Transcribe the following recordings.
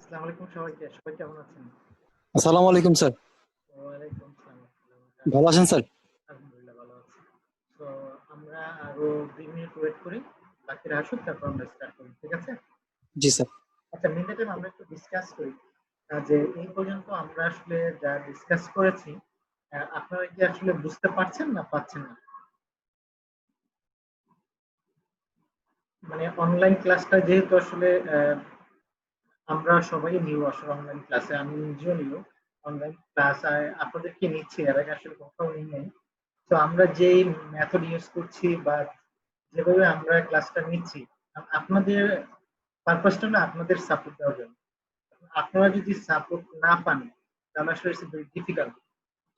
আসসালামু আলাইকুম সবাইকে। সবাই কেমন আছেন? আসসালামু আলাইকুম স্যার। ওয়ালাইকুম আসসালাম। ভালো আছেন স্যার? আলহামদুলিল্লাহ ভালো আছি। তো আমরা আরো ২ মিনিট ওয়েট করি। বাকিরা আসুক তারপর আমরা স্টার্ট করি। ঠিক আছে? জি স্যার। আচ্ছা মিন দ্য টাইম আমরা একটু ডিসকাস করি। যে এই পর্যন্ত আমরা আসলে যা ডিসকাস করেছি, আপনারা কি আসলে বুঝতে পারছেন না পাচ্ছেন না? মানে অনলাইন ক্লাসটা যেহেতু আসলে আমরা সবাই নিউ আসলে অনলাইন ক্লাসে। আমি নিজেও নিউ। অনলাইন ক্লাস আপনাদেরকে নিচ্ছি। এর আগে আসলে কোথাও নিই নাই। তো আমরা যেই মেথড ইউজ করছি বা যেভাবে আমরা ক্লাসটা নিচ্ছি, আপনাদের পারপাসটা না আপনাদের সাপোর্ট দেওয়ার জন্য। আপনারা যদি সাপোর্ট না পান তাহলে আসলে ইটস ভেরি ডিফিকাল্ট।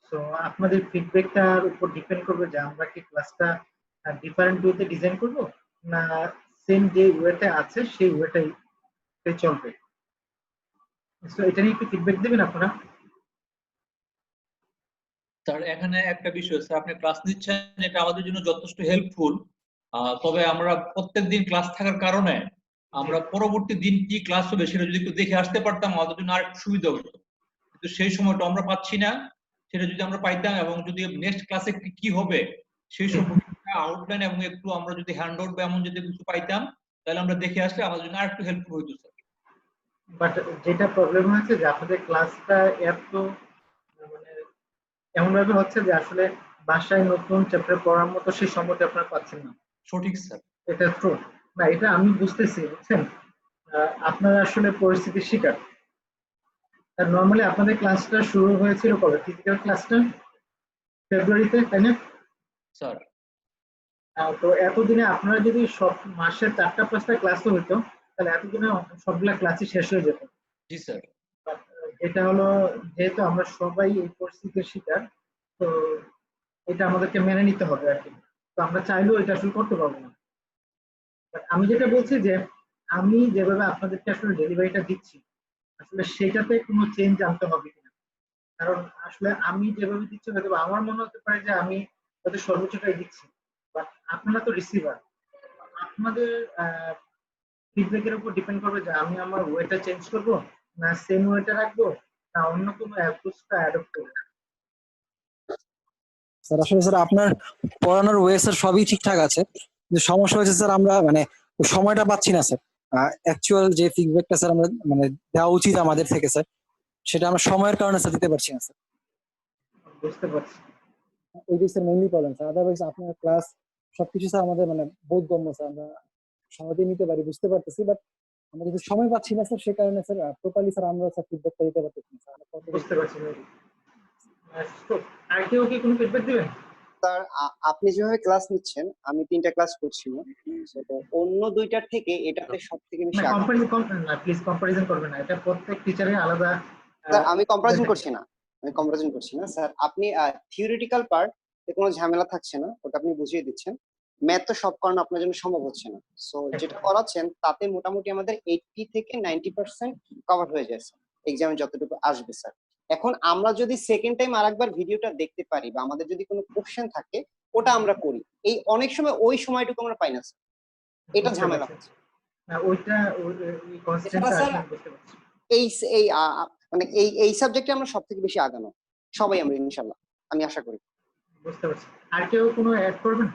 সো আপনাদের ফিডব্যাকটার উপর ডিপেন্ড করবে যে আমরা কি ক্লাসটা ডিফারেন্ট ওয়েতে ডিজাইন করব না সেম যে ওয়েতে আছে সেই ওয়েটাই চলবে। সো এটা নিয়ে একটু ফিডব্যাক দিবেন আপনারা। স্যার এখানে একটা বিষয়, স্যার আপনি ক্লাস নিচ্ছেন, এটা আমাদের জন্য যথেষ্ট হেল্পফুল। তবে আমরা প্রত্যেকদিন ক্লাস থাকার কারণে আমরা পরবর্তী দিন কি ক্লাস হবে সেটা যদি একটু দেখে আসতে পারতাম আমাদের জন্য আর একটু সুবিধা হতো। কিন্তু সেই সময়টা আমরা পাচ্ছি না। সেটা যদি আমরা পাইতাম এবং যদি নেক্সট ক্লাসে কি হবে সেই সম্পর্কে আউটলাইন এবং একটু আমরা যদি হ্যান্ড আউট বা এমন যদি কিছু পাইতাম তাহলে আমরা দেখে আসলে আমাদের জন্য আর একটু হেল্পফুল হইতো স্যার। বাট যেটা প্রবলেম হচ্ছে যে আপনাদের ক্লাসটা এত মানে এমন ভাবে হচ্ছে যে আসলে বাসায় নতুন চ্যাপ্টার পড়ার মতো সেই সময়টা আপনারা পাচ্ছেন না। সঠিক স্যার। এটা ট্রু। না এটা আমি বুঝতেছি বুঝছেন। আপনারা আসলে পরিস্থিতির শিকার। আর নরমালি আপনাদের ক্লাসটা শুরু হয়েছিল কবে? ফিজিক্যাল ক্লাসটা ফেব্রুয়ারিতে, তাই না? স্যার তো এতদিনে আপনারা যদি সব মাসে 4টা 5টা ক্লাসও হইতো তাহলে এতদিনে সবগুলা ক্লাসই শেষ হয়ে যেত। জি স্যার। But, এটা হলো যেহেতু আমরা সবাই এই পরিস্থিতির শিকার, তো এটা আমাদেরকে মেনে নিতে হবে আর কি। তো আমরা চাইলেও এটা আসলে করতে পারবো না। But আমি যেটা বলছি যে আমি যেভাবে আপনাদেরকে আসলে ডেলিভারিটা দিচ্ছি আসলে সেটাতে কোনো চেঞ্জ আনতে হবে কিনা। কারণ আসলে আমি যেভাবে দিচ্ছি হয়তো বা আমার মনে হতে পারে যে আমি হয়তো সর্বোচ্চটাই দিচ্ছি। বাট আপনারা তো রিসিভার। আপনাদের ফিডব্যাকের উপর ডিপেন্ড করবে যে আমি আমার ওয়েটা চেঞ্জ করব না সেম ওয়েটা রাখবো না অন্য কোনো অ্যাপ্রোচটা অ্যাডপ্ট করবো। স্যার আসলে স্যার আপনার পড়ানোর ওয়ে স্যার সবই ঠিকঠাক আছে, কিন্তু সমস্যা হয়েছে স্যার আমরা মানে সময়টা পাচ্ছি না স্যার। অ্যাকচুয়াল যে ফিডব্যাকটা স্যার আমরা মানে দেওয়া উচিত আমাদের থেকে স্যার, সেটা আমরা সময়ের কারণে স্যার দিতে পারছি না স্যার। বুঝতে পারছি। ওইটাই sir mainly problem sir. Otherwise আপনার ক্লাস সবকিছু স্যার আমাদের মানে বোধগম্য স্যার, আমরা সহজেই নিতে পারি, বুঝতে পারতেছি, বাট আমরা যদি সময় পাচ্ছি না স্যার সে কারণে স্যার প্রপারলি স্যার আমরা স্যার ফিডব্যাকটা দিতে পারতেছি না স্যার। বুঝতে পারছি। তো আর কেউ কি কোনো ফিডব্যাক দিবেন? স্যার আপনি যেভাবে ক্লাস নিচ্ছেন আমি 3টা ক্লাস করছি না, তো অন্য 2টার থেকে এটাতে সব থেকে না বেশি আগ্রহ। না প্লিজ কম্পারিজন করবেন না। এটা প্রত্যেক টিচারের আলাদা। স্যার আমি কম্পারিজন করছি না, স্যার আপনি থিওরিটিক্যাল পার্ট এ কোনো ঝামেলা থাকছে না, ওটা আপনি বুঝিয়ে দিচ্ছেন। ম্যাথ তো সব কারণে আপনার জন্য সম্ভব হচ্ছে না, সো যেটা করাচ্ছেন তাতে মোটামুটি আমাদের 80 থেকে 90% কভার হয়ে যায় স্যার, এক্সামে যতটুকু আসবে স্যার। এখন আমরা যদি সেকেন্ড টাইম আরেকবার ভিডিওটা দেখতে পারি বা আমাদের যদি কোনো কোশ্চেন থাকে ওটা আমরা করি, এই অনেক সময় ওই সময়টুকু আমরা পাই না স্যার, এটা ঝামেলা হচ্ছে। না ওইটা এই কনস্ট্যান্টটা স্যার আসলে বুঝতে পারছি। এই এই মানে এই সাবজেক্টে আমরা সব থেকে বেশি আগানো সবাই আমরা ইনশাল্লাহ, আমি আশা করি। বুঝতে পারছি। আর কেউ কোনো অ্যাড করবেন?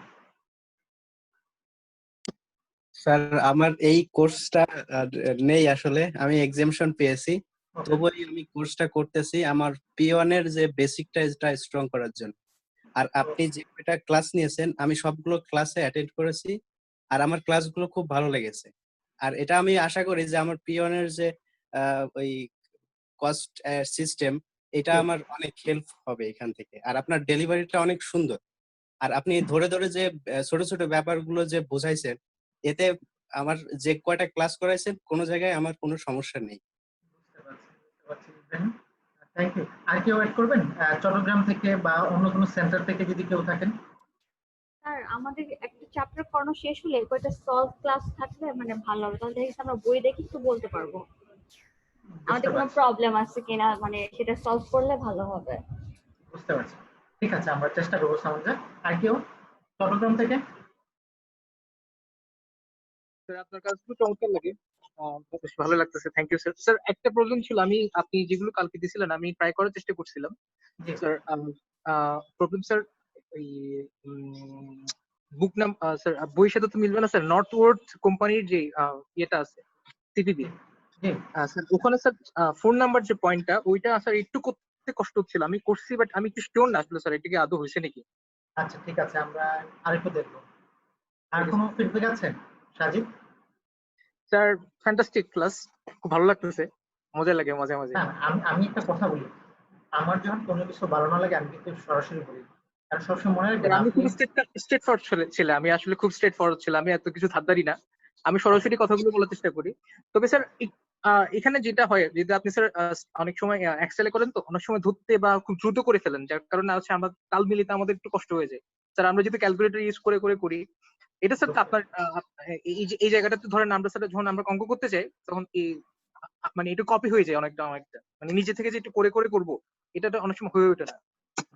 স্যার আমার এই কোর্সটা নেই আসলে, আমি এক্সামশন পেয়েছি, তবুও আমি কোর্সটা করতেছি আমার P1 এর যে বেসিকটা এটা স্ট্রং করার জন্য। আর আপনি যে কয়টা ক্লাস নিয়েছেন আমি সবগুলো ক্লাসে অ্যাটেন্ড করেছি, আর আমার ক্লাসগুলো খুব ভালো লেগেছে। আর এটা আমি আশা করি যে আমার P1 এর যে ওই কস্ট সিস্টেম, এটা আমার অনেক হেল্প হবে এখান থেকে। আর আপনার ডেলিভারিটা অনেক সুন্দর, আর আপনি ধরে ধরে যে ছোট ছোট ব্যাপারগুলো যে বোঝাইছেন, এতে আমার যে কয়টা ক্লাস করাইছেন কোনো জায়গায় আমার কোনো সমস্যা নেই। Thank you. আর কেউ অ্যাড করবেন চট্টগ্রাম থেকে বা অন্য কোনো সেন্টার থেকে যদি কেউ থাকেন? স্যার আমাদের একটা চ্যাপ্টার পড়ানো শেষ হলে কয়েকটা সলভ ক্লাস থাকলে মানে ভালো হবে, তাহলে আমরা বই দেখে একটু বলতে পারবো আমাদের কোনো প্রবলেম আছে কিনা, মানে সেটা সলভ করলে ভালো হবে। বুঝতে পারছি। ঠিক আছে আমরা চেষ্টা করবো সামনে। আর কেউ চট্টগ্রাম থেকে? আপনার কাজ খুব চমৎকার লাগে, বেশ ভালো লাগতেছে, থ্যাংক ইউ স্যার। স্যার একটা প্রবলেম ছিল, আপনি যেগুলো কালকে দিছিলেন আমি ট্রাই করার চেষ্টা করছিলাম জি স্যার। প্রবলেম স্যার ওই বুক নাম স্যার বইয়ের সাথে তো মিলবে না স্যার। নর্থ ওয়ার্থ কোম্পানির যে ইয়েটা আছে সিপিবি জি স্যার, ওখানে স্যার ফোন নাম্বার যে পয়েন্টটা ওইটা স্যার একটু করতে কষ্ট হচ্ছিল। আমি করছি বাট আমি একটু শিওর না আসলে স্যার এটা কি আদৌ হয়েছে নাকি। আচ্ছা ঠিক আছে, আমরা আরেকটু দেখবো। আর কোনো ফিডব্যাক আছে সাজিদ? স্যার ফ্যান্টাস্টিক ক্লাস, খুব ভালো লাগতেছে, মজা লাগে মাঝে মাঝে। না আমি আমি একটা কথা বলি, আমার যখন কোনো কিছু ভালো না লাগে আমি কিন্তু সরাসরি বলি। আর সবসময় মনে রাখবেন আমি আপনি খুব স্ট্রেট ফরওয়ার্ড ছেলে, আমি আসলে খুব স্ট্রেট ফরওয়ার্ড ছেলে, আমি এত কিছু ধারদারি না, আমি সরাসরি কথাগুলো বলার চেষ্টা করি। তবে স্যার এখানে যেটা হয়, যদি আপনি স্যার অনেক সময় এক্সেলে করেন তো অনেক সময় ধরতে বা খুব দ্রুত করে ফেলেন, যার কারণে হচ্ছে আমরা তাল মিলিতে আমাদের একটু কষ্ট হয়ে যায় স্যার। আমরা যদি ক্যালকুলেটর ইউজ করে করে করি এটা স্যার, আপনার এই জায়গাটাতে ধরেন আমরা স্যার যখন আমরা অঙ্ক করতে চাই তখন মানে একটু কপি হয়ে যায় অনেকটা অনেকটা, মানে নিজে থেকে যে একটু করে করে করবো এটা তো অনেক সময় হয়ে ওঠে না।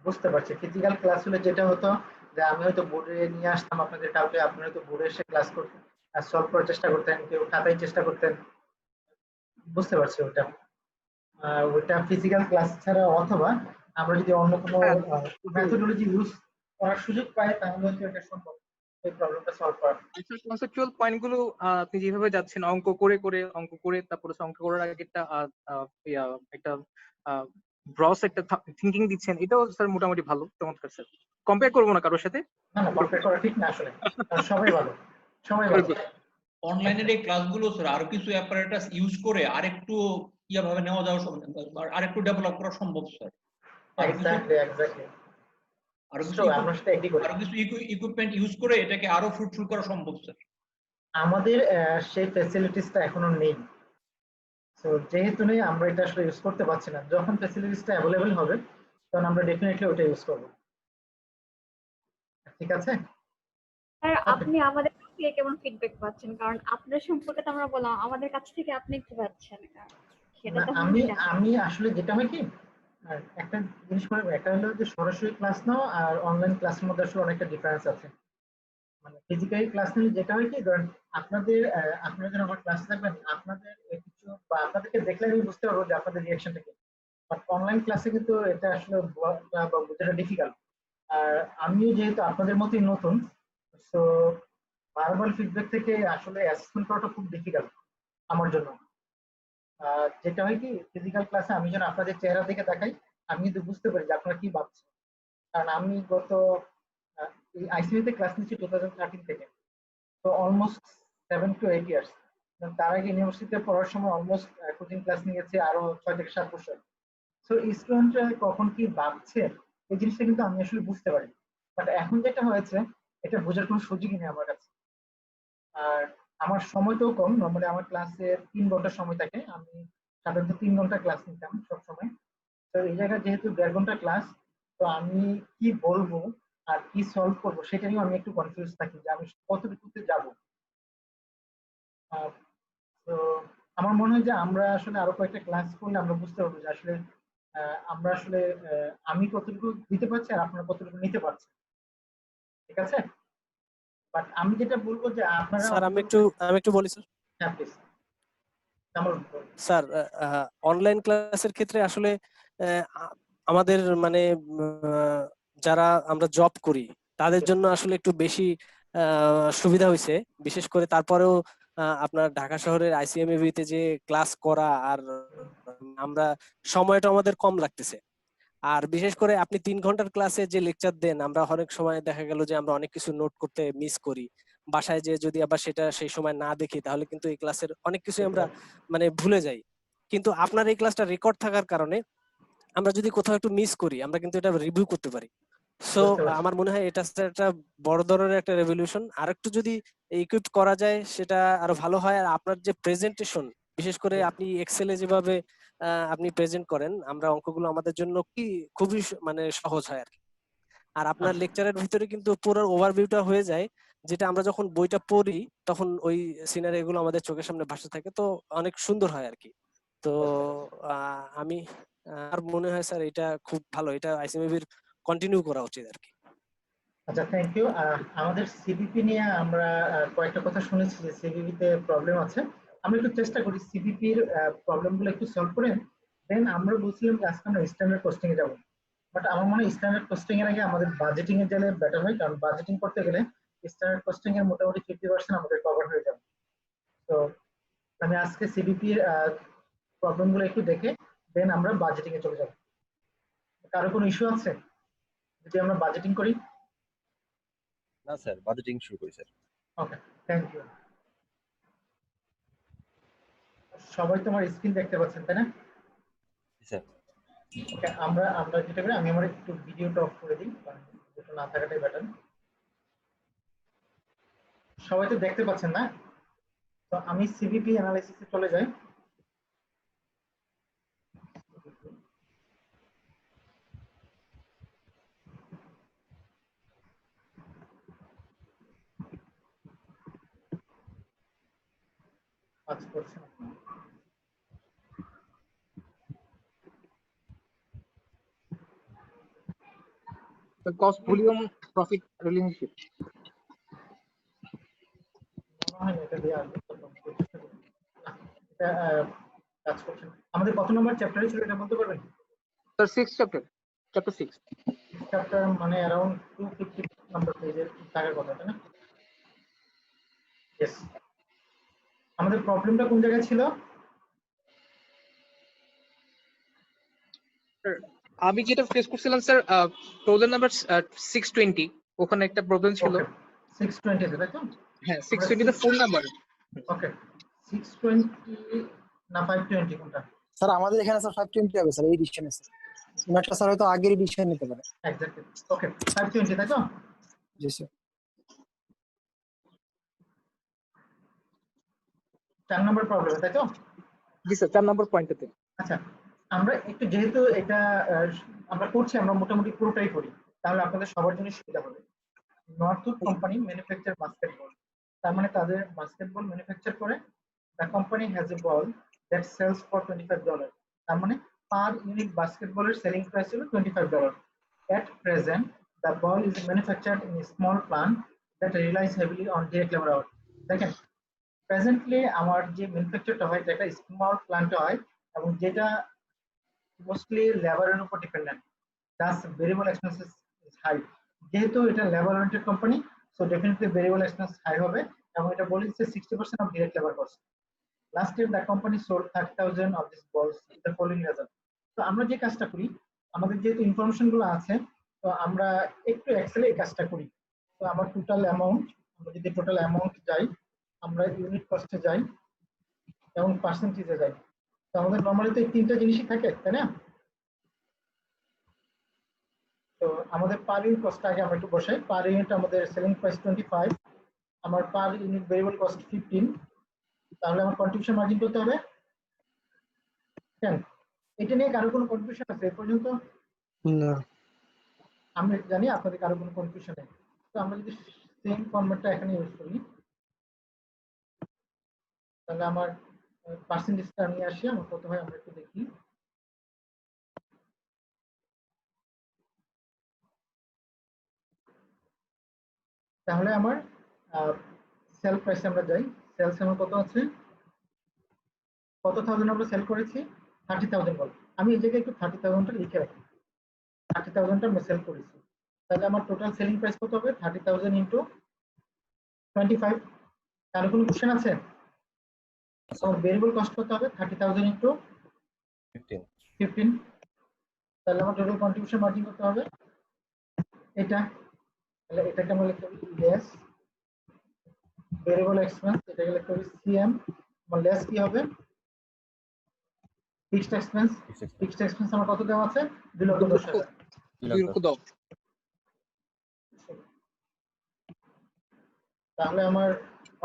বুঝতে পারছি। ফিজিক্যাল ক্লাস হলে যেটা হতো যে আমি হয়তো বোর্ডে নিয়ে আসতাম আপনাদের কাউকে, আপনি হয়তো বোর্ডে এসে ক্লাস করতেন আর সলভ করার চেষ্টা করতেন, কেউ খাতায় চেষ্টা করতেন। বুঝতে পারছি ওটা। ওটা ফিজিক্যাল ক্লাস ছাড়া, অথবা আমরা যদি অন্য কোনো হ্যাঁ, মেথোডোলজি ইউজ করার সুযোগ পাই তাহলে হয়তো এটা সম্ভব এই প্রবলেমটা সলভ করা। কনসেপচুয়াল পয়েন্ট গুলো আপনি যেভাবে যাচ্ছেন অঙ্ক করে করে অঙ্ক করে তারপরে অঙ্ক করার আগে একটা ব্রস একটা থিঙ্কিং দিচ্ছেন, এটাও স্যার মোটামুটি ভালো, চমৎকার স্যার। কম্পেয়ার করবো না কারোর সাথে। না না, কম্পেয়ার করা ঠিক না আসলে, কারণ সবাই ভালো, সবাই ভালো। অনলাইনের এই ক্লাসগুলো স্যার আরো কিছু অ্যাপারেটাস ইউজ করে আরেকটু ভাবে নেওয়া যাওয়া সম্ভব, আরেকটু ডেভেলপ করা সম্ভব স্যার। এক্স্যাক্টলি আরো তো আমরা সেটা এগ্রি করি। কিছু ইকুইপমেন্ট ইউজ করে এটাকে আরো ফ্রুটফুল করা সম্ভব স্যার। আমাদের সেই ফ্যাসিলিটিসটা এখনো নেই। তো যেহেতু নেই আমরা এটা আসলে ইউজ করতে পারছি না। যখন ফ্যাসিলিটিসটা অ্যাভেলেবেল হবে তখন আমরা ডেফিনেটলি ওটা ইউজ করব। ঠিক আছে? Sir okay. আপনি আমাদের কাছ থেকে কেমন ফিডব্যাক পাচ্ছেন? কারণ আপনার সম্পর্কে তো আমরা বললাম, আমাদের কাছ থেকে আপনি কি পাচ্ছেন? সেটা না তো আমি জানি। আমি আসলে যেটা হয় কি, একটা জিনিস মনে রাখবেন, একটা হলো যে সরাসরি ক্লাস নাও আর অনলাইন ক্লাসের মধ্যে আসলে অনেকটা ডিফারেন্স আছে। মানে ফিজিক্যালি ক্লাস নিলে যেটা হয় কি, ধরেন আপনারা যখন আমার ক্লাস থাকবেন আপনাদের কিছু বা আপনাদেরকে দেখলে আমি বুঝতে পারবো যে আপনাদের রিয়াকশনটা কি। বাট অনলাইন ক্লাসে কিন্তু এটা আসলে বোঝাটা ডিফিকাল্ট। আর আমিও যেহেতু আপনাদের মতোই নতুন, তো ভার্বাল ফিডব্যাক থেকে আসলে অ্যাসেসমেন্ট করাটা খুব ডিফিকাল্ট আমার জন্য। যেটা হয় কি, ফিজিক্যাল ক্লাসে আমি যখন আপনাদের চেহারা দিকে তাকাই আমি কিন্তু বুঝতে পারি যে আপনারা কি ভাবছেন। কারণ আমি গত এই আইসিইউতে ক্লাস নিচ্ছি 2013 থেকে, তো অলমোস্ট 7 to 8 ইয়ার্স। তার আগে ইউনিভার্সিটিতে পড়ার সময় অলমোস্ট কোচিং ক্লাস নিয়েছি আরো 6 থেকে 7 বছর। তো স্টুডেন্টরা কখন কি ভাবছে এই জিনিসটা কিন্তু আমি আসলে বুঝতে পারি। বাট এখন যেটা হয়েছে এটা বোঝার কোনো সুযোগই নেই আমার কাছে। আর আমার সময়টাও কম, নর্মালি আমার ক্লাসে 3 ঘন্টা সময় থাকে, আমি সাধারণত 3 ঘন্টা ক্লাস নিতাম সবসময়। তো এই জায়গায় যেহেতু 1.5 ঘন্টা ক্লাস, তো আমি কি বলবো আর কি সলভ করবো সেটা নিয়েও আমি একটু কনফিউজ থাকি যে আমি কতটুকুতে যাবো। তো আমার মনে হয় যে আমরা আসলে আরো কয়েকটা ক্লাস করলে আমরা বুঝতে পারবো যে আসলে আমরা আসলে আমি কতটুকু দিতে পারছি আর আপনারা কতটুকু নিতে পারছেন। ঠিক আছে? বাট আমি যেটা বলবো যে আপনারা স্যার আমি একটু বলি স্যার। হ্যাঁ প্লিজ কামল বলুন। স্যার অনলাইন ক্লাসের ক্ষেত্রে আসলে আমাদের মানে যারা আমরা জব করি তাদের জন্য আসলে একটু বেশি সুবিধা হয়েছে। বিশেষ করে তারপরেও আপনার ঢাকা শহরের আইসিএমএবি তে যে ক্লাস করা আর আমরা সময়টা আমাদের কম লাগতেছে। আর বিশেষ করে আপনি 3 ঘন্টার ক্লাসে যে লেকচার দেন, আমরা অনেক সময় দেখা গেল যে আমরা অনেক কিছু নোট করতে মিস করি। বাসায় যে যদি আবার সেটা সেই সময় না দেখি তাহলে কিন্তু এই ক্লাসের অনেক কিছু আমরা মানে ভুলে যাই। কিন্তু আপনার এই ক্লাসটা রেকর্ড থাকার কারণে আমরা যদি কোথাও একটু মিস করি আমরা কিন্তু এটা রিভিউ করতে পারি। সো বুঝতে পারছি। আমার মনে হয় এটা একটা বড় ধরনের একটা রেভলিউশন। আর একটু যদি ইকুইপ করা যায় সেটা আরো ভালো হয়। আর আপনার যে প্রেজেন্টেশন, বিশেষ করে আপনি এক্সেলে যেভাবে আপনি প্রেজেন্ট করেন, আমরা অঙ্কগুলো আমাদের জন্য খুবই মানে সহজ হয় আর কি। আর আপনার আচ্ছা লেকচারের ভিতরে কিন্তু পুরো ওভারভিউটা হয়ে যায়, যেটা আমরা যখন বইটা পড়ি তখন ওই সিনারি গুলো আমাদের চোখের সামনে ভাসতে থাকে, তো অনেক সুন্দর হয় আর কি। তো বুঝতে পারছি। আমি আর মনে হয় স্যার এটা খুব ভালো, এটা আইসিএমএবির কন্টিনিউ করা উচিত আর কি। আচ্ছা থ্যাংক ইউ। আমাদের সিবিপি নিয়ে আমরা কয়েকটা কথা শুনেছি যে সিবিপি তে প্রবলেম আছে। আমরা একটু চেষ্টা করি সিবিপির প্রবলেমগুলো একটু সলভ করে, দেন আমরা বলছিলাম যে আজকে আমরা স্ট্যান্ডার্ড কস্টিং এ যাবো। বাট আমার মনে হয় স্ট্যান্ডার্ড কস্টিং এর আগে আমাদের বাজেটিং এ গেলে বেটার হয়, কারণ বাজেটিং করতে গেলে স্ট্যান্ডার্ড কস্টিং এর মোটামুটি 50% আমাদের কভার হয়ে যাবে। তো আমি আজকে সিবিপি এর প্রবলেম গুলো একটু দেখে দেন আমরা বাজেটিং এ চলে যাব। কারো কোনো ইস্যু আছে যদি আমরা বাজেটিং করি? না স্যার, বাজেটিং শুরু করি স্যার। Okay, thank you. সবাই তোমার স্ক্রিন দেখতে পাচ্ছেন তাই না? স্যার ওকে, আমরা যেটা করি, আমি আমার একটু ভিডিওটা অফ করে দিই, কারণ ভিডিওটা না থাকাটাই বেটার। সবাই তো দেখতে পাচ্ছেন না? তো আমি সিবিপি অ্যানালাইসিসে চলে যাই। কাজ করছে না। The cost, volume, profit relationship. মনে হয় না এটা দিয়ে আসবে। না, এটা কাজ করছে না। আমাদের কত নম্বর চ্যাপ্টারে ছিল এটা বলতে পারবেন? The sixth chapter, chapter 6. Chapter মানে অ্যারাউন্ড 250 নাম্বার পেজের থাকার কথা তাই না? ইয়েস। আমাদের প্রবলেমটা কোন জায়গায় ছিল? আমি যেটা ফেস করছিলাম স্যার, প্রবলেম নাম্বার 620, ওখানে একটা প্রবলেম ছিল। 620 তাই তো? হ্যাঁ, 620 তে ফোন নাম্বার। ওকে, 620 না 520 কোনটা? স্যার আমাদের এখানে স্যার 520 হবে স্যার এই এডিশনে স্যার। একটা স্যার হয়তো আগের এডিশন নিতে পারে। এক্স্যাক্টলি। ওকে, 520 তাই তো? জি স্যার। 4 নম্বর প্রবলেম তাই তো? জি স্যার, 4 নম্বর পয়েন্টটাতে। আচ্ছা, আমরা একটু যেহেতু এটা আমরা করছি, আমরা মোটামুটি পুরোটাই করি, তাহলে আপনাদের সবার জন্য সুবিধা হবে। নর্থউড কোম্পানি ম্যানুফ্যাকচার বাস্কেটবল, তার মানে তাদের বাস্কেটবল ম্যানুফ্যাকচার করে। The company has a ball that sells for $25, তার মানে পার ইউনিট বাস্কেটবলের সেলিং প্রাইস হলো $25। At present, the ball is manufactured in a small plant that relies heavily on direct labor hours. দেখেন, presently আমার যে ম্যানুফ্যাকচারটা হয় এটা একটা স্মল প্ল্যান্ট হয়, এবং যেটা মোস্টলি লেবারের উপর dependent. Thus variable expenses is high. যেহেতু এটা labour oriented company, so definitely variable expense high হবে, এবং এটা বলেছে 60% of direct labour cost. Last year the company sold 30,000 of this balls with the following result. তো আমরা যে কাজটা করি, আমাদের যেহেতু ইনফরমেশন গুলো আছে, তো আমরা একটু এক্সেলে এই কাজটা করি। তো আমার টোটাল অ্যামাউন্ট, আমরা যদি টোটাল অ্যামাউন্ট যাই, আমরা ইউনিট কস্টে যাই এবং পার্সেন্টেজে যাই। তো আমাদের নরমালি তো এই তিনটা জিনিসই থাকে তাই না? তো আমাদের পার ইউনিট কস্ট আগে আমরা একটু বসাই। পার ইউনিট আমাদের সেলিং প্রাইস 25, আমার পার ইউনিট ভেরিয়েবল কস্ট 15, তাহলে আমার কন্ট্রিবিউশন মার্জিন করতে হবে 10। এটা নিয়ে কারো কোনো কনফিউশন আছে এ পর্যন্ত? না। আমি জানি আপনাদের কারো কোনো কনফিউশন নেই। তো আমরা যদি সেম ফরম্যাটটা এখানে ইউজ করি, তাহলে আমার পার্সেন্টেজটা নিয়ে আসি, আমার কত হয় আমরা একটু দেখি। তাহলে আমার সেল প্রাইস আমরা যাই। সেলস আমার কত আছে, কত থাউজেন্ড আমরা সেল করেছি? 30,000 বল। আমি এই জায়গায় একটু 30,000টা লিখে রাখি, 30,000টা আমরা সেল করেছি। তাহলে আমার টোটাল সেলিং প্রাইস কত হবে? 30,000 ইন্টু 25। কারো কোনো কোশ্চেন আছে? আমার ভেরিয়েবল কস্ট কত হবে? 30,000 ইন্টু 15। তাহলে আমার টোটাল কন্ট্রিবিউশন মার্জিন করতে হবে এটা। তাহলে এটাকে আমরা লিখতে হবে লেস ভেরিয়েবল এক্সপেন্স, এটাকে লিখতে হবে সিএম। আমার লেস কি হবে? Fixed expense. ফিক্সড এক্সপেন্স আমার কত দেওয়া আছে? 2,10,000। 2,10,000। তাহলে আমার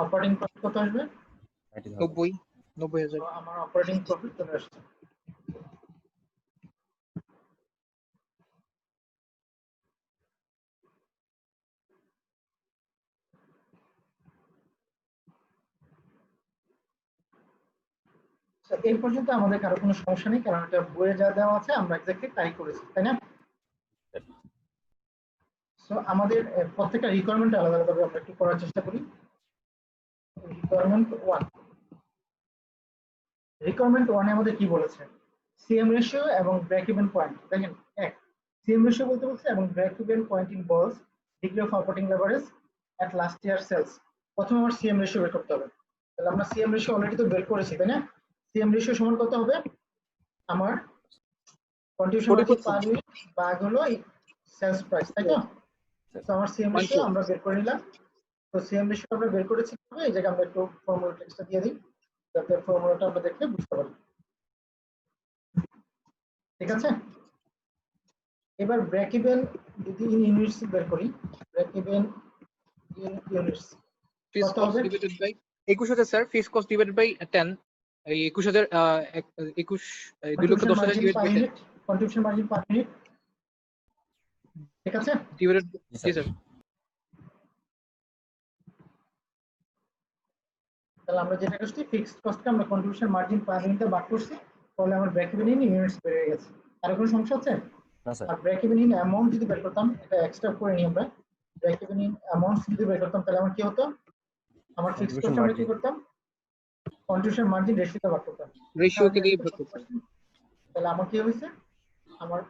অপারেটিং প্রফিট কত আসবে? 90,000। আমার অপারেটিং প্রফিট চলে আসছে। এই পর্যন্ত আমাদের কারো কোনো সমস্যা নেই, কারণ এটা বইয়ে যা দেওয়া আছে আমরা এক্স্যাক্টলি তাই করেছি তাই না? সো আমাদের প্রত্যেকটা রিকোয়ারমেন্ট আলাদা আলাদা আমরা একটু করার চেষ্টা করি। রিকোয়ারমেন্ট 1, রিকোয়ারমেন্ট 1 এ আমাদের কি বলেছে, সিএম রেশিও এবং ব্রেক ইভেন পয়েন্ট। দেখেন এক, সিএম রেশিও বলতে বলছে এবং break even point in balls degree of operating leverage at last year sales. প্রথমে আমার সিএম রেশিও বের করতে হবে। তাহলে আমরা সিএম রেশিও অলরেডি তো বের করেছি, তাই না? সিএম রেশিও সমান কত হবে, আমার কন্ট্রিবিউশন মার্জিন পার ইউনিট ভাগ হলো সেলস প্রাইস, তাই তো? তো আমার সিএম রেশিও আমরা বের করে নিলাম। তো সিএম রেশিও আমরা বের করেছি, এই জায়গায় আমরা একটু ফর্মুলা টেক্সটটা দিয়ে দিই যাতে ফর্মুলাটা আমরা দেখলে বুঝতে পারি। ঠিক আছে, এবার ব্রেক ইভেন যদি ইন ইউনিটস বের করি, break even in units fixed কত কস্ট হবে? Divided by 21,000 sir, fixed cost divided by 10, এই 21,000 2,10,000 divide by 10 contribution margin per unit. ঠিক আছে, ডিভাইডেড। জি জি স্যার। স্যার। তাহলে আমরা যেটা করছি ফিক্সড কস্টকে আমরা কন্ট্রিবিউশন মার্জিন পার ইউনিটে ভাগ করছি, তাহলে আমার ব্রেক ইভেন ইন ইউনিটস বেড়ে গেছে। আর কোনো সমস্যা হচ্ছে? না স্যার। আর ব্রেক ইভেন ইন অ্যামাউন্ট যদি বের করতাম, এটা এক্সট্রা করে নিই আমরা, ব্রেক ইভেন ইন অ্যামাউন্ট যদি বের করতাম তাহলে আমার কি হতো, আমার ফিক্সড Contribution কস্ট আমরা কি margin। করতাম, কন্ট্রিবিউশন মার্জিন রেশিওতে ভাগ করতাম। রেশিওকে দিয়ে ভাগ করতে। তাহলে আমার কি হয়েছে, আমার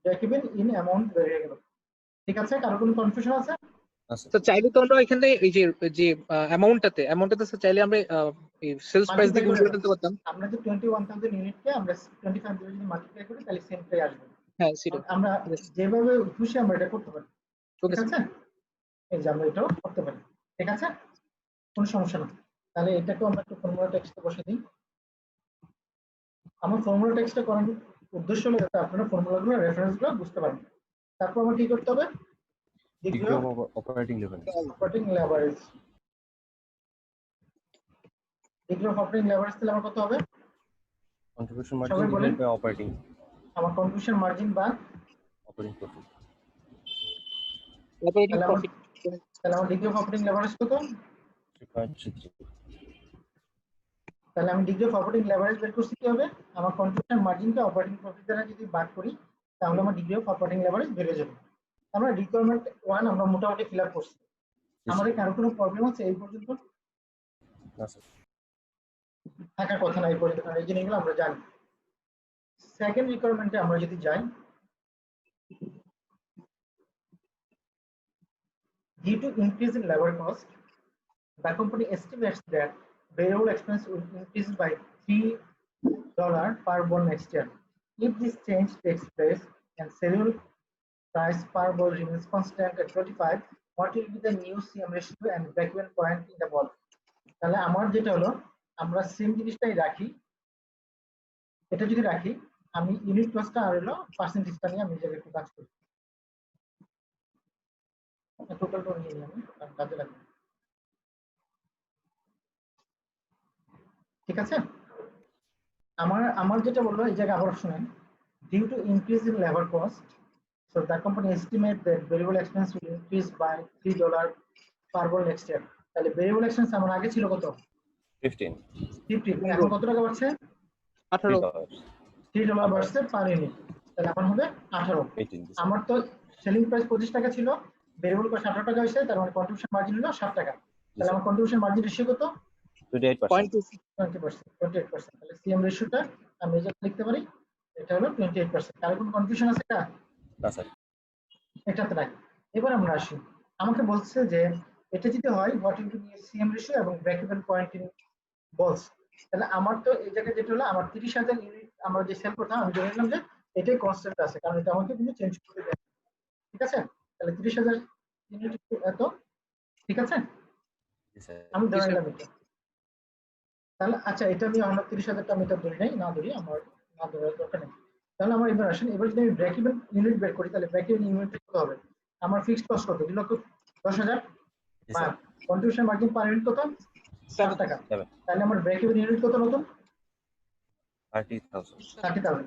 ব্রেক ইভেন ইন অ্যামাউন্ট বেড়ে গেল। ঠিক আছে, কারো কোনো কনফিউশন আছে? না স্যার। তো চাইলে তো আমরা এখানে এই যে অ্যামাউন্টটাতে স্যার চাইলে আমরা এই সেলস প্রাইস দিয়ে গুণ করে ফেলতে পারতাম। আমরা যে 21,000 ইউনিটকে আমরা 25 দিয়ে যদি মাল্টিপ্লাই করি তাহলে সেম প্রাইস আসবে। হ্যাঁ সেটা আমরা যেভাবে খুশি আমরা এটা করতে পারি। ওকে ঠিক আছে, এই যে আমরা এটাও করতে পারি। ঠিক আছে, কোনো সমস্যা না। তাহলে এটাকেও আমরা একটু ফর্মুলা টেক্সটে বসে দিই। আমার ফর্মুলা টেক্সটটা করার উদ্দেশ্য হলো যাতে আপনারা ফর্মুলাগুলো রেফারেন্সগুলো বুঝতে পারেন। তারপর আমার কি করতে হবে, Degree of operating leverage। Operating leverage. Degree of operating leverage তাহলে আমার কত হবে, Contribution সবাই margin বলেন। divided by operating আমার কন্ট্রিবিউশন মার্জিন বা operating profit। অপারেটিং তাহলে প্রফিট। তাহলে আমার ডিগ্রি অফ অপারেটিং লেভারেজ কত, 3.33। তাহলে আমি ডিগ্রি অফ অপারেটিং লেভারেজ বের করছি কি হবে, আমার কন্ট্রিবিউশন মার্জিনটা অপারেটিং প্রফিট দ্বারা যদি ভাগ করি তাহলে আমার ডিগ্রি অফ অপারেটিং লেভারেজ বেড়ে যাবে। আমরা রিকোয়ারমেন্ট 1 আমরা মোটামুটি ফিল আপ করছি। আমাদের কারো কোনো প্রবলেম আছে এই পর্যন্ত? না স্যার। থাকার কথা না এই পর্যন্ত, কারণ এই জিনিসগুলো আমরা জানি। সেকেন্ড রিকোয়ারমেন্টে আমরা যদি যাই, due to increase in labor cost, the company estimates that variable expense will increase by $3 per ball next year. If this change takes place and serial price per ball remains constant at 25, what will be the new CM ratio and break-even point in the ball? তাহলে আমার যেটা হলো, আমরা same জিনিসটাই রাখি, এটা যদি রাখি আমি ইউনিট কস্টটা আর হলো পার্সেন্টেজটা নিয়ে আমি জায়গায় একটু কাজ করি, টোটালটা নিয়ে নিই আমি, কাজে লাগবে। ঠিক আছে, আমার যেটা বললো এই জায়গায় আবার শুনেন, due to increase in labor cost, so the company estimate that variable expense will increase by $3 per ball next year. তাহলে variable expense আমার আগে ছিল কত, 15। 15, এখন কত টাকা বাড়ছে, 18। $3 বাড়ছে পার ইউনিট, তাহলে আমার হবে 18। 18। আমার তো সেলিং প্রাইস 25 টাকা ছিল, ভেরিয়েবল কস্ট 18 টাকা হয়েছে, তার মানে কন্ট্রিবিউশন মার্জিন হলো 60 টাকা। তাহলে আমার কন্ট্রিবিউশন মার্জিন রেশিও কত, 28%। 28%। তাহলে সিএম রেশিওটা আমি এই যে লিখতে পারি, এটা হলো 28%। কার কোনো কনফিউশন আছে এটা? না স্যার। এটাতে নাই। এবার আমরা আসি, আমাকে বলছে যে এটা যদি হয় what will be CM ratio এবং ব্রেক ইভেন পয়েন্ট ইন বলস। তাহলে আমার তো এই জায়গায় যেটা হলো আমার 30,000 ইউনিট আমরা যে সেল করতাম, আমি ধরে নিলাম যে এটাই কনস্ট্যান্ট আছে, কারণ এটা আমাকে কিন্তু চেঞ্জ করতে দেয়। ঠিক আছে, তাহলে 30,000 ইউনিট এত, ঠিক আছে, জি স্যার। আমি ধরে নিলাম এটা। তাহলে আচ্ছা, এটা আমি 30,000টা আমি এটা ধরি নাই, না ধরি, আমার না ধরার দরকার নেই। তাহলে আমার এবার আসেন, এবার যদি আমি ব্রেক ইভেন ইউনিট বের করি তাহলে ব্রেক ইভেন ইউনিট কত হবে, আমার ফিক্সড কস্ট কত, 2,10,000 জি বা sir. Contribution margin per unit কত, 7 টাকা। 7। তাহলে আমার ব্রেক ইভেন ইউনিট কত নতুন, 30,000। 30,000।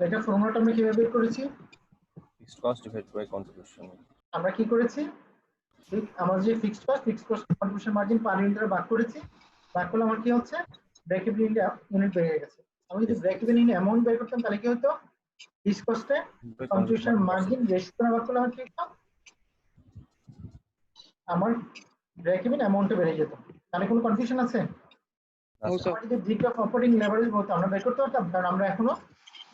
এটা ফর্মুলাটা আমরা কিভাবে বের করেছি, Fixed cost divided by contribution। আমরা কি করেছি, আমার যে fixed cost contribution margin per unit দ্বারা ভাগ করেছি, ভাগ করলে আমার কি হচ্ছে ব্রেক ইভেন ইউনিট বেড়ে গেছে। আমি যদি ব্রেক ইভেন ইন অ্যামাউন্ট বের করতাম তাহলে কি হতো, ফিক্সড কস্টে কন্ট্রিবিউশন মার্জিন রেশিও দ্বারা ভাগ করলে আমার কি হতো, আমার ব্রেক ইভেন অ্যামাউন্টে বেড়ে যেত। তাহলে কোনো কনফিউশন আছে? No sir. আমরা যদি ডিগ্রি অফ অপারেটিং লেভারেজ বলতো আমরা বের করতে পারতাম, কারণ আমরা এখনো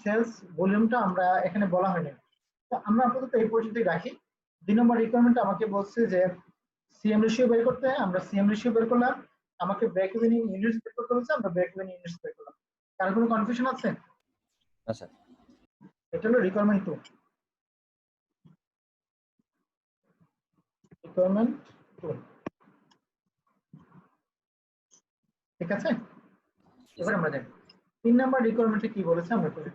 সেলস ভলিউমটা আমরা এখানে বলা হয়নি। তো আমরা আপাতত এই পর্যন্তই রাখি। 2 নম্বর রিকোয়ারমেন্ট আমাকে বলছে যে সিএম রেশিও বের করতে, আমরা সিএম রেশিও বের করলাম। আমাকে ব্রেক ইভেন ইউনিটস বের করতে বলছে, আমরা ব্রেক ইভেন ইউনিটস বের করলাম। কার কোনো কনফিউশন আছে? না স্যার। এটা হলো রিকোয়ারমেন্ট 2। রিকোয়ারমেন্ট 2 ঠিক আছে। এবার আমরা দেখি 3 নাম্বার রিকোয়ারমেন্টে কি বলেছে আমরা করি।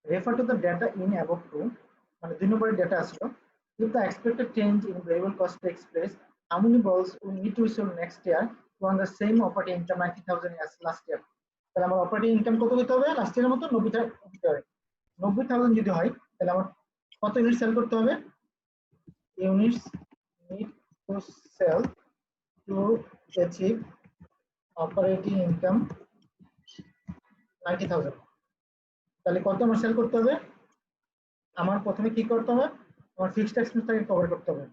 Refer to the data in above two, মানে 2 নম্বরের ডেটা আসলো। If the expected change in variable cost takes place, how many balls we need to sell next year to earn the same operating income 90,000 as last year? তাহলে আমার operating income কত হতে হবে? Last ইয়ারের মতো 90,000 হতে হবে। 90,000 যদি হয় তাহলে আমার কত ইউনিট সেল করতে হবে? Units need to sell to achieve operating income 90,000। তাহলে কত আমার সেল করতে হবে? আমার প্রথমে কি করতে হবে? আমার ফিক্সড এক্সপেন্সটাকে কভার করতে হবে।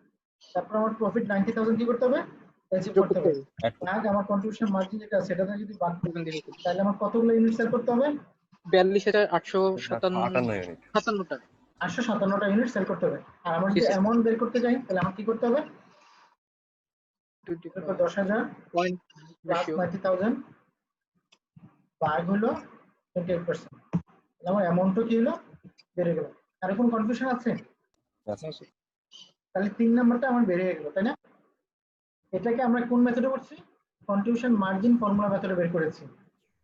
তারপর আমার প্রফিট 90,000 কি করতে হবে? অ্যাচিভ করতে হবে। আর আমার কন্ট্রিবিউশন মার্জিন যেটা আছে সেটাতে যদি বাদ দিই তাহলে আমার কতগুলো ইউনিট সেল করতে হবে? 42,857 ইউনিট। 57টা। 857টা ইউনিট সেল করতে হবে। আর আমার যদি অ্যামাউন্ট বের করতে চাই তাহলে আমার কি করতে হবে? 10,000 পয়েন্ট প্লাস 90,000 ভাগ হলো 28%। তাহলে আমার অ্যামাউন্টও কি হলো? বেড়ে গেল। আর কোনো কনফিউশন আছে? তাহলে 3 নাম্বারটা আমার বেড়ে গেল, তাই না? এটাকে আমরা কোন মেথডে করছি? কন্ট্রিবিউশন মার্জিন ফর্মুলা মেথডে বের করেছি।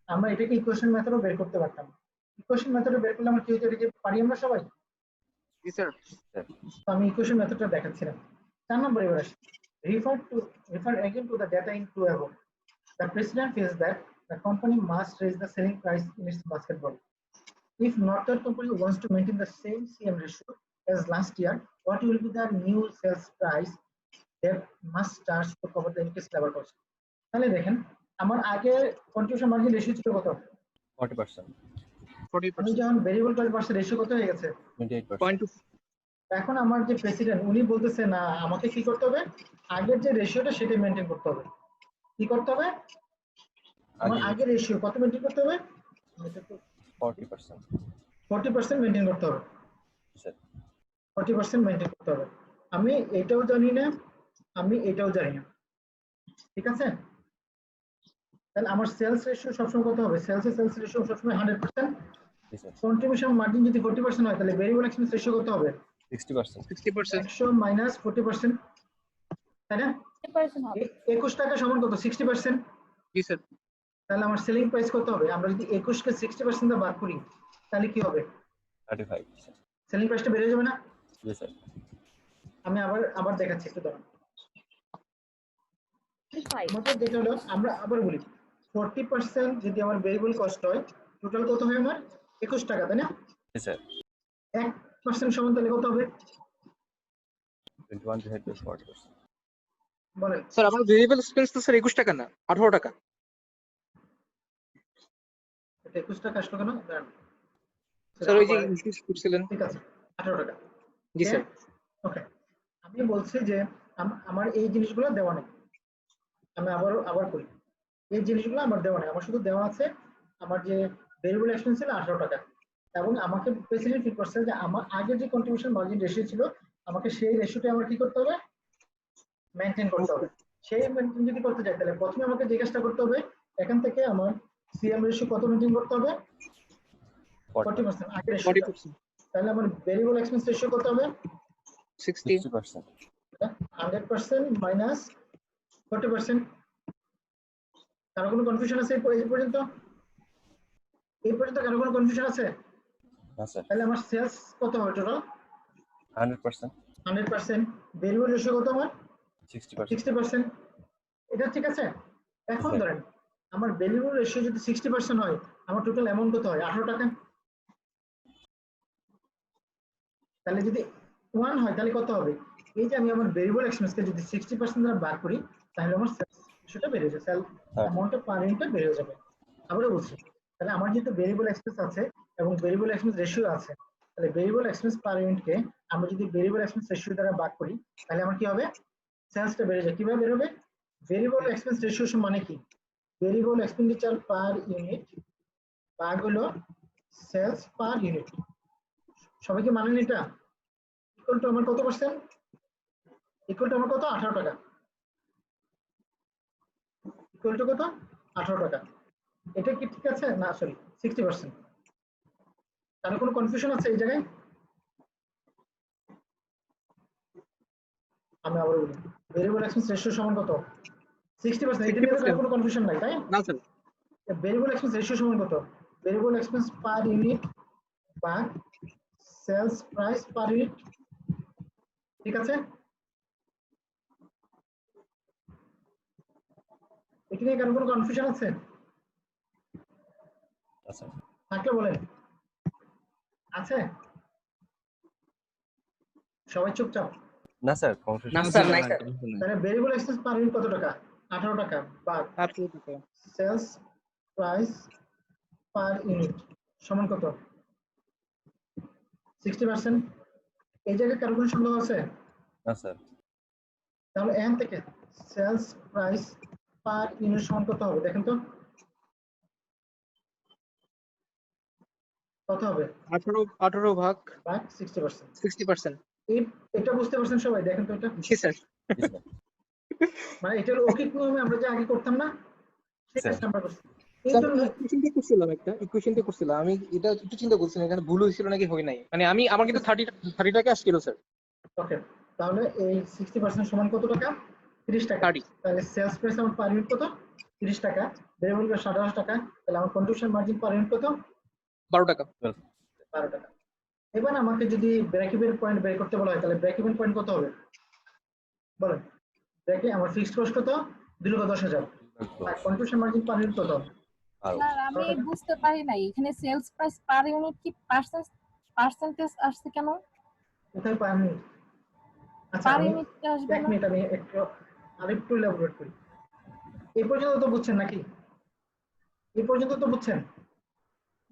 আমরা এটাকে ইকুয়েশন মেথডেও বের করতে পারতাম। ইকুয়েশন মেথডে বের করলে আমরা কি হতো? এটাকে পারি আমরা সবাই? জি স্যার। তো আমি ইকুয়েশন মেথডটা দেখাচ্ছিলাম। 4 নম্বরে এবার আসি। Refer again to the data in 2 above. The precedent is that the company must raise the selling price in its basketball. If Norton company wants to maintain the same CM ratio as last year, what will be the new sales price they must charge to cover the increased labor cost? তাহলে দেখেন আমার আগে contribution margin ratio ছিল কত? 40%। আমি যখন variable cost বাড়ছে ratio কত হয়ে গেছে? 28%। এখন আমার যে প্রেসিডেন্ট উনি বলতেছে না আমাকে কি করতে হবে? আগের যে রেশিওটা সেটা মেইনটেইন করতে হবে। কি করতে হবে? আমার আগের রেশিও কত মেইনটেইন করতে হবে? 40%। 40% মেইনটেইন করতে হবে। স্যার 40% মেইনটেইন করতে হবে। আমি এটাও জানি না, আমি এটাও জানি না। ঠিক আছে? তাহলে আমার সেলস রেশিও সবসময় কত হবে? সেলস রেশিও সবসময় 100%। কন্ট্রিবিউশন মার্জিন যদি 40% হয় তাহলে ভেরিয়েবল এক্সপেন্স রেশিও কত হবে? 60%। 100 মাইনাস 40%, তাই না? 21 টাকা সমান কত? 60%। জি স্যার। তাহলে আমার সেলিং প্রাইস কত হবে? আমরা যদি 21 কে 60% দিয়ে বাদ করি তাহলে কি হবে? 35%। সেলিং প্রাইসটা বেড়ে যাবে না? জি স্যার। আমি আবার দেখাচ্ছি, একটু দাঁড়ান। আমাদের যেটা হলো আমরা আবার বলি 40% যদি আমার ভেরিয়েবল কস্ট হয় টোটাল কত হয় আমার? 21 টাকা, তাই না? জি স্যার। 1% সমান তাহলে কত হবে? 21 divided by 40%। বলেন স্যার আমার ভেরিয়েবল এক্সপেন্স তো স্যার 21 টাকা না, 18 টাকা। এটা 21 টাকা আসলো কেন? দাঁড়ান স্যার ওই যে ইনক্রিজ করছিলেন। ঠিক আছে 18 টাকা। জি স্যার। ওকে, আমি বলছি যে আমার এই জিনিসগুলো দেওয়া নেই। আমি আবার করি, এই জিনিসগুলো আমার দেওয়া নেই। আমার শুধু দেওয়া আছে আমার যে ভেরিয়েবল এক্সপেন্স ছিল 18 টাকা, এবং আমাকে প্রেসিডেন্ট ফিল করছে যে আমার আগে যে কন্ট্রিবিউশন মার্জিন রেশিও ছিল আমাকে সেই রেশিওটা আমার কি করতে হবে? মেইনটেইন করতে হবে। সেই মেইনটেইন যদি করতে চাই তাহলে প্রথমে আমাকে যে কাজটা করতে হবে এখান থেকে আমার সিএম রেশিও কত মেইনটেইন করতে হবে? 40% আগের রেশিও। তাহলে আমার ভেরিয়েবল এক্সপেন্স রেশিও কত হবে? 60%। 100% মাইনাস 40%। কারো কোনো কনফিউশন আছে এই পর্যন্ত? এই পর্যন্ত কারো কোনো কনফিউশন আছে? না স্যার। তাহলে আমার সেলস কত হবে টোটাল? 100%। 100%। ভেরিয়েবল রেশিও কত আমার? 60%। এটা ঠিক আছে। এখন ধরেন আমার ভেরিয়েবল রেশিও যদি 60% হয় আমার টোটাল অ্যামাউন্ট কত হয়? 18 টাকা। তাহলে যদি 1 হয় তাহলে কত হবে? এই যে আমি আমার ভেরিয়েবল এক্সপেন্সকে যদি 60% দ্বারা ভাগ করি তাহলে আমার সেটা বেড়ে যাবে, সেল অ্যামাউন্টটা পার ইউনিটে বেড়ে যাবে। আবারও বলছি, তাহলে আমার যেহেতু ভেরিয়েবল এক্সপেন্স আছে এবং ভেরিয়েবল এক্সপেন্স রেশিও আছে, তাহলে ভেরিয়েবল এক্সপেন্স পার ইউনিটকে আমরা যদি ভেরিয়েবল এক্সপেন্স রেশিও দ্বারা ভাগ করি তাহলে আমার কি হবে? সেলসটা বেড়ে যায়। কিভাবে বের হবে? ভেরিয়েবল এক্সপেন্স রেশিও মানে কি? ভেরিয়েবল এক্সপেন্ডিচার পার ইউনিট ভাগ হলো সেলস পার ইউনিট। সবাই কি মানেন এটা? ইকুয়াল টু আমার কত পার্সেন্ট? ইকুয়াল টু আমার কত? 18 টাকা। ইকুয়াল টু কত? 18 টাকা। এটা কি ঠিক আছে? না সরি 60%। তাহলে কোনো কনফিউশন আছে এই জায়গায়? আমি আবার বলি, ভেরিয়েবল এক্সপেন্স রেশিও সমান কত? 60%। এটা নিয়ে তো কোনো কনফিউশন নাই, তাই না স্যার? ভেরিয়েবল এক্সপেন্স রেশিও সমান কত? ভেরিয়েবল এক্সপেন্স পার ইউনিট ভাগ সেলস প্রাইস পার ইউনিট। ঠিক আছে? এটা নিয়ে কারো কোনো কনফিউশন আছে? আচ্ছা থাকলে বলেন। আছে? সবাই চুপচাপ। না স্যার কনফিউশন না স্যার নাই স্যার। তাহলে ভেরিয়েবল এক্সপেন্স পার ইউনিট কত টাকা? 18 টাকা ভাগ 18 টাকা। সেলস প্রাইস পার ইউনিট সমান কত? 60%। এই জায়গায় কারো কোনো সন্দেহ আছে? না স্যার তাহলে এখান থেকে সেলস প্রাইস পার ইউনিট সমান কত হবে দেখেন তো? কত হবে? 18 ভাগ ভাগ 60%। 60%। এটা বুঝতে পারছেন সবাই? দেখেন তো এটা। জি স্যার। মানে এটা হলো অকিক নিয়মে আমরা যে আগে করতাম না, সেই কাজটা আমরা করছি। এই স্যার জন্য ইকুয়েশনটা করছিলাম আমি, এটা একটু চিন্তা করছিলাম এখানে ভুল হয়েছিল নাকি হয় নাই, মানে আমার কিন্তু 30 টাকা আসছিল স্যার। ওকে, তাহলে এই 60% সমান কত টাকা? 30 টাকা। 30। তাহলে সেলস প্রাইস আমার পার ইউনিট কত? 30 টাকা। ভেরিয়েবল 27 টাকা। তাহলে আমার কন্ট্রিবিউশন মার্জিন পার ইউনিট কত? 12 টাকা। 12 টাকা। এবার আমাকে যদি ব্রেক ইভেন পয়েন্ট বের করতে বলা হয় তাহলে ব্রেক ইভেন পয়েন্ট কত হবে বলেন? ব্রেক আমার ফিক্সড কস্ট কত? 2,10,000। আর কন্ট্রিবিউশন মার্জিন পার ইউনিট কত? স্যার আমি বুঝতে পারি নাই এখানে সেলস প্রাইস পার ইউনিট কি পার্সেন্টেজ আসছে কেন? কোথায় পার ইউনিট? আচ্ছা পার আমি ইউনিট আসবে এক না? মিনিট আমি আরেকটু এলাবোরেট করি। এই পর্যন্ত তো বুঝছেন নাকি? এই পর্যন্ত তো বুঝছেন?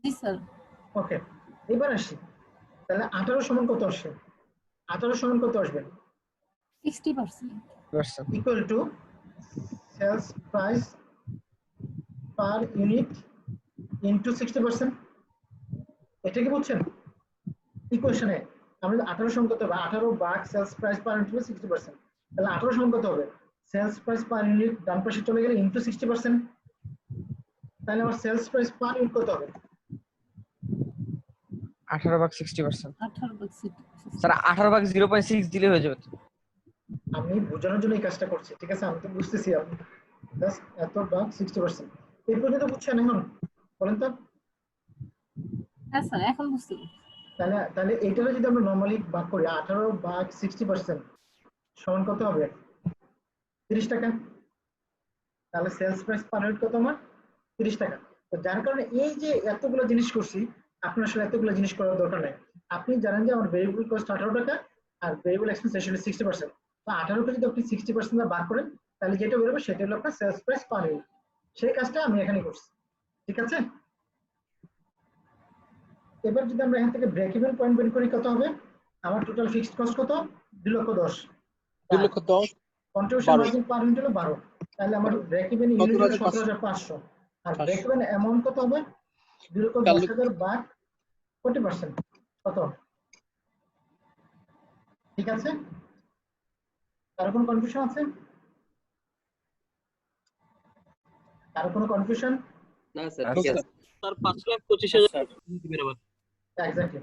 জি স্যার। ওকে, এবার আসি। তাহলে 18 সমান কত আসছে? 18 সমান কত আসবে? 60%। Equal to sales price per unit into 60%। এটা কি বুঝছেন? ইকুয়েশনে আমরা 18 সমান কত হবে? 18 ভাগ সেলস প্রাইস পার ইউনিট 60%। তাহলে 18 সমান কত হবে? সেলস প্রাইস পার ইউনিট ডান পাশে চলে গেলে ইনটু 60%। তাহলে আমার সেলস প্রাইস পার ইউনিট কত হবে? 18 ভাগ 60%। 18 ভাগ 60। স্যার 18 ভাগ 0.6 দিলে হয়ে যাবে। আমি বোঝানোর জন্য এই কাজটা করছি, ঠিক আছে? আমি তো বুঝতেছি আপনি জাস্ট এত ভাগ 60%। এই পর্যন্ত বুঝছেন এখন? বলেন তো। হ্যাঁ স্যার এখন বুঝতে পারছি। তাহলে এইটারে যদি আমরা নরমালি ভাগ করি 18 ভাগ 60% সমান কত হবে? 30 টাকা। তাহলে সেলস প্রাইস পার ইউনিট কত আমার? 30 টাকা। তো যার কারণে এই যে এতগুলো জিনিস করছি, আপনার আসলে এতগুলো জিনিস করার দরকার নেই। আপনি জানেন যে আমার ভেরিয়েবল কস্ট 18 টাকা আর ভেরিয়েবল এক্সপেন্স আসলে 60%। তো 18 কে যদি আপনি 60% ভাগ করেন তাহলে যেটা বেরোবে সেটা হলো আপনার সেলস প্রাইস পার ইউনিট। সেই কাজটা আমি এখানে করছি, ঠিক আছে? এবার যদি আমরা এখান থেকে ব্রেক ইভেন পয়েন্ট বের করি কত হবে? আমার টোটাল ফিক্সড কস্ট কত? 2,10,000। 2,10,000। কন্ট্রিবিউশন মার্জিন পার ইউনিট হলো 12। তাহলে আমার ব্রেক ইভেন ইউনিট হলো 17,500। আর ব্রেক ইভেন অ্যামাউন্ট কত হবে? 2,10,000 ভাগ 40%। কত? ঠিক আছে? কারো কোনো কনফিউশন আছে? কারো কোনো কনফিউশন? না স্যার ঠিক আছে। Sir 5,25,000 exactly.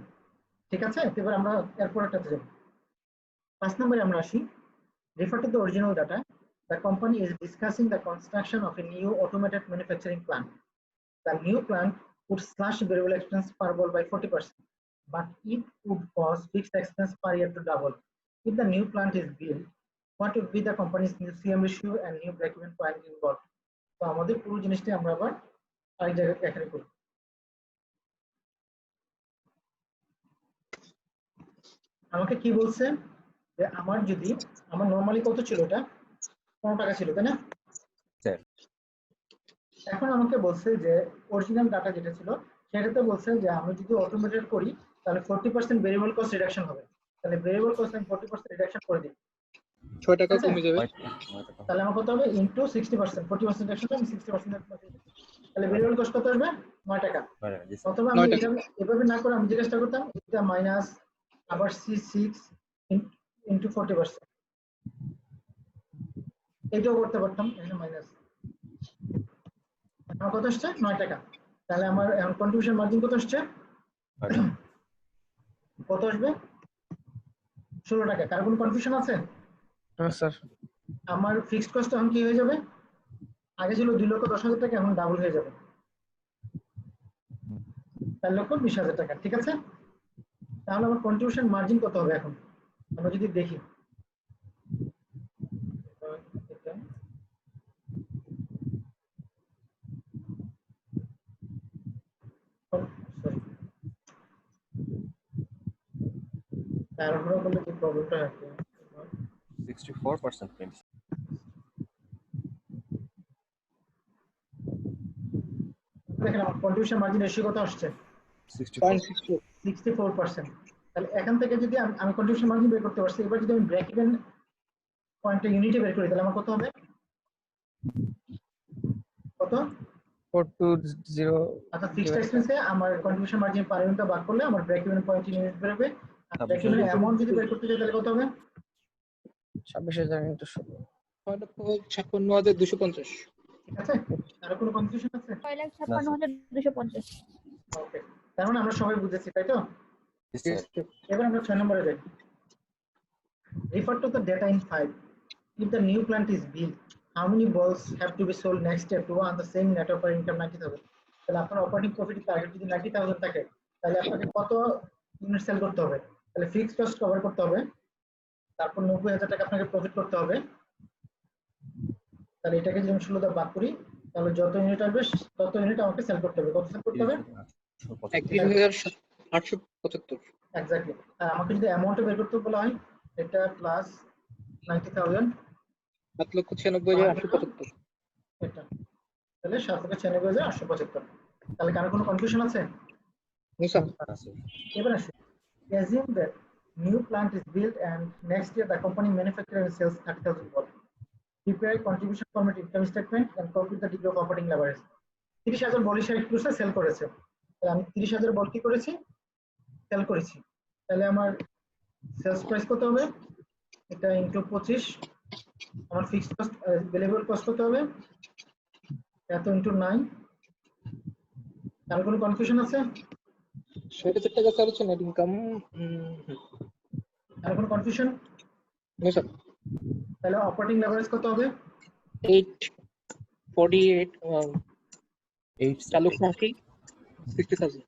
ঠিক আছে, এবার আমরা এরপর একটাতে যাব। 5 নম্বরে আমরা আসি। Refer to the original data. The company is discussing the construction of a new automated manufacturing plant. The new plant would slash variable expense per ball by 40%, but it would cause fixed expense per year to double. If the new plant is built, what would be the company's new CM ratio and new break-even point involved? তো আমাদের পুরো জিনিসটা আমরা আবার আরেক জায়গায় এখানে করি। আমাকে কি বলছে যে আমার যদি আমার নরমালি কত ছিল? এটা 15 টাকা ছিল, তাই না? স্যার এখন আমাকে বলছে যে অরিজিনাল ডাটা যেটা ছিল সেটাতে বলছে যে আমি যদি অটোমেটেড করি তাহলে 40% ভেরিয়েবল কস্ট রিডাকশন হবে। তাহলে ভেরিয়েবল কস্ট আমি 40% রিডাকশন করে দিই। 6 টাকা কমে যাবে। তাহলে আমার কত হবে ইনটু 60%, 40% একসাথে আমি 60% তাহলে ভেরিয়েবল কস্ট কত আসবে 9 টাকা। অথবা আমি 9 টাকা। এভাবে না করে আমি যে কাজটা করতাম, এটা মাইনাস আবার C6 ইনটু 40%, এটাও করতে পারতাম, এখানে মাইনাস। আমার কত আসছে 9 টাকা। তাহলে আমার এখন কন্ট্রিবিউশন মার্জিন কত আসছে, কত আসবে 16 টাকা। কার কোনো কনফিউশন আছে? হ্যাঁ স্যার। আমার ফিক্সড কস্ট এখন কি হয়ে যাবে, আগে ছিল 2,10,000 টাকা, এখন ডাবল হয়ে যাবে 4,20,000 টাকা। ঠিক আছে, তাহলে আমার কন্ট্রিবিউশন মার্জিন কত হবে এখন আমরা যদি দেখি। তারপরে বলে কি প্রবলেমটা আছে 64% প্রিন্ট। দেখেন আমার কন্ট্রিবিউশন মার্জিন রেশিও কত আসছে 64%। তাহলে এখান থেকে যদি আমি কন্ট্রিবিউশন মার্জিন বের করতে পারছি, এবার যদি আমি ব্রেক ইভেন পয়েন্টটা ইউনিটে বের করি তাহলে আমার কত হবে, কত 420। আচ্ছা ফিক্সড এক্সপেন্সে আমার কন্ট্রিবিউশন মার্জিন পার ইউনিটটা ভাগ করলে আমার ব্রেক ইভেন পয়েন্ট ইউনিট বের হবে। আর ব্রেক ইভেন অ্যামাউন্ট যদি বের করতে চাই তাহলে কত হবে 26,000 ইনটু 16। 6,56,250। ঠিক আছে, আর কোনো কনফিউশন আছে? 6,56,250। ওকে, তার মানে আমরা সবাই বুঝেছি তাই তো। এবার আমরা 6 নম্বরে যাই। Refer to the data in 5. If the new plant is built, how many balls have to be sold next year to earn the same net operating income 90,000? তাহলে আপনার অপারেটিং প্রফিট টার্গেট যদি 90,000 থাকে তাহলে আপনাকে কত ইউনিট সেল করতে হবে? তাহলে ফিক্সড কস্ট কভার করতে হবে, তারপর 90,000 টাকা আপনাকে প্রফিট করতে হবে। তাহলে এটাকে যদি আমি 16 দ্বারা ভাগ করি তাহলে যত ইউনিট আসবে তত ইউনিট আমাকে সেল করতে হবে। কত সেল করতে হবে? 31,875। এক্স্যাক্টলি। আর আমাকে যদি অ্যামাউন্ট বের করতে বলা হয়, এটা প্লাস 90,000 7,96,875। এটা তাহলে 7,96,875। তাহলে কারো কোনো কনফিউশন আছে? এবার আসি, assume that new plant is built and next year the company manufactures and sells 30,000 balls. Prepare contribution format income statement and calculate the degree of operating leverage. 30,000 বল হিসাবে ক্রুসে সেল করেছে, তাহলে আমি 30,000 বল কি করেছি, সেল করেছি। তাহলে আমার সেলস প্রাইস কত হবে, এটা ইনটু 25, আমার ফিক্সড কস্ট ভেরিয়েবল কস্ট কত হবে, এত ইনটু 9। আর কোনো কনফিউশন আছে? 6,000 টাকা চালছে নেট ইনকাম। আর কোনো কনফিউশন? No sir. তাহলে অপারেটিং লেভারেজ কত হবে 848 চালু নাকি 60,000।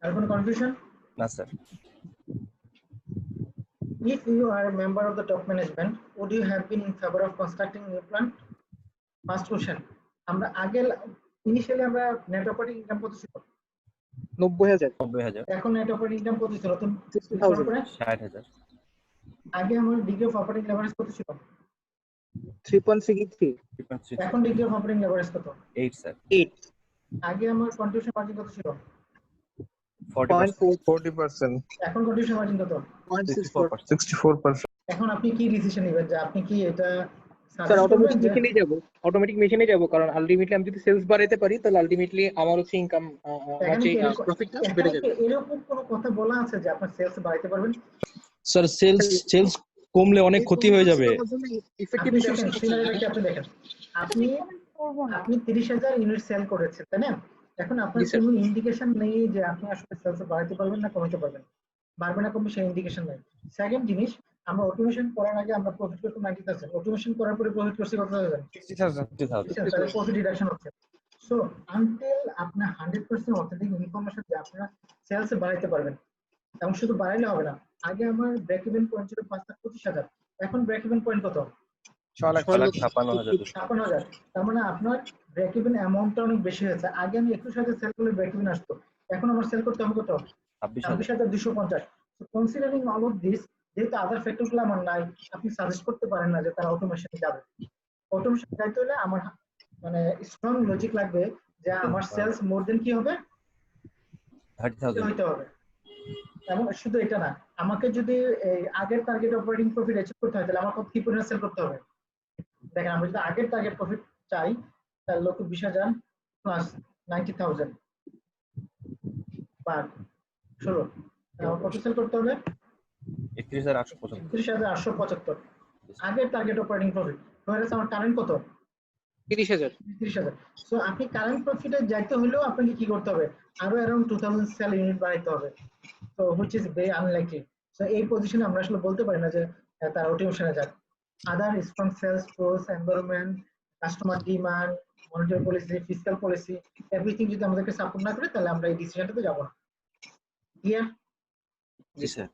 আর কোনো কনফিউশন? না sir. If you are a member of the top management, would you have been in favor of constructing new plant? First question, আমরা আগে ইনিশিয়ালি আমরা নেট অপারেটিং ইনকাম কত ছিল 90,000। এখন নেট অপারেটিং ইনকাম কত ছিল তুমি 60,000। আগে আমার ডিগ্রি অফ অপারেটিং লেভারেজ কত ছিল 3.63। এখন ডিগ্রি অফ অপারেটিং লেভারেজ কত 8 স্যার। 8। আগে আমার কন্ট্রিবিউশন মার্জিন কত ছিল 40%। এখন কন্ট্রিবিউশন মার্জিন কত 64%। এখন আপনি কি ডিসিশন নেবেন যে আপনি কি এটা স্যার অটোমেটিক মেশিনে যাব কারণ আলটিমেটলি আমি যদি সেলস বাড়াইতে পারি তাহলে আলটিমেটলি আমার হচ্ছে ইনকাম প্রফিটটা বেড়ে যাবে। এরকম কোনো কথা বলা আছে যে আপনি সেলস বাড়াইতে পারবেন? স্যার সেলস কমলে অনেক ক্ষতি হয়ে যাবে। আপনি দেখেন আপনি 30,000 ইউনিট সেল করেছেন তাই না, এখন আপনার কোনো ইন্ডিকেশন নেই যে আপনি আসলে সেলস বাড়াতে পারবেন না কমাতে পারবেন, বাড়বে না কমবে সেই ইন্ডিকেশন নেই। সেকেন্ড জিনিস, আমরা অটোমেশন করার আগে আমরা প্রফিট করতে 90,000, অটোমেশন করার পরে প্রফিট করছি কত 60,000, তাহলে প্রফিট রিডাকশন হচ্ছে। সো আনটিল আপনি 100% অথেন্টিক ইনফরমেশন যে আপনারা সেলস বাড়াইতে পারবেন, এবং শুধু বাড়াইলে হবে না। আগে আমার ব্রেক ইভেন পয়েন্ট ছিল 5,25,000, এখন ব্রেক ইভেন পয়েন্ট কত 6,56,000। তার মানে আপনার ব্রেক ইভেন অ্যামাউন্টটা অনেক বেশি হয়েছে। আগে আমি 21,000 সেল করলে ব্রেক ইভেন আসতো, এখন আমার সেল করতে হবে কত 26,250। So considering all of this, যেহেতু আদার ফ্যাক্টরগুলো আমার নাই, আপনি সাজেস্ট করতে পারেন না যে তারা অটোমেশনে যাবে। অটোমেশন যাইতে হলে আমার মানে স্ট্রং লজিক লাগবে যে আমার সেলস মোর দেন কি হবে 30,000 হইতে হবে। এবং শুধু এটা না, আমাকে যদি এই আগের টার্গেট অপারেটিং প্রফিট অ্যাচিভ করতে হয় তাহলে আমাকে কি পরিমাণ সেল করতে হবে? দেখেন আমরা যদি আগের টার্গেট প্রফিট চাই তাহলে 20,000 প্লাস 90,000 বার 16 কত সেল করতে হবে? 31,875 আগের টার্গেট অপারেটিং প্রফিট। ধরে আমার কারেন্ট কত? 30,000। 30,000। সো আপনি কারেন্ট প্রফিটে যাইতে হলেও আপনাকে কি করতে হবে? আরো अराउंड 2000 সেল ইউনিট বাড়াইতে হবে। So which is very unlikely. So এই পজিশনে আমরা আসলে বলতে পারি না যে তার অটোমেশনে যাক। Other strong sales force, environment, customer demand, monetary policy, fiscal policy everything যদি আমাদেরকে সাপোর্ট না করে তাহলে আমরা এই ডিসিশনটাতে যাব না। ক্লিয়ার? জি স্যার।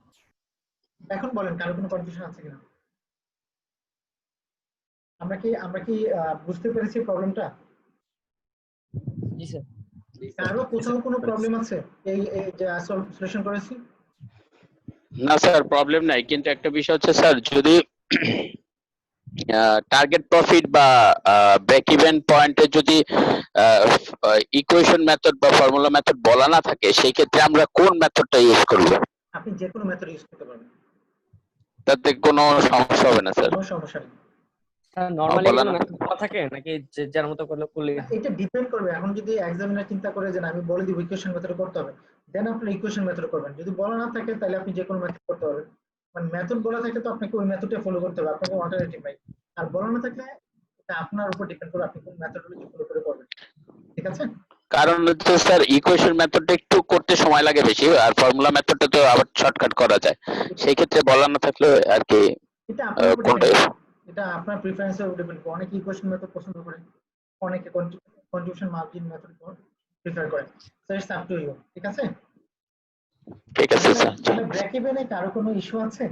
এখন বলেন কারো কোনো কনফিউশন আছে কিনা? আমরা কি বুঝতে পেরেছি প্রবলেমটা? জি স্যার। কারো কোথাও কোনো প্রবলেম আছে এই যে সলিউশন করেছি? না স্যার প্রবলেম নাই, কিন্তু একটা বিষয় হচ্ছে স্যার যদি টার্গেট প্রফিট বা ব্রেক ইভেন পয়েন্টে যদি ইকুয়েশন মেথড বা ফর্মুলা মেথড বলা না থাকে সেই ক্ষেত্রে আমরা কোন মেথডটা ইউজ করব? আপনি যে কোনো মেথড ইউজ করতে পারবেন, তাতে কোনো সমস্যা হবে না স্যার? কোনো সমস্যা নেই। স্যার নরমালি কোনো মেথড বলা থাকে নাকি যার মতো করলে? এটা ডিপেন্ড করবে। এখন যদি এক্সামিনার চিন্তা করে যে আমি বলে দিব ইকুয়েশন মেথড করতে হবে, দেন আপনি ইকুয়েশন মেথড করবেন। যদি বলা না থাকে তাহলে আপনি যে কোনো মেথড করতে পারবেন। মানে মেথড বলা থাকে তো আপনাকে ওই মেথডটা ফলো করতে হবে, আপনাকে অল্টারনেটিভ নাই। আর বলা না থাকলে এটা আপনার উপর ডিপেন্ড করে আপনি কোন মেথডগুলো ফলো করে করবেন। ঠিক আছে? কারণ হচ্ছে স্যার ইকুয়েশন মেথডটা একটু করতে সময় লাগে বেশি, আর ফর্মুলা মেথডটা তো আবার শর্টকাট করা যায়। সেই ক্ষেত্রে বলা না থাকলে আর কি এটা আপনার উপর কোনটা? এটা আপনার প্রিফারেন্সের উপর ডিপেন্ড করে। অনেকে ইকুয়েশন মেথড পছন্দ করে, অনেকে কন্ট্রিবিউশন মার্জিন মেথড প্রিফার করে। So it's up to you. ঠিক আছে? ঠিক আছে স্যার। তাহলে ব্রেক ইভেনে কারো কোনো ইস্যু আছে?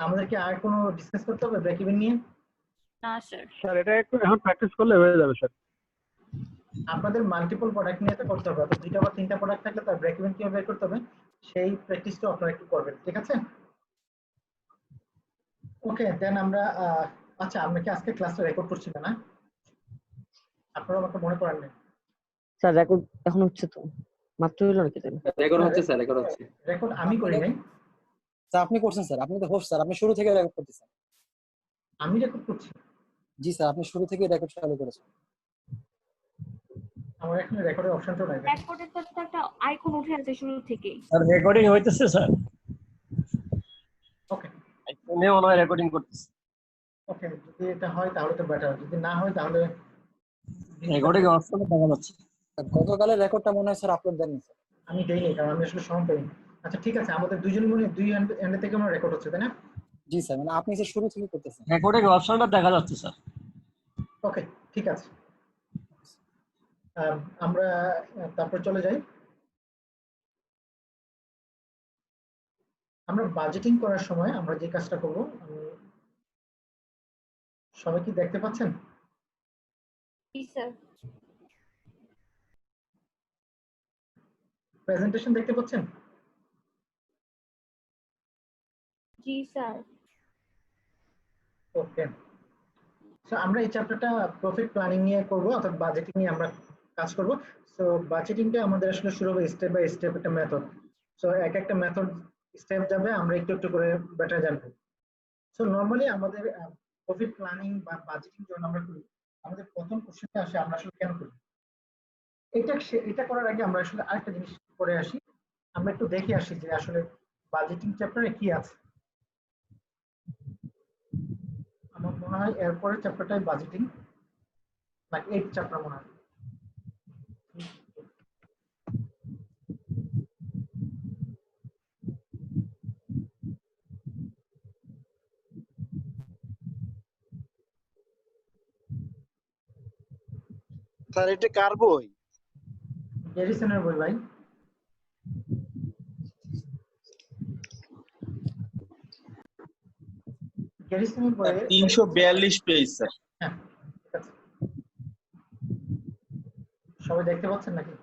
আমাদেরকে আর কোনো ডিসকাস করতে হবে ব্রেক ইভেন নিয়ে? না স্যার। স্যার এটা একটু এখন প্র্যাকটিস করলে হয়ে যাবে স্যার। আপনাদের মাল্টিপল প্রোডাক্ট নিয়ে তো করতে হবে, অর্থাৎ 2টা বা 3টা প্রোডাক্ট থাকলে তার ব্রেক ইভেন কিভাবে বের করতে হবে সেই প্র্যাকটিসটা আপনারা একটু করবেন। ঠিক আছে? ওকে, দেন আমরা আচ্ছা আমরা কি আজকে ক্লাসটা রেকর্ড করছি না? আপনারা আমাকে মনে করেন না? স্যার রেকর্ড এখন হচ্ছে তো, মাত্র হলো নাকি? তাই রেকর্ড হচ্ছে স্যার, রেকর্ড হচ্ছে। রেকর্ড আমি করি নাই স্যার। আপনি করছেন স্যার, আপনি তো হোস্ট স্যার, আপনি শুরু থেকে রেকর্ড করতেছেন। আমি রেকর্ড করছি? জি স্যার, আপনি শুরু থেকে রেকর্ড চালু করেছেন। আমার এখানে রেকর্ডের অপশনটা নাই। রেকর্ডের তো একটা আইকন উঠে আছে শুরু থেকেই। স্যার রেকর্ডিং হইতেছে স্যার। ওকে, আইফোনে মনে হয় রেকর্ডিং করতেছে। ওকে, যদি এটা হয় তাহলে তো বেটার, যদি না হয় তাহলে রেকর্ডিং অপশনে দেখা যাচ্ছে। গতকালের রেকর্ডটা মনে হয় স্যার আপলোড দেননি স্যার। আমি দেইনি কারণ আমি আসলে সময় পাইনি। আচ্ছা ঠিক আছে, আমাদের দুইজনের মনে দুই এন্ড থেকে আমার রেকর্ড হচ্ছে তাই না? জি স্যার, মানে আপনি যে শুরু থেকে করতেছেন। রেকর্ডিং অপশনটা দেখা যাচ্ছে স্যার। ওকে ঠিক আছে, আমরা তারপর চলে যাই। আমরা বাজেটিং করার সময় আমরা যে কাজটা করব, সবাই কি দেখতে পাচ্ছেন? জি স্যার। প্রেজেন্টেশন দেখতে পাচ্ছেন? জি স্যার। ওকে, সো আমরা এই চ্যাপ্টারটা প্রফিট প্ল্যানিং নিয়ে করব, অর্থাৎ বাজেটিং নিয়ে আমরা কাজ করব। সো বাজেটিংটা আমাদের আসলে শুরু হবে স্টেপ বাই স্টেপ একটা মেথড। সো এক একটা মেথড স্টেপ যাবে, আমরা একটু একটু করে বেটার জানবো। সো নরমালি আমাদের প্রফিট প্ল্যানিং বা বাজেটিং যখন আমরা করি, আমাদের প্রথম কোশ্চেনটা আসে আমরা আসলে কেন করি। এটা করার আগে আমরা আসলে আরেকটা জিনিস করে আসি, আমরা একটু দেখে আসি যে আসলে বাজেটিং চ্যাপ্টারে কি আছে। আমার মনে হয় এরপরে চ্যাপ্টারটাই বাজেটিং, নাকি 8 চ্যাপ্টার মনে হয়। স্যার এটা কার বই? গ্যারিসনের বই ভাই। গ্যারিসনের বই 342 পেজ স্যার। হ্যাঁ ঠিক আছে, সবাই দেখতে পাচ্ছেন নাকি?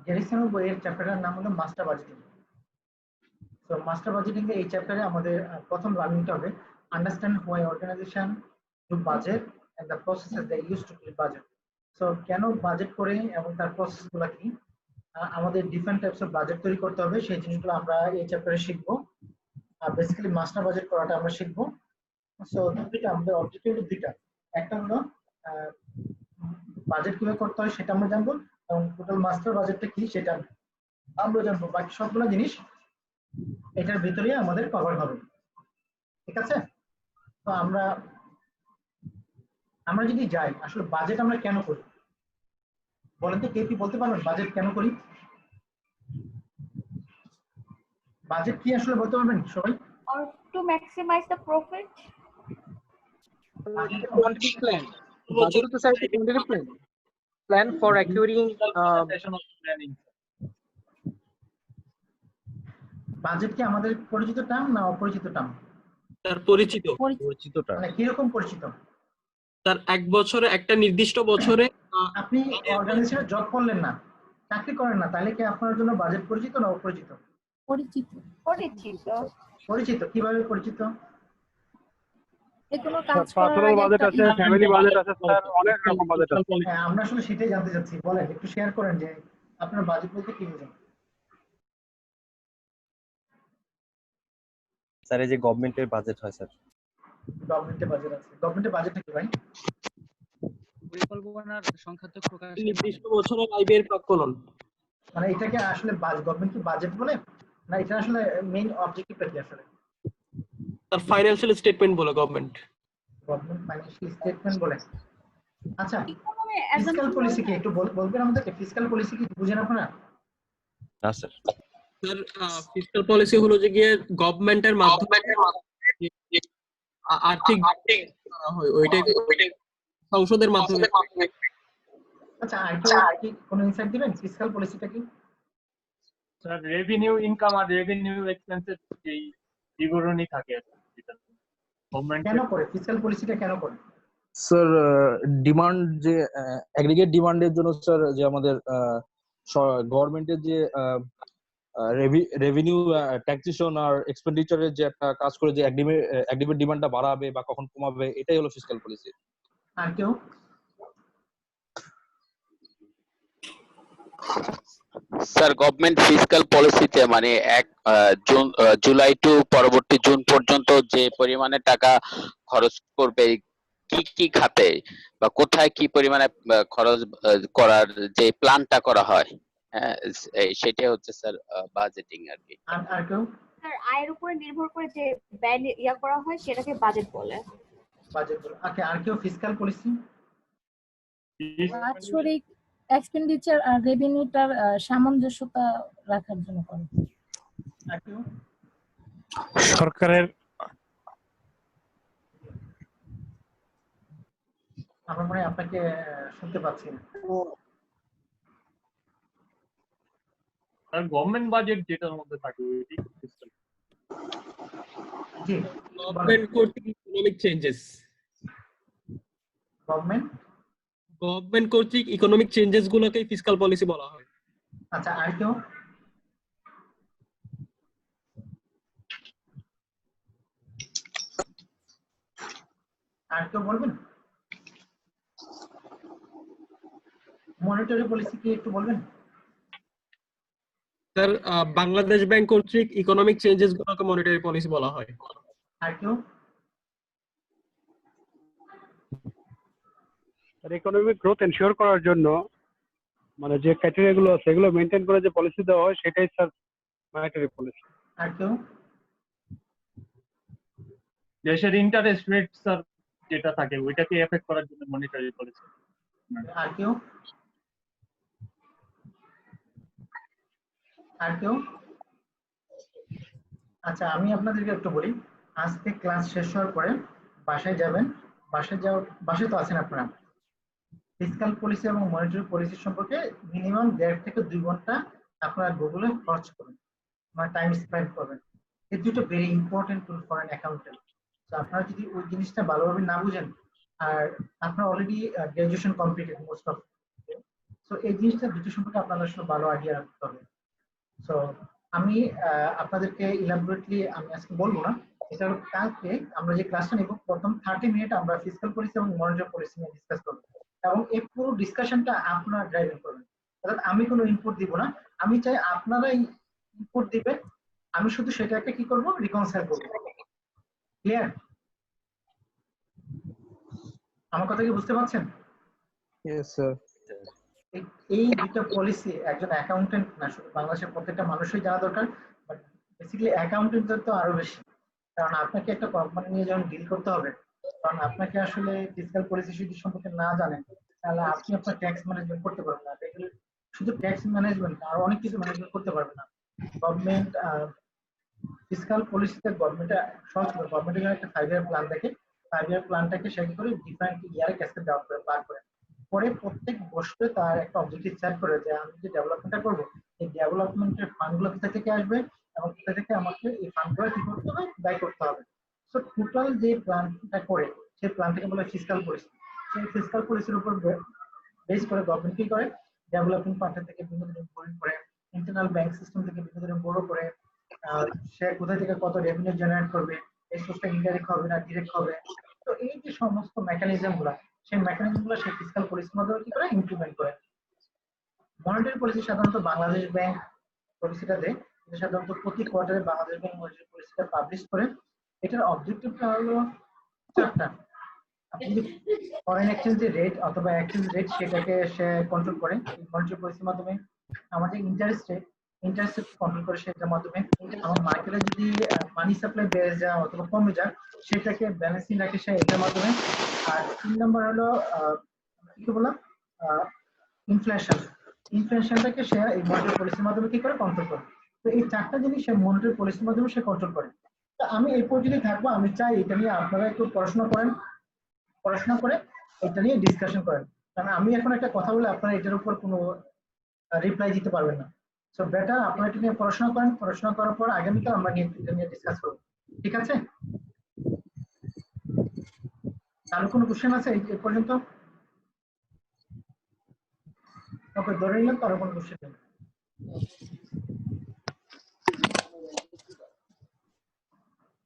গ্যারিসনের বইয়ের চ্যাপ্টারের নাম হলো মাস্টার বাজেটিং। তো মাস্টার বাজেটিং এর এই চ্যাপ্টারে আমাদের প্রথম লার্নিংটা হবে understand why organization do budget and the processes they use to create budget. So কেন বাজেট করে এবং তার প্রসেসগুলো কি, আমাদের ডিফারেন্ট টাইপস অফ বাজেট তৈরি করতে হবে, সেই জিনিসগুলো আমরা এই চ্যাপ্টারে শিখবো। বেসিক্যালি মাস্টার বাজেট করাটা আমরা শিখবো। সো দুইটা আমাদের অবজেক্টিভ দুইটা, একটা হলো বাজেট কিভাবে করতে হয় সেটা আমরা জানবো, এবং টোটাল মাস্টার বাজেটটা কি সেটা আমরা জানবো। বাকি সবগুলো জিনিস এটার ভিতরে আমাদের কভার হবে, ঠিক আছে? তো আমরা যদি যাই, আসলে বাজেট আমরা কেন করি বলেন তো, কে কি বলতে পারবেন বাজেট কেন করি? বাজেট কি আসলে বলতে পারবেন সবাই? Or to maximize the profit. Quantity plan. Budget to set quantity plan. Plan for acquiring. Budget কি আমাদের পরিচিত টার্ম না অপরিচিত টার্ম? স্যার পরিচিত টার্ম। মানে কিরকম পরিচিত? স্যার এক বছরে একটা নির্দিষ্ট বছরে আপনি অর্গানাইজেশনে জব করলেন না, চাকরি করেন না, তাহলে কি আপনার জন্য বাজেট পরিচিত না অপরিচিত? পরিচিত। পরিচিত। পরিচিত কিভাবে পরিচিত? কোনো কাজ পার্সোনাল বাজেট আছে, ফ্যামিলি বাজেট আছে স্যার, অনেক রকম বাজেট আছে। হ্যাঁ, আমরা আসলে সেটাই জানতে চাচ্ছি। বলেন, একটু শেয়ার করেন যে আপনার বাজেট বলতে কি বোঝেন? স্যার এই যে গভর্নমেন্টের বাজেট হয় স্যার। গভর্নমেন্টের বাজেট আছে। গভর্নমেন্টের বাজেটটা কি ভাই? পরিকল্পনার সংখ্যাত্মক প্রকাশ, নির্দিষ্ট বছরের আয়ের প্রাক্কলন। মানে এটাকে আসলে গভর্নমেন্ট কি বাজেট বলে না, এটা আসলে মেইন অবজেক্টিভটা কি আসলে? স্যার ফাইন্যান্সিয়াল স্টেটমেন্ট বলে গভর্নমেন্ট ফাইন্যান্সিয়াল স্টেটমেন্ট বলে। আচ্ছা, ফিসক্যাল পলিসি কি একটু বলবেন আমাদেরকে? ফিসক্যাল পলিসি কি বুঝেন আপনারা? না স্যার। স্যার ফিসক্যাল পলিসি হলো যে গিয়ে গভর্নমেন্টের মাধ্যমে আর্থিক করা হয়, ওইটাই সংসদের মাধ্যমে। আচ্ছা, কি কোন ইনসাইট দিবেন ফিসক্যাল পলিসিটা কি? স্যার রেভিনিউ ইনকাম আর রেভিনিউ এক্সপেন্সেস এই বিবরণী থাকে যেটা গভর্নমেন্ট কেন করে, ফিসক্যাল পলিসিটা কেন করে? স্যার ডিমান্ড যে অ্যাগ্রিগেট ডিমান্ডের জন্য স্যার, যে আমাদের গভর্নমেন্টের যে রেভিনিউ ট্যাক্সেশন আর এক্সপেন্ডিচারের যে একটা কাজ করে, যে অ্যাগ্রিগেট ডিমান্ডটা বাড়াবে বা কখন কমাবে, এটাই হলো ফিসক্যাল পলিসি। আর কেউ? স্যার গভর্নমেন্ট ফিসক্যাল পলিসিতে মানে জুলাই টু পরবর্তী জুন পর্যন্ত যে পরিমাণে টাকা খরচ করবে কি কি খাতে বা কোথায় কি পরিমাণে খরচ করার যে প্ল্যানটা করা হয়, হ্যাঁ সেটাই হচ্ছে স্যার বাজেটিং আর কি। আর কেউ? স্যার আয়ের উপরে নির্ভর করে যে ব্যয় করা হয় সেটাকে বাজেট বলে। বাজেট বলে। ওকে, আর কেউ ফিসক্যাল পলিসি? বাৎসরিক এক্সপেন্ডিচার আর রেভিনিউটার সামঞ্জস্যতা রাখার জন্য করে। আর কেউ? সরকারের আমার মনে হয় আপনাকে শুনতে পাচ্ছি না। আর গভর্নমেন্ট বাজেট যেটার মধ্যে থাকে ওইটাই ফিসক্যাল। জি, গভর্নমেন্ট কর্তৃক ইকোনমিক চেঞ্জেস। গভর্নমেন্ট কর্তৃক ইকোনমিক চেঞ্জেস গুলোকে ফিসক্যাল পলিসি বলা হয়। আচ্ছা, আর কেউ? আর কেউ বলবেন? মনিটরি পলিসি কি একটু বলবেন? স্যার বাংলাদেশ ব্যাংক কর্তৃক ইকোনমিক চেঞ্জেস গুলোকে মনিটারি পলিসি বলা হয়। আর কেউ? ইকোনমিক গ্রোথ এনশিওর করার জন্য মানে যে ক্রাইটেরিয়া গুলো আছে সেগুলো মেইনটেইন করে যে পলিসি দেওয়া হয় সেটাই স্যার মনিটারি পলিসি। আর কেউ? দেশের ইন্টারেস্ট রেট স্যার যেটা থাকে ওইটাকে এফেক্ট করার জন্য মনিটারি পলিসি। আর কেউ? আর কেউ? আচ্ছা, আমি আপনাদেরকে একটু বলি, আজকে ক্লাস শেষ হওয়ার পরে বাসায় যাবেন, বাসায় তো আছেন আপনারা, ফিসক্যাল পলিসি এবং মনিটারি পলিসি সম্পর্কে মিনিমাম 1.5 থেকে 2 ঘন্টা আপনারা গুগলে সার্চ করবেন, মানে টাইম স্পেন্ড করবেন। এই দুটো very important tool for an accountant. তো আপনারা যদি ওই জিনিসটা ভালোভাবে না বুঝেন, আর আপনারা already graduation completed most of, so এই জিনিসটা দুটো সম্পর্কে আপনাদের আসলে ভালো আইডিয়া রাখতে হবে। সো আমি আপনাদেরকে ইলাবোরেটলি আমি আজকে বলবো না, এটা হলো কালকে আমরা যে ক্লাসটা নিব প্রথম 30 মিনিট আমরা ফিজিক্যাল পলিসি এবং মনিটরি পলিসি নিয়ে ডিসকাস করব এবং এই পুরো ডিসকাশনটা আপনারা ড্রাইভিং করবেন, অর্থাৎ আমি কোনো ইনপুট দিব না, আমি চাই আপনারাই ইনপুট দিবেন, আমি শুধু সেটাকে কি করব রিকনসাইল করব। ক্লিয়ার? আমার কথা কি বুঝতে পারছেন? Yes sir. এই দুটো পলিসি একজন অ্যাকাউন্টেন্ট না শুধু বাংলাদেশের প্রত্যেকটা মানুষই জানা দরকার, বাট বেসিক্যালি অ্যাকাউন্টেন্টদের তো আরো বেশি, কারণ আপনাকে একটা কোম্পানি নিয়ে যখন ডিল করতে হবে, কারণ আপনাকে আসলে ফিজিক্যাল পলিসি যদি সম্পর্কে না জানেন তাহলে আপনি আপনার ট্যাক্স ম্যানেজমেন্ট করতে পারবেন না। এগুলো শুধু ট্যাক্স ম্যানেজমেন্ট আর অনেক কিছু ম্যানেজমেন্ট করতে পারবেন না। গভর্নমেন্ট ফিজিক্যাল পলিসিতে গভর্নমেন্ট সহজ করে, গভর্নমেন্টের একটা 5 ইয়ার প্ল্যান দেখে 5 ইয়ার প্ল্যানটাকে সে কি করে ডিফারেন্ট ইয়ারে ক্যাসকেড আউট করে বার করে পরে প্রত্যেক বছরে তার একটা অবজেক্টিভ সেট করে যে আমি যে ডেভেলপমেন্টটা করব এই ডেভেলপমেন্টের ফান্ডগুলো কোথা থেকে আসবে এবং কোথা থেকে আমাকে এই ফান্ডগুলো কি করতে হবে, ব্যয় করতে হবে। সো টোটাল যে প্ল্যানটা করে সেই প্ল্যানটাকে বলে ফিজিক্যাল পলিসি। সেই ফিজিক্যাল পলিসির উপর বেস করে গভর্নমেন্ট কি করে ডেভেলপমেন্ট ফান্ড থেকে বিভিন্ন ধরনের বোরিং করে, ইন্টারনাল ব্যাংক সিস্টেম থেকে বিভিন্ন ধরনের বড় করে সে কোথা থেকে কত রেভিনিউ জেনারেট করবে, এই সোর্সটা ইনডাইরেক্ট হবে না ডিরেক্ট হবে। তো এই যে সমস্ত মেকানিজম গুলা সেই মেকানিজম গুলো সেই ফিজিক্যাল পলিসির মাধ্যমে কি করে ইমপ্লিমেন্ট করে। মনিটরি পলিসি সাধারণত বাংলাদেশ ব্যাংক পলিসিটা দেয়, এটা সাধারণত প্রতি কোয়ার্টারে বাংলাদেশ ব্যাংক মনিটরি পলিসিটা পাবলিশ করে। এটার অবজেক্টিভটা হলো চারটা। আপনি যদি ফরেন এক্সচেঞ্জ যে রেট অথবা এক্সচেঞ্জ রেট সেটাকে সে কন্ট্রোল করে এই মনিটরি পলিসির মাধ্যমে, আমাদের ইন্টারেস্ট রেট কন্ট্রোল করে সেটার মাধ্যমে, এবং মার্কেটে যদি মানি সাপ্লাই বেড়ে যায় অথবা কমে যায় সেটাকে ব্যালেন্সিং রাখে সে এটার মাধ্যমে। আর 3 নম্বর হলো কি বললাম ইনফ্লেশনটাকে সে এই মনিটরি পলিসির মাধ্যমে কি করে কন্ট্রোল করে। তো এই চারটা জিনিস সে মনিটরি পলিসির মাধ্যমে সে কন্ট্রোল করে। তো আমি এই পর্যন্ত থাকবো, আমি চাই এটা নিয়ে আপনারা একটু পড়াশোনা করেন, পড়াশোনা করে এটা নিয়ে ডিসকাশন করেন, কারণ আমি এখন একটা কথা বলে আপনারা এটার উপর কোনো রিপ্লাই দিতে পারবেন না। সো বেটার আপনারা এটা নিয়ে পড়াশোনা করেন, পড়াশোনা করার পর আগামীকাল আমরা এটা নিয়ে ডিসকাস করব, ঠিক আছে? আর কোনো কোশ্চেন আছে এই পর্যন্ত? ওকে, ধরে নিলাম তার কোনো কোশ্চেন নেই।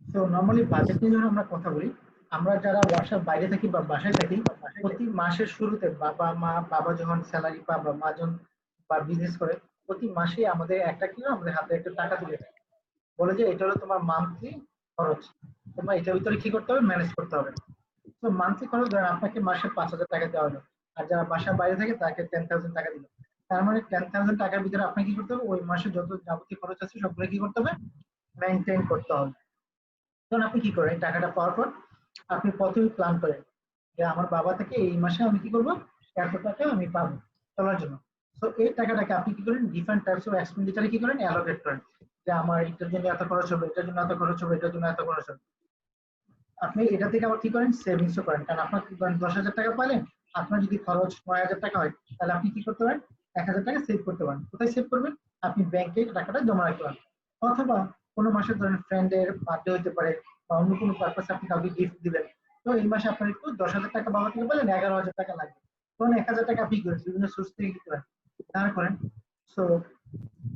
তো নরমালি বাজেট নিয়ে যখন আমরা কথা বলি, আমরা যারা বাসার বাইরে থাকি বা বাসায় থাকি প্রতি মাসের শুরুতে বাবা যখন স্যালারি পায় বা মা যখন বা বিজনেস করে প্রতি মাসে আমাদের একটা কি আমাদের হাতে একটা টাকা তুলে দেয়, বলে যে এটা হলো তোমার মান্থলি খরচ, তোমার এটার ভিতরে কি করতে হবে ম্যানেজ করতে হবে। তো মান্থলি খরচ ধরেন আপনাকে মাসে 5,000 টাকা দেওয়া হলো, আর যারা বাসার বাইরে থাকে তাকে 10,000 টাকা দিল। তার মানে 10,000 টাকার ভিতরে আপনাকে কি করতে হবে ওই মাসে যত যাবতীয় খরচ আছে সবগুলো কি করতে হবে মেইনটেইন করতে হবে। তখন আপনি কি করেন টাকাটা পাওয়ার পর আপনি প্রথমে প্ল্যান করেন যে আমার বাবা থেকে এই মাসে আমি কি করব এত টাকা আমি পাবো চলার জন্য। তো এই টাকাটাকে আপনি কি করেন ডিফারেন্ট টাইপস অফ এক্সপেন্ডিচারে কি করেন অ্যালোকেট করেন, যে আমার এটার জন্য এত খরচ হবে, এটার জন্য এত খরচ হবে, এটার জন্য এত খরচ হবে। আপনি এটা থেকে আবার কি করেন সেভিংসও করেন, কারণ আপনার কি করেন 10,000 টাকা পাইলেন, আপনার যদি খরচ 9,000 টাকা হয় তাহলে আপনি কি করতে পারেন 1,000 টাকা সেভ করতে পারেন। কোথায় সেভ করবেন? আপনি ব্যাংকে টাকাটা জমা রাখতে পারেন, অথবা কোনো মাসে ধরেন ফ্রেন্ডের বার্থডে হতে পারে বা অন্য কোনো পারপাসে আপনি কাউকে গিফট দিবেন, তো এই মাসে আপনার একটু 10,000 টাকা বাবা থেকে পেলেন 11,000 টাকা লাগবে, তখন 1,000 টাকা আপনি করেন বিভিন্ন সোর্স থেকে কি করেন ধার করেন। সো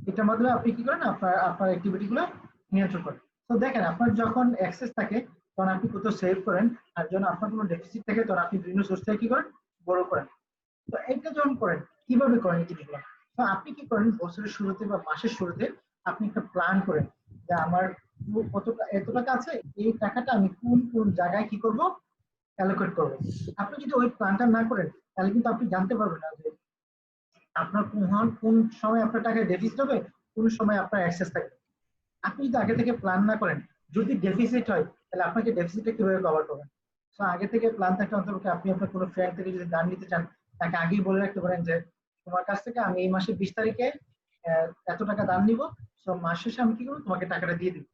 এটার মাধ্যমে আপনি কি করেন আপনার অ্যাক্টিভিটি গুলো নিয়ন্ত্রণ করেন। তো দেখেন আপনার যখন অ্যাক্সেস থাকে তখন আপনি কোথাও সেভ করেন, আর যখন আপনার কোনো ডেফিসিট থাকে তখন আপনি বিভিন্ন সোর্স থেকে কি করেন বড় করেন। তো এটা যখন করেন কিভাবে করেন এই জিনিসগুলো? তো আপনি কি করেন বছরের শুরুতে বা মাসের শুরুতে আপনি একটা প্ল্যান করেন যে আমার এত টাকা আছে, এই টাকাটা আমি কোন কোন জায়গায় কি করব অ্যালোকেট করব। আপনি যদি ওই প্ল্যানটা না করেন তাহলে কিন্তু আপনি জানতে পারবেন না যে আপনার কোন সময় আপনার টাকা ডেফিসিট হবে, কোন সময় আপনার অ্যাক্সেস থাকবে। আপনি যদি আগে থেকে প্ল্যান না করেন, যদি ডেফিসিট হয় তাহলে আপনাকে ডেফিসিটটা কিভাবে কভার করবেন? সো আগে থেকে প্ল্যান থাকতে অন্তত আপনি আপনার কোনো ফ্রেন্ড থেকে যদি দান নিতে চান তাকে আগেই বলে রাখতে পারেন যে তোমার কাছ থেকে আমি এই মাসের 20 তারিখে এত টাকা দান নিব, সো মাস শেষে আমি কি করবো তোমাকে টাকাটা দিয়ে দিব।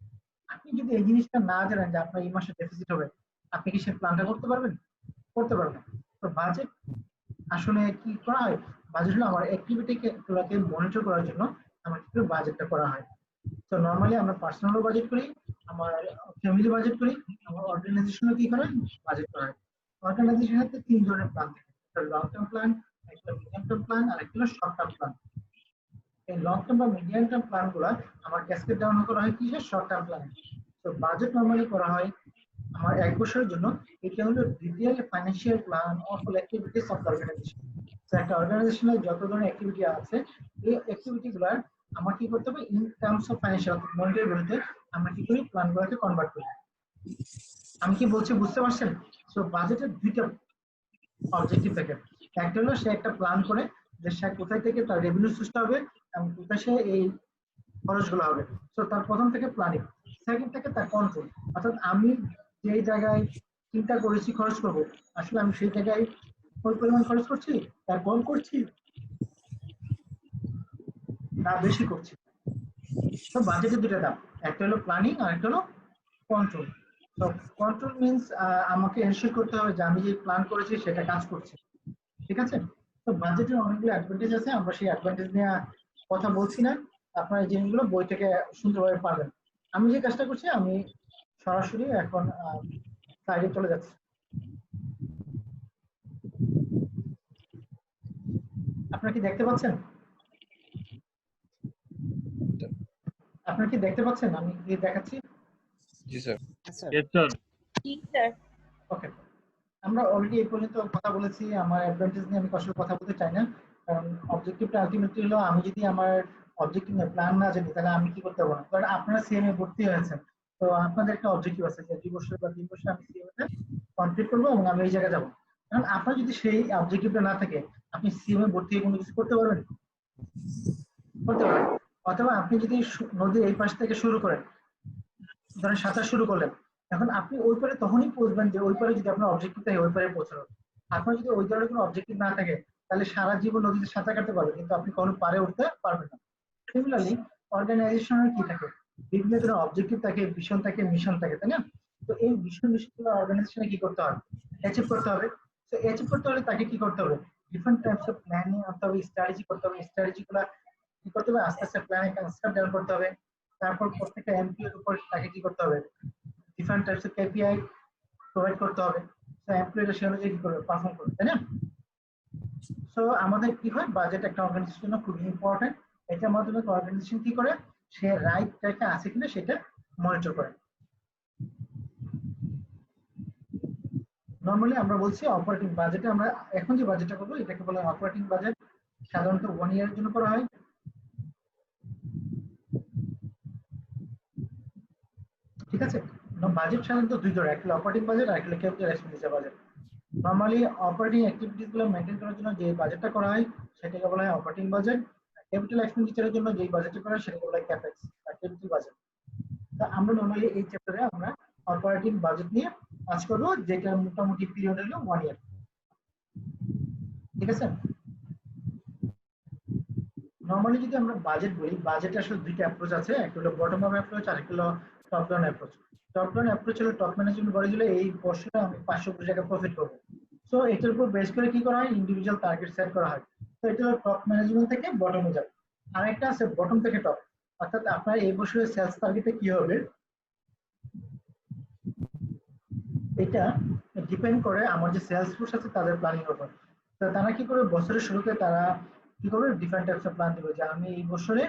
আপনি যদি এই জিনিসটা না জানেন যে আপনার এই মাসে ডেফিসিট হবে, আপনি কি সেই প্ল্যানটা করতে পারবেন? করতে পারবেন। তো বাজেট আসলে কি করা হয়, বাজেট হলো আমার অ্যাক্টিভিটিগুলোকে মনিটর করার জন্য আমার একটু বাজেটটা করা হয়। তো নরমালি আমরা পার্সোনাল বাজেট করি, আমার ফ্যামিলি বাজেট করি, আমার অর্গানাইজেশনও কি করে বাজেট করা হয়। অর্গানাইজেশনের 3 ধরনের প্ল্যান থাকে, একটা লং টার্ম প্ল্যান, একটা মিডিয়াম টার্ম প্ল্যান, আর একটা হলো শর্ট টার্ম প্ল্যান। এই লং টার্ম বা মিডিয়াম টার্ম প্ল্যান গুলো আমার ক্যাসকেড ডাউন করা হয় কি শর্ট টার্ম প্ল্যানে। তো তো বাজেট নরমালি করা হয় আমার 1 বছরের জন্য। এটা হলো detail financial plan of all activities of the organization. তো একটা অর্গানাইজেশনের যত ধরনের অ্যাক্টিভিটি আছে এই অ্যাক্টিভিটি গুলার আমার কি করতে হবে in terms of financial monetary বলতে আমরা কি করি প্ল্যানগুলোকে কনভার্ট করি। আমি কি বলছি বুঝতে পারছেন? সো বাজেটের দুইটা অবজেক্টিভ থাকে। একটা হলো সে একটা প্ল্যান করে যে সে কোথায় থেকে তার রেভিনিউ সৃষ্টি হবে এবং কোথায় সে এই খরচগুলো হবে। সো তার প্রথম থেকে প্ল্যানিং। সেকেন্ড থেকে তার কন্ট্রোল, অর্থাৎ আমি যেই জায়গায় চিন্তা করেছি খরচ করবো আসলে আমি সেই জায়গায় ওই পরিমাণ খরচ করছি তার কম করছি না বেশি করছি। তো বাজেটের দুটো ধাপ, একটা হলো প্ল্যানিং আর একটা হলো কন্ট্রোল। তো কন্ট্রোল মিন্স আমাকে এনশিওর করতে হবে যে আমি যে প্ল্যান করেছি সেটা কাজ করছে, ঠিক আছে? তো বাজেটের অনেকগুলো অ্যাডভান্টেজ আছে, আমরা সেই অ্যাডভান্টেজ নিয়ে কথা বলছি না, আপনারা এই জিনিসগুলো বই থেকে সুন্দরভাবে পাবেন। আমি যে কাজটা করছি আমি সরাসরি এখন স্লাইডে চলে যাচ্ছি। আপনারা কি দেখতে পাচ্ছেন? আপনারা কি দেখতে পাচ্ছেন আমি কি দেখাচ্ছি? জি স্যার। Yes, sir. ওকে, আমরা অলরেডি এই পর্যন্ত কথা বলেছি। আমার অ্যাডভান্টেজ নিয়ে আমি আসলে কথা বলতে চাই না, কারণ অবজেক্টিভটা আলটিমেটলি হলো আমি যদি আমার অবজেক্টিভ নিয়ে প্ল্যান না জানি তাহলে আমি কি করতে পারবো না। কারণ আপনারা সিএমএ ভর্তি হয়েছেন, তো আপনাদের একটা অবজেক্টিভ আছে যে 2 বছর বা 3 বছর আমি সিএমএ কমপ্লিট করবো এবং আমি এই জায়গায় যাবো। কারণ আপনার যদি সেই অবজেক্টিভটা না থাকে আপনি সিএমএ ভর্তি হয়ে কোনো কিছু করতে পারবেন? করতে পারবেন। অথবা আপনি যদি নদীর এই পাশ থেকে শুরু করেন, ধরেন সাঁতার শুরু করলেন, এখন আপনি ওই পারে তখনই পৌঁছবেন যে ওই পারে যদি আপনার অবজেক্টিভ থাকে ওই পারে পৌঁছানো। আপনার যদি ওই ধরনের কোনো অবজেক্টিভ না থাকে তাহলে সারা জীবন নদীতে সাঁতার কাটতে পারবেন কিন্তু আপনি কখনো পারে উঠতে পারবেন না। সিমিলারলি অর্গানাইজেশনের কি থাকে, বিভিন্ন ধরনের অবজেক্টিভ থাকে, ভিশন থাকে, মিশন থাকে, তাই না? তো এই ভিশন মিশনগুলো অর্গানাইজেশনে কি করতে হবে, অ্যাচিভ করতে হবে। তো অ্যাচিভ করতে হলে তাকে কি করতে হবে, ডিফারেন্ট টাইপস অফ প্ল্যানিং করতে হবে, স্ট্র্যাটেজি করতে হবে। স্ট্র্যাটেজিগুলো কি করতে হবে, আস্তে আস্তে প্ল্যানিং কনসেপ্ট ডেভেলপ করতে হবে। তারপর প্রত্যেকটা এমপিএর উপর তাকে কি করতে হবে, different types of KPI provide করতে হবে। তো এমপ্লয়িরা সেই অনুযায়ী কি করবে, পারফর্ম করবে, তাই না? সো আমাদের কি হয়, বাজেট একটা অর্গানাইজেশনের জন্য খুবই ইম্পর্টেন্ট। এটার মাধ্যমে অর্গানাইজেশন কি করে, সে রাইট ট্র্যাকে আছে কিনা সেটা মনিটর করে। নরমালি আমরা বলছি অপারেটিং বাজেটে, আমরা এখন যে বাজেটটা করবো এটাকে বলা হয় অপারেটিং বাজেট। সাধারণত 1 ইয়ারের জন্য করা হয়। ঠিক আছে, বাজেট সাধারণত দুই ধরনের, একটা অপারেটিং বাজেট আর একটা capital expenditure budget. Normally operating activities গুলো মেইনটেইন করার জন্য যে বাজেটটা করা হয় সেটাকে বলা হয় অপারেটিং বাজেট। ক্যাপিটাল এক্সপেন্ডিচারের জন্য যে বাজেটটা করা হয় সেটাকে বলা হয় ক্যাপেক্স বা ক্যাপিটাল বাজেট। তো আমরা নরমালি এই চ্যাপ্টারে আমরা অপারেটিং বাজেট নিয়ে কাজ করব, যেটা মোটামুটি পিরিয়ড হলো 1 ইয়ার। ঠিক আছে, নরমালি যদি আমরা বাজেট বলি, বাজেটে আসলে দুইটা অ্যাপ্রোচ আছে, একটা হলো বটম আপ অ্যাপ্রোচ আর একটা হলো top down approach. Top down approach হলো টপ ম্যানেজমেন্ট বলে দিলে এই বছরে আমি 500 কোটি টাকা প্রফিট করব। সো এটার উপর বেস করে কি করা হয়, ইন্ডিভিজুয়াল টার্গেট সেট করা হয়। তো এটা হলো টপ ম্যানেজমেন্ট থেকে বটমে যায়। আর একটা আছে বটম থেকে টপ, অর্থাৎ আপনার এই বছরের সেলস টার্গেটে কি হবে এটা ডিপেন্ড করে আমার যে সেলস ফোর্স আছে তাদের প্ল্যানিং এর উপর। তো তারা কি করে, বছরের শুরুতে তারা কি করবে, ডিফারেন্ট টাইপস অফ প্ল্যান দিবে যে আমি এই বছরে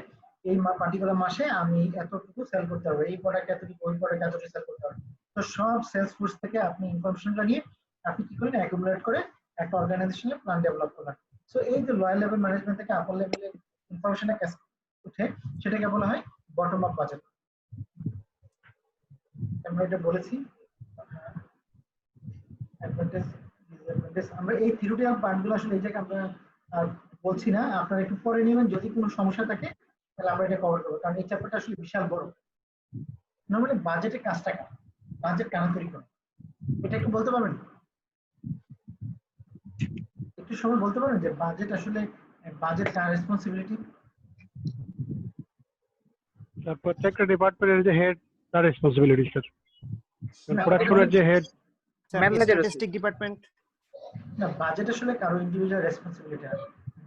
এই পার্টিকুলার মাসে আমি এতটুকু সেল করতে হবে, এই প্রোডাক্ট এতটুকু, ওই প্রোডাক্ট এতটুকু সেল করতে হবে। তো সব সেলস ফোর্স থেকে আপনি ইনফরমেশনটা নিয়ে আপনি কি করেন, অ্যাকুমুলেট করে একটা অর্গানাইজেশনের প্ল্যান ডেভেলপ করবেন। সো এই যে লোয়ার লেভেল ম্যানেজমেন্ট থেকে আপার লেভেলে ইনফরমেশনটা উঠে সেটাকে বলা হয় বটম আপ বাজেট। আমরা এটা বলেছি অ্যাডভান্টেজ ডিসঅ্যাডভান্টেজ। আমরা এই থিওরিটিক্যাল পার্টগুলো আসলে এই জায়গায় আমরা বলছি না, আপনারা একটু পরে নেবেন, যদি কোনো সমস্যা থাকে তাহলে আমরা এটা কভার করবো, কারণ এই চ্যাপ্টারটা আসলে বিশাল বড়। নরমালি বাজেটের কাজটা কার, বাজেট কেন তৈরি করে এটা একটু বলতে পারবেন? একটু সবাই বলতে পারবেন যে বাজেট আসলে, বাজেট কার রেসপন্সিবিলিটি? প্রত্যেকটা ডিপার্টমেন্টের যে হেড তার রেসপন্সিবিলিটি স্যার। প্রোডাকশনের যে হেড স্ট্যাটিস্টিক ডিপার্টমেন্ট না, বাজেট আসলে কারো ইন্ডিভিজুয়াল রেসপন্সিবিলিটি না,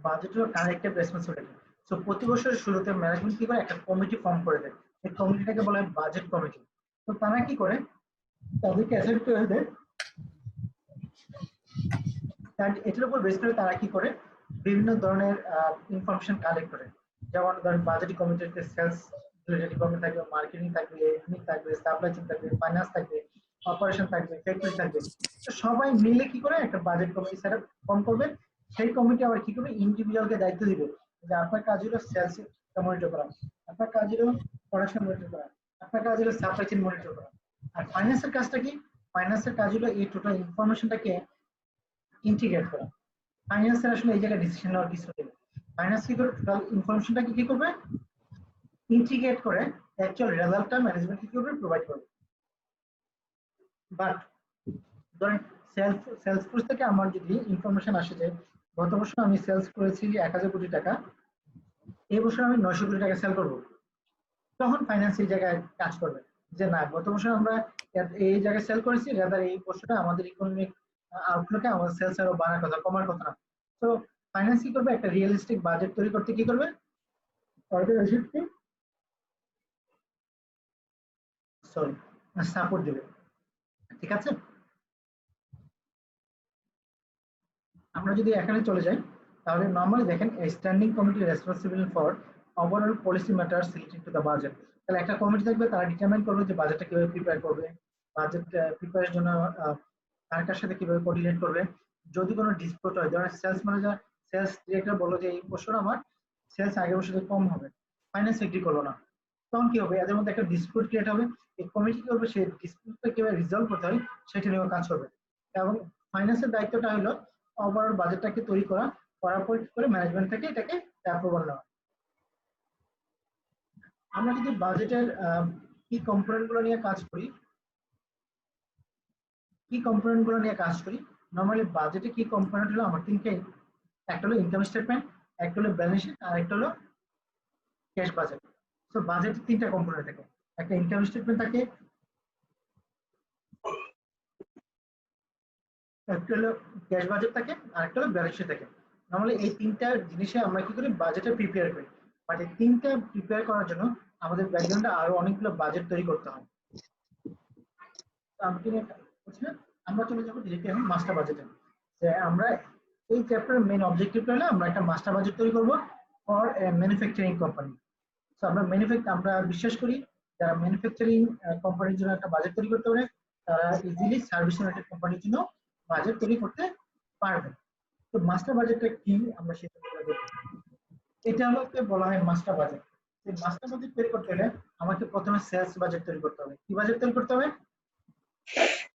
বাজেট হলো কালেক্টিভ রেসপন্সিবিলিটি। সো প্রতি বছরের শুরুতে ম্যানেজমেন্ট কি করে, একটা কমিটি ফর্ম করে দেয়, এই কমিটিটাকে বলা হয় বাজেট কমিটি। তো তারা কি করে, তাদেরকে অ্যাসাইন করে দেয়, এটার উপর বেস করে তারা কি করে বিভিন্ন ধরনের ইনফরমেশন কালেক্ট করে। যেমন ধরেন বাজেট কমিটিতে সেলস ডিপার্টমেন্ট থাকবে, মার্কেটিং থাকবে, এডমিন থাকবে, সাপ্লাই চেইন থাকবে, ফাইন্যান্স থাকবে, অপারেশন থাকবে, ফ্যাক্টরি থাকবে। তো সবাই মিলে কি করে একটা budget committee set up form করবে। সেই কমিটি আবার কি করবে, ইন্ডিভিজুয়ালকে দায়িত্ব দিবে যে আপনার কাজ হলো সেলস মনিটর করা, আপনার কাজ হলো প্রোডাকশন মনিটর করা, আপনার কাজ হলো সাপ্লাই চেইন মনিটর করা। আর ফাইন্যান্সের কাজটা কি? ফাইন্যান্সের কাজ হলো এই টোটাল ইনফরমেশনটাকে ইন্টিগ্রেট করা। ফাইন্যান্সের আসলে এই জায়গায় ডিসিশন নেওয়ার কিছু নেই। ফাইন্যান্স কি করে টোটাল ইনফরমেশনটাকে কি করবে, ইন্টিগ্রেট করে অ্যাকচুয়াল রেজাল্টটা ম্যানেজমেন্ট কি করবে, প্রোভাইড করবে। বাট ধরেন সেলস ফোর্স থেকে আমার যদি ইনফরমেশন আসে যে গত বছর আমি সেলস করেছি 1000 কোটি টাকা, এই বছর আমি 900 কোটি টাকা সেল করব, তখন ফাইন্যান্স এই জায়গায় কাজ করবে যে না, গত বছর আমরা এই জায়গায় সেল করেছি, রাদার এই বছরটা আমাদের ইকোনমিক আউটলুকে আমাদের সেলস আরো বাড়ার কথা, কমার কথা না। তো ফাইন্যান্স কি করবে, একটা রিয়েলিস্টিক বাজেট তৈরি করতে কি করবে, অর্গানাইজেশনকে সাপোর্ট দেবে। ঠিক আছে, আমরা যদি এখানে চলে যাই তাহলে নরমালি দেখেন standing committee responsible for overall policy matters relating to the budget. তাহলে একটা কমিটি থাকবে, তারা ডিটারমাইন করবে যে বাজেটটা কিভাবে প্রিপেয়ার করবে, বাজেট প্রিপেয়ারের জন্য কার সাথে কিভাবে কোঅর্ডিনেট করবে। যদি কোনো ডিসপিউট হয়, ধরেন সেলস ম্যানেজার সেলস ডিরেক্টর বললো যে এই বছর আমার সেলস আগের বছর কম হবে, ফাইন্যান্স এগ্রি করলো না, তখন কি হবে, এদের মধ্যে একটা ডিসপিউট ক্রিয়েট হবে। এই কমিটি কি করবে, সেই ডিসপিউটটা কিভাবে রিজলভ করতে হয় সেটা নিয়ে কাজ করবে। এবং ফাইন্যান্সের দায়িত্বটা হলো ওভারঅল বাজেটটাকে তৈরি করার পর কি করে ম্যানেজমেন্ট থেকে এটাকে অ্যাপ্রুভাল নেওয়া। আমরা যদি বাজেটের কি কম্পোনেন্ট গুলো নিয়ে কাজ করি, নরমালি বাজেটে কি কম্পোনেন্ট হলো আমার তিনটে, একটা হলো ইনকাম স্টেটমেন্ট, একটা হলো ব্যালেন্স শিট, আর একটা হলো ক্যাশ বাজেট। তো বাজেটে তিনটা কম্পোনেন্ট থাকে, একটা ইনকাম স্টেটমেন্ট থাকে, একটা হলো ক্যাশ বাজেট থাকে, আর একটা হলো ব্যালেন্স শিট থাকে। নরমালি এই তিনটা জিনিসে আমরা কি করি, বাজেটে প্রিপেয়ার করি। বাট এই তিনটা প্রিপেয়ার করার জন্য আমাদের ব্যাকগ্রাউন্ডে আরো অনেকগুলো বাজেট তৈরি করতে হয়। আমরা চলে যাবো ডিরেক্টলি এখন মাস্টার বাজেটে। যে আমরা এই চ্যাপ্টারের মেইন অবজেক্টিভটা হলো আমরা একটা মাস্টার বাজেট তৈরি করব ফর ম্যানুফ্যাকচারিং কোম্পানি। সো আমরা বিশ্বাস করি যারা ম্যানুফ্যাকচারিং কোম্পানির জন্য একটা বাজেট তৈরি করতে পারে, তারা ইজিলি সার্ভিস ওরিয়েন্টেড কোম্পানির জন্য বাজেট তৈরি করতে পারবে। তো মাস্টার বাজেটটা কি আমরা সেটা দেখব। এটা হলো বলা হয় মাস্টার বাজেট। এই মাস্টার বাজেট তৈরি করতে হলে আমাকে প্রথমে সেলস বাজেট তৈরি করতে হবে। কি বাজেট তৈরি করতে হবে?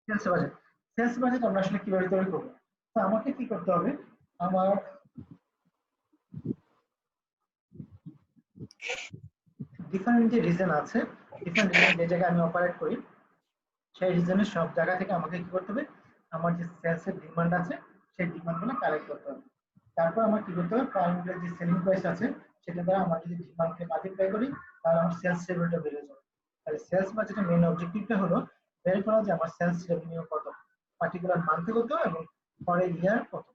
Sales budget. সেলস বাজেট আমরা আসলে কিভাবে তৈরি করব? তো আমাকে কি করতে হবে, আমার ডিফারেন্ট যে রিজন আছে, ডিফারেন্ট রিজন যে জায়গায় আমি অপারেট করি, সেই রিজনের সব জায়গা থেকে আমাকে কি করতে হবে, আমার যে সেলস এর ডিমান্ড আছে সেই ডিমান্ডগুলো কালেক্ট করতে হবে। তারপর আমার কি করতে হবে, প্রাইমারি যে সেলিং প্রাইস আছে সেটা দ্বারা আমরা যদি ডিমান্ডকে মাল্টিপ্লাই করি তাহলে আমার সেলস রেভিনিউটা বেড়ে যাবে। তাহলে সেলস বাজেটের মেইন অবজেক্টিভটা হলো বের করা যে আমার সেলস রেভিনিউ কত, পার্টিকুলার মান্থে কত এবং পরে ইয়ার কত।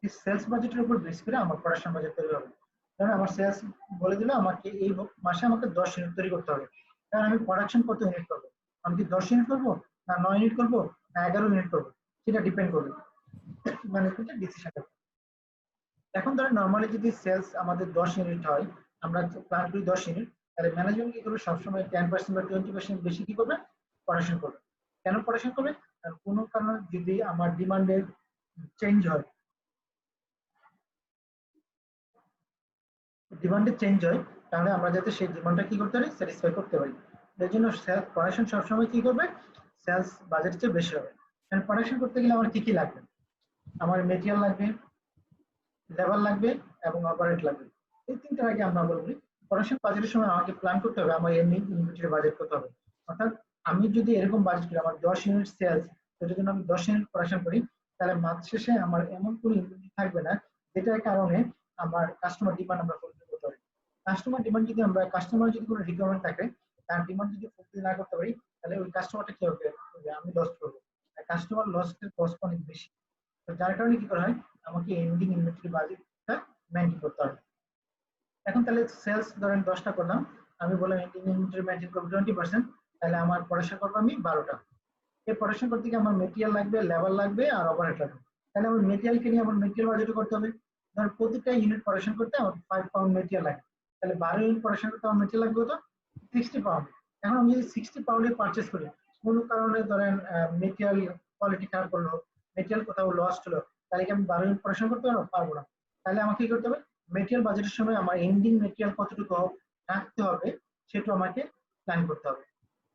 এই সেলস বাজেটের উপর বেস করে আমার প্রোডাকশন বাজেট তৈরি হবে। কারণ আমার সেলস বলে দিল আমাকে এই মাসে আমাকে 10 ইউনিট তৈরি করতে হবে, কারণ আমি প্রোডাকশন কত ইউনিট করব, আমি কি 10 ইউনিট করব না 9 ইউনিট করব না 11 ইউনিট করব, সেটা ডিপেন্ড করবে ম্যানেজমেন্টের ডিসিশন। এখন ধরেন নরমালি যদি সেলস আমাদের 10 ইউনিট হয়, আমরা প্ল্যান করি 10 ইউনিট, তাহলে ম্যানেজমেন্ট কি করবে, সবসময় 10% বা 20% বেশি কি করবে, প্রোডাকশন করবে। কেন প্রোডাকশন করবে? কারণ কোনো কারণে যদি আমার ডিমান্ডের চেঞ্জ হয়, তাহলে আমরা যাতে সেই ডিমান্ডটা কি করতে পারি, স্যাটিসফাই করতে পারি। এর জন্য সেলস প্রোডাকশন সবসময় কি করবে, সেলস বাজেটের চেয়ে বেশি হবে। কারণ প্রোডাকশন করতে গেলে আমার কি কি লাগবে, আমার মেটেরিয়াল লাগবে, লেবার লাগবে এবং অপারেট লাগবে। এই তিনটা আগে আমরা বলি প্রোডাকশন বাজেটের সময় আমাকে প্ল্যান করতে হবে আমার ইনভেন্টরি বাজেট করতে হবে। অর্থাৎ আমি যদি এরকম বাজেট করি আমার 10 ইউনিট সেলস, সেটার জন্য আমি 10 ইউনিট প্রোডাকশন করি, তাহলে মাস শেষে আমার এমন কোনো ইনভেন্টরি থাকবে না যেটার কারণে আমার কাস্টমার ডিমান্ড আমরা ফুলফিল করতে পারি। কাস্টমার ডিমান্ড যদি কাস্টমার যদি কোনো রিকোয়ারমেন্ট থাকে, তার ডিমান্ড যদি ফুলফিল না করতে পারি, তাহলে ওই কাস্টমারটা কি হবে, আমি লস করবো। কাস্টমার লসের কস্ট অনেক বেশি। তো যার কারণে কি করা হয়, আমাকে এন্ডিং ইনভেন্টরি বাজেটটা মেইনটেইন করতে হবে। এখন তাহলে সেলস ধরেন 10টা করলাম, আমি বললাম এন্ডিং ইনভেন্টরি মেইনটেইন করব 20%, তাহলে আমার প্রোডাকশন করব আমি 12টা। এই প্রোডাকশন করতে গিয়ে আমার মেটেরিয়াল লাগবে, লেবার লাগবে আর ওভারহেড লাগবে। তাহলে আমার মেটেরিয়ালকে নিয়ে আমার মেটেরিয়াল বাজেট করতে হবে। ধর প্রত্যেকটা ইউনিট প্রোডাকশন করতে আমার 5 পাউন্ড মেটেরিয়াল লাগে, তাহলে 12 ইউনিট প্রোডাকশন করতে আমার মেটেরিয়াল লাগবে কত, 60 পাউন্ড। এখন আমি যদি 60 পাউন্ডে পারচেস করি, কোনো কারণে ধরেন মেটেরিয়াল কোয়ালিটি খারাপ করলো, মেটেরিয়াল কোথাও লস্ট হলো, তাহলে কি আমি 12 ইউনিট পড়াশোনা করতে পারবো না। তাহলে আমাকে কি করতে হবে, মেটেরিয়াল বাজেটের সময় আমার এন্ডিং মেটেরিয়াল কতটুকু রাখতে হবে সেটা আমাকে প্ল্যান করতে হবে।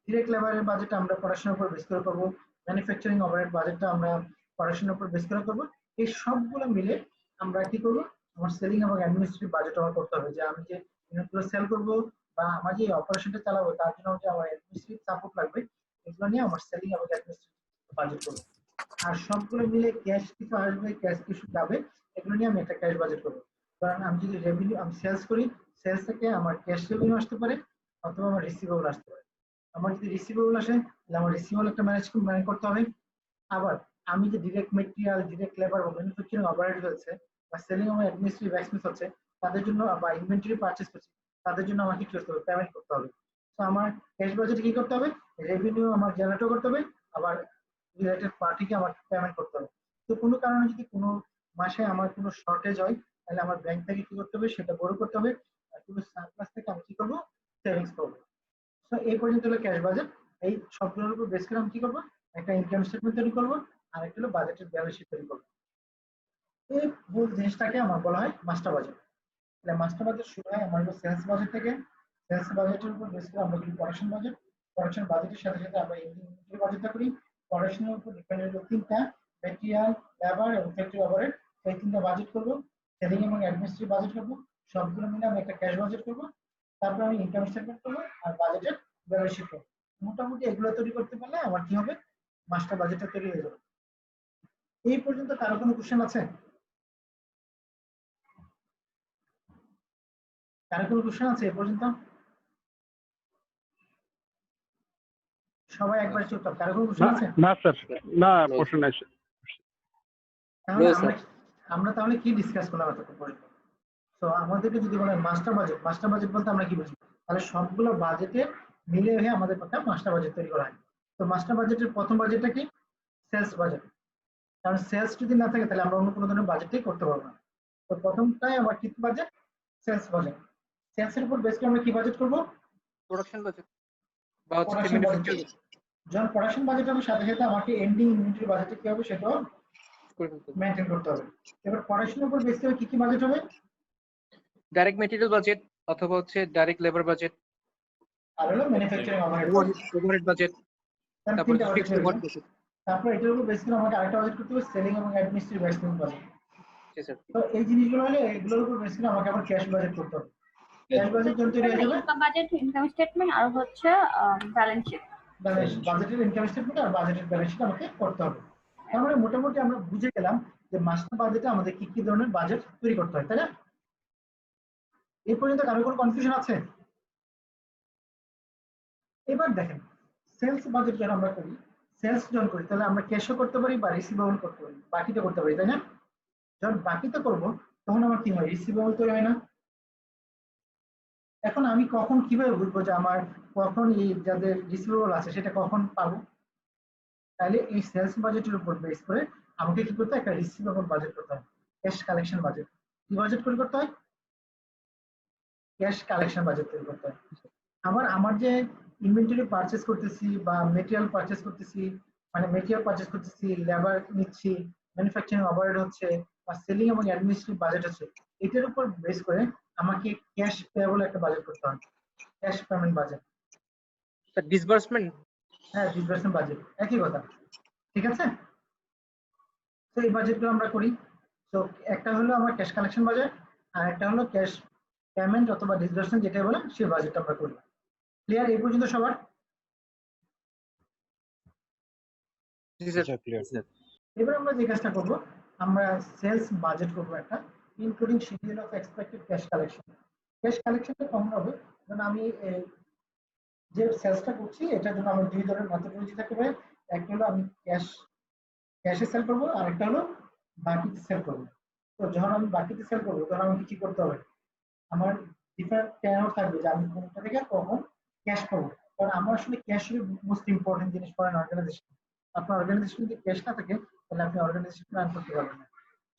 ডিরেক্ট লেবারের বাজেট আমরা পড়াশোনার উপর বেস করে করবো, ম্যানুফ্যাকচারিং ওভারহেড বাজেটটা আমরা পড়াশোনার উপর বেস করে করবো। এই সবগুলো মিলে আমরা কি করবো, আমার সেলিং এবং অ্যাডমিনিস্ট্রেটিভ বাজেট আমার করতে হবে, যে আমি যে ইউনিটগুলো সেল করবো বা আমার যে অপারেশনটা চালাবো তার জন্য যে আমার অ্যাডমিনিস্ট্রেটিভ সাপোর্ট লাগবে, এগুলো নিয়ে আমার সেলিং এবং অ্যাডমিনিস্ট্রেটিভ বাজেট করবো। আর সবগুলো মিলে ক্যাশ কিছু আসবে, ক্যাশ কিছু যাবে, এগুলো নিয়ে আমি একটা ক্যাশ বাজেট করবো। কারণ আমি যদি রেভিনিউ আমি সেলস করি, সেলস থেকে আমার ক্যাশ রেভিনিউ আসতে পারে অথবা আমার রিসিভেবল আসতে পারে। আমার যদি রিসিভেবল আসে তাহলে আমার রিসিভেবল একটা ম্যানেজ করতে হবে। আবার আমি যে ডিরেক্ট মেটেরিয়াল, ডিরেক্ট লেবার বা ম্যানুফ্যাকচারিং ওভারহেড হচ্ছে বা সেলিং এবং অ্যাডমিনিস্ট্রেটিভ এক্সপেন্স হচ্ছে তাদের জন্য, বা ইনভেন্টরি পারচেজ করছি তাদের জন্য আমাকে কি করতে হবে, পেমেন্ট করতে হবে। তো আমার ক্যাশ বাজেট কি করতে হবে, রেভিনিউ আমার জেনারেটও করতে হবে, আবার রিলেটেড পার্টিকে আমার পেমেন্ট করতে হবে। তো কোনো কারণে যদি কোনো মাসে আমার কোনো শর্টেজ হয় তাহলে আমার ব্যাংক থেকে কি করতে হবে, সেটা বড় করতে হবে, আর কোনো সারপ্লাস থেকে আমি কি করবো, সেভিংস করবো। তো এই পর্যন্ত হলো ক্যাশ বাজেট। এই সবগুলোর উপর বেস করে আমি কি করবো, একটা ইনকাম স্টেটমেন্ট তৈরি করবো আর একটা হলো বাজেটের ব্যালেন্স শিট তৈরি করবো। এই মূল জিনিসটাকে আমার বলা হয় মাস্টার বাজেট। তাহলে মাস্টার বাজেট শুরু হয় আমার সেলস বাজেট থেকে। সেলস বাজেটের উপর বেস করে আমরা করি প্রোডাকশন বাজেট। প্রোডাকশন বাজেটের সাথে সাথে আমরা ইনভেন্টরি বাজেটটা করি। প্রোডাকশনের উপর ডিপেন্ডেন্ট হলো তিনটা, ম্যাটেরিয়াল, লেবার এবং ফ্যাক্টরি ওভারহেড। এই তিনটা বাজেট করবো, সেলিং এবং অ্যাডমিনিস্ট্রেটিভ বাজেট করবো, সবগুলো মিলে আমি একটা ক্যাশ বাজেট করবো। তারপর আমি ইনকাম স্টেটমেন্ট করবো আর বাজেটের ব্যালেন্স শিট করবো। মোটামুটি এগুলো তৈরি করতে পারলে আমার কি হবে, মাস্টার বাজেটটা তৈরি হয়ে যাবে। এই পর্যন্ত কারো কোনো কোশ্চেন আছে? কারো কোনো কোশ্চেন আছে এই পর্যন্ত? সবাই একবার চুপচাপ, কারো কোনো কোশ্চেন আছে? না স্যার, না প্রশ্ন নাই স্যার। তাহলে আমরা তাহলে কি ডিসকাস করলাম এতক্ষণ পর্যন্ত? তো আমাদেরকে যদি বলেন মাস্টার বাজেট, মাস্টার বাজেট বলতে আমরা কি বুঝি, তাহলে সবগুলো বাজেটে মিলে হয়ে আমাদের একটা মাস্টার বাজেট তৈরি করা হয়। তো মাস্টার বাজেটের প্রথম বাজেটটা কি, সেলস বাজেট। কারণ সেলস যদি না থাকে তাহলে আমরা অন্য কোনো ধরনের বাজেটই করতে পারবো না। তো প্রথমটাই আমার কি বাজেট, সেলস বাজেট। সেলসের উপর বেস করে আমরা কি বাজেট করব, প্রোডাকশন বাজেট বা হচ্ছে ম্যানুফ্যাকচারিং। যখন প্রোডাকশন বাজেট হবে সাথে সাথে আমাকে এন্ডিং ইনভেন্টরি বাজেট কি হবে সেটাও মেইনটেইন করতে হবে। এবার প্রোডাকশনের উপর বেস করে কি কি বাজেট হবে, ডাইরেক্ট ম্যাটেরিয়াল বাজেট অথবা হচ্ছে ডাইরেক্ট লেবার বাজেট, আর হলো ম্যানুফ্যাকচারিং ওভারহেড বাজেট, তারপর ফিক্সড ওভারহেড বাজেট। তারপর এটার উপর বেস করে আমাকে আরেকটা বাজেট করতে হবে, সেলিং এবং অ্যাডমিনিস্ট্রেটিভ এক্সপেন্স বাজেট। জি স্যার। তো এই জিনিসগুলো হলে এগুলোর উপর বেস করে আমাকে আবার ক্যাশ বাজেট করতে হবে। ক্যাশ বাজেট যখন তৈরি হয়ে যাবে, ইনকাম বাজেট, ইনকাম স্টেটমেন্ট আর হচ্ছে ব্যালেন্স শিট। বাজেটের ইনকাম স্টেটমেন্ট আর বাজেটের ব্যালেন্স শিট আমাকে করতে হবে। তার মানে মোটামুটি আমরা বুঝে গেলাম যে মাস্টার বাজেটে আমাদের কি কি ধরনের বাজেট তৈরি করতে হয়, তাই না? এই পর্যন্ত কারো কোনো কনফিউশন আছে? এবার দেখেন, সেলস বাজেট যখন আমরা করি, সেলস যখন করি তাহলে আমরা ক্যাশও করতে পারি বা রিসিভেবল করতে পারি, বাকিতে করতে পারি, তাই না? যখন বাকিতে করব তখন আমার কি হয়, রিসিভেবল তৈরি হয় না। এখন আমি কখন কিভাবে বুঝবো যে আমার কখন এই যাদের রিসিভেবল আছে সেটা কখন পাবো? তাহলে এই সেলস বাজেটের উপর বেস করে আমাকে কি করতে হয়, একটা রিসিভেবল বাজেট করতে হয়, ক্যাশ কালেকশন বাজেট। কি বাজেট করে করতে হয়, ক্যাশ কালেকশন বাজেট তৈরি করতে হয়। আবার আমার যে ইনভেন্টরি পারচেজ করতেছি বা মেটেরিয়াল পারচেজ করতেছি, মানে মেটেরিয়াল পারচেজ করতেছি, লেবার নিচ্ছি, ম্যানুফ্যাকচারিং ওভারহেড হচ্ছে বা সেলিং এবং অ্যাডমিনিস্ট্রেটিভ বাজেট হচ্ছে, এটার উপর বেস করে আমাকে ক্যাশ পেয়েবল একটা বাজেট করতে হয়, ক্যাশ পেমেন্ট বাজেট। ডিসবার্সমেন্ট, হ্যাঁ ডিসবার্সমেন্ট বাজেট একই কথা, ঠিক আছে? তো এই বাজেটগুলো আমরা করি। তো একটা হলো আমার ক্যাশ কালেকশন বাজেট আর একটা হলো ক্যাশ পেমেন্ট অথবা ডিসবার্সমেন্ট যেটা বলেন সেই বাজেটটা আমরা করি। ক্লিয়ার এই পর্যন্ত সবার? এবার আমরা যে কাজটা করব, আমরা সেলস বাজেট করব একটা, including schedule of expected cash collection. Cash কালেকশনটা কম হবে কারণ আমি যে সেলসটা করছি এটার জন্য আমার দুই ধরনের মেথডোলজি থাকতে পারে। একটা হলো আমি ক্যাশে সেল করবো আর একটা হলো বাকিতে সেল করবো। তো যখন আমি বাকিতে সেল করবো তখন আমাকে কি করতে হবে, আমার ডিফারেন্ট টেনর থাকবে যে আমি কোনটা থেকে কখন ক্যাশ পাবো। কারণ আমার আসলে ক্যাশ হলো মোস্ট ইম্পর্টেন্ট জিনিস ফর অ্যান অর্গানাইজেশন। আপনার অর্গানাইজেশন যদি ক্যাশ না থাকে তাহলে আপনি অর্গানাইজেশন রান করতে পারবেন না।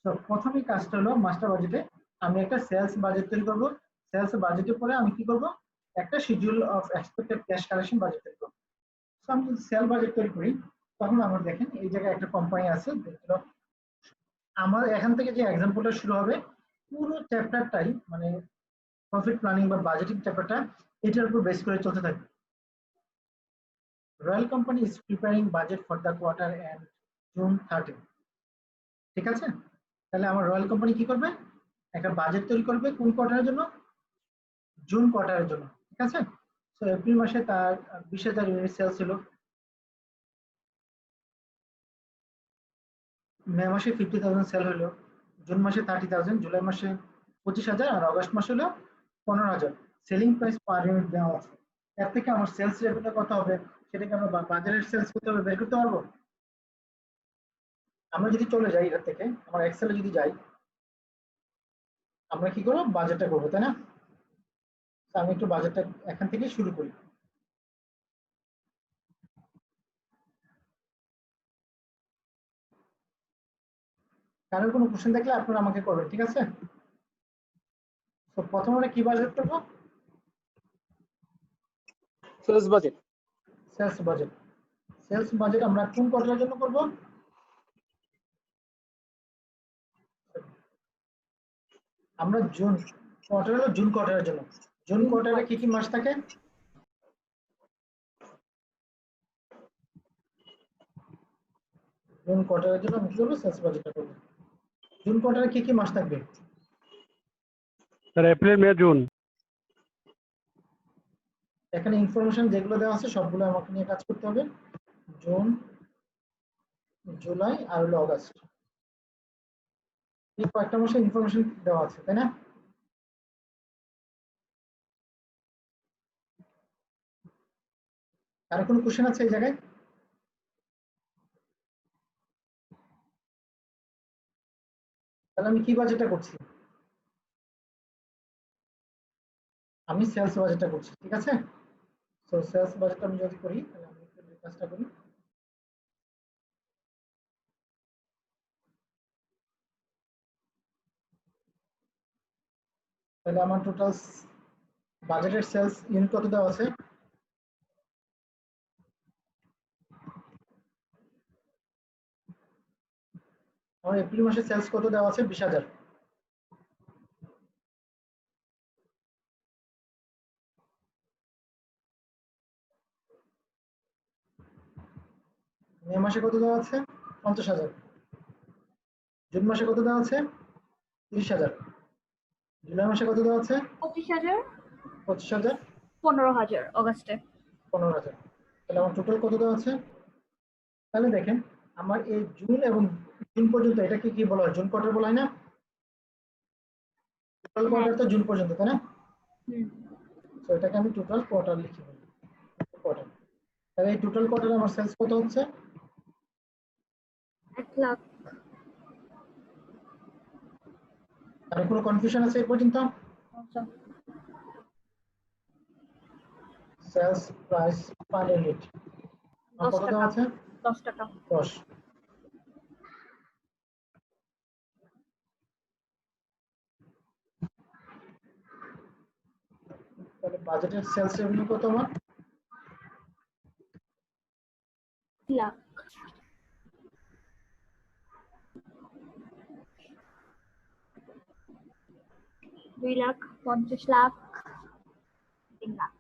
তো প্রথমেই কাজটা হলো মাস্টার বাজেটে আমি একটা সেলস বাজেট তৈরি করবো। সেলস বাজেটের পরে আমি কি করবো, একটা schedule of expected cash collection budget তৈরি করব। সো আমি যদি সেল বাজেট তৈরি করি তখন আমরা দেখেন এই জায়গায় একটা কোম্পানি আছে, আমার এখান থেকে যে এক্সাম্পলটা শুরু হবে পুরো চ্যাপ্টারটাই মানে প্রফিট প্ল্যানিং বা বাজেটিং চ্যাপ্টারটা এটার উপর বেস করে চলতে থাকবে। Royal company is preparing budget for the quarter end June 30। ঠিক আছে, তাহলে আমার রয়্যাল কোম্পানি কি করবে, একটা বাজেট তৈরি করবে কোন কোয়ার্টারের জন্য, জুন কোয়ার্টারের জন্য। ঠিক আছে, তো এপ্রিল মাসে তার 20,000 ইউনিট সেল ছিল, মে মাসে 50,000 সেল হলো, জুন মাসে 30,000, জুলাই মাসে 25,000 আর অগস্ট মাসে হলো 15,000। সেলিং প্রাইস পার ইউনিট দেওয়া আছে, এর থেকে আমার সেলস রেভিনিউ কত হবে সেটাকে আমরা বাজারের সেলস করতে হবে বের করতে পারবো। আমরা যদি চলে যাই এর থেকে আমার এক্সেলে যদি যাই আমরা কি করবো, বাজেটটা করবো, তাই না? আমি একটু বাজেটটা এখান থেকে শুরু করি। কারোর কোনো কোশ্চেন দেখলে আপনারা আমাকে করবেন, ঠিক আছে? তো প্রথমে আমরা কি বাজেট করবো, sales budget. Sales budget. Sales budget আমরা কোন কোয়ার্টারের জন্য করব, আমরা জুন কোয়ার্টার হলো জুন কোয়ার্টারের জন্য। জুন কোয়ার্টারে কি কি মাস থাকে, জুন কোয়ার্টারের জন্য আমি কি করবো, সেলস বাজেটটা করবো। জুন কোয়ার্টারে কি কি মাস থাকবে স্যার? এপ্রিল, মে, জুন। এখানে ইনফরমেশন যেগুলো দেওয়া আছে সবগুলো আমাকে নিয়ে কাজ করতে হবে। জুন, জুলাই আর হলো অগস্ট, এই কয়েকটা মাসে ইনফরমেশন দেওয়া আছে, তাই না? আর কোনো কোশ্চেন আছে এই জায়গায়? তাহলে আমি কি বাজেটটা করছি, আমি সেলস বাজেটটা করছি, ঠিক আছে? সো সেলস বাজেট আমি যদি করি তাহলে আমি একটু কাজটা করি। তাহলে আমার টোটাল বাজেটের সেলস ইউনিট কত দেওয়া আছে, আমার এপ্রিল মাসে সেলস কত দেওয়া আছে, 20,000। মে মাসে কত দেওয়া আছে, 50,000। জুন মাসে কত দেওয়া আছে, 30,000। জুলাই মাসে কত দেওয়া আছে, 25,000। 25,000। 15,000 অগস্টে। 15,000। তাহলে আমার টোটাল কত দেওয়া আছে, তাহলে দেখেন আমার এই জুন এবং জুন পর্যন্ত এটাকে কি বলা হয়, জুন কোয়ার্টার বলা হয় না? টোটাল কোয়ার্টার তো জুন পর্যন্ত, তাই না? তো এটাকে আমি টোটাল কোয়ার্টার লিখি, কোয়ার্টার। তাহলে এই টোটাল কোয়ার্টারে আমার সেলস কত হচ্ছে, 1 লাখ। আর কোনো কনফিউশন আছে এই পর্যন্ত? সেলস প্রাইস পার ইউনিট কত দেওয়া আছে, 10 টাকা। 10। তাহলে বাজেটের সেলস রেভিনিউ কত আমার, 2 লাখ। 2 লাখ, 50 লাখ, 3 লাখ।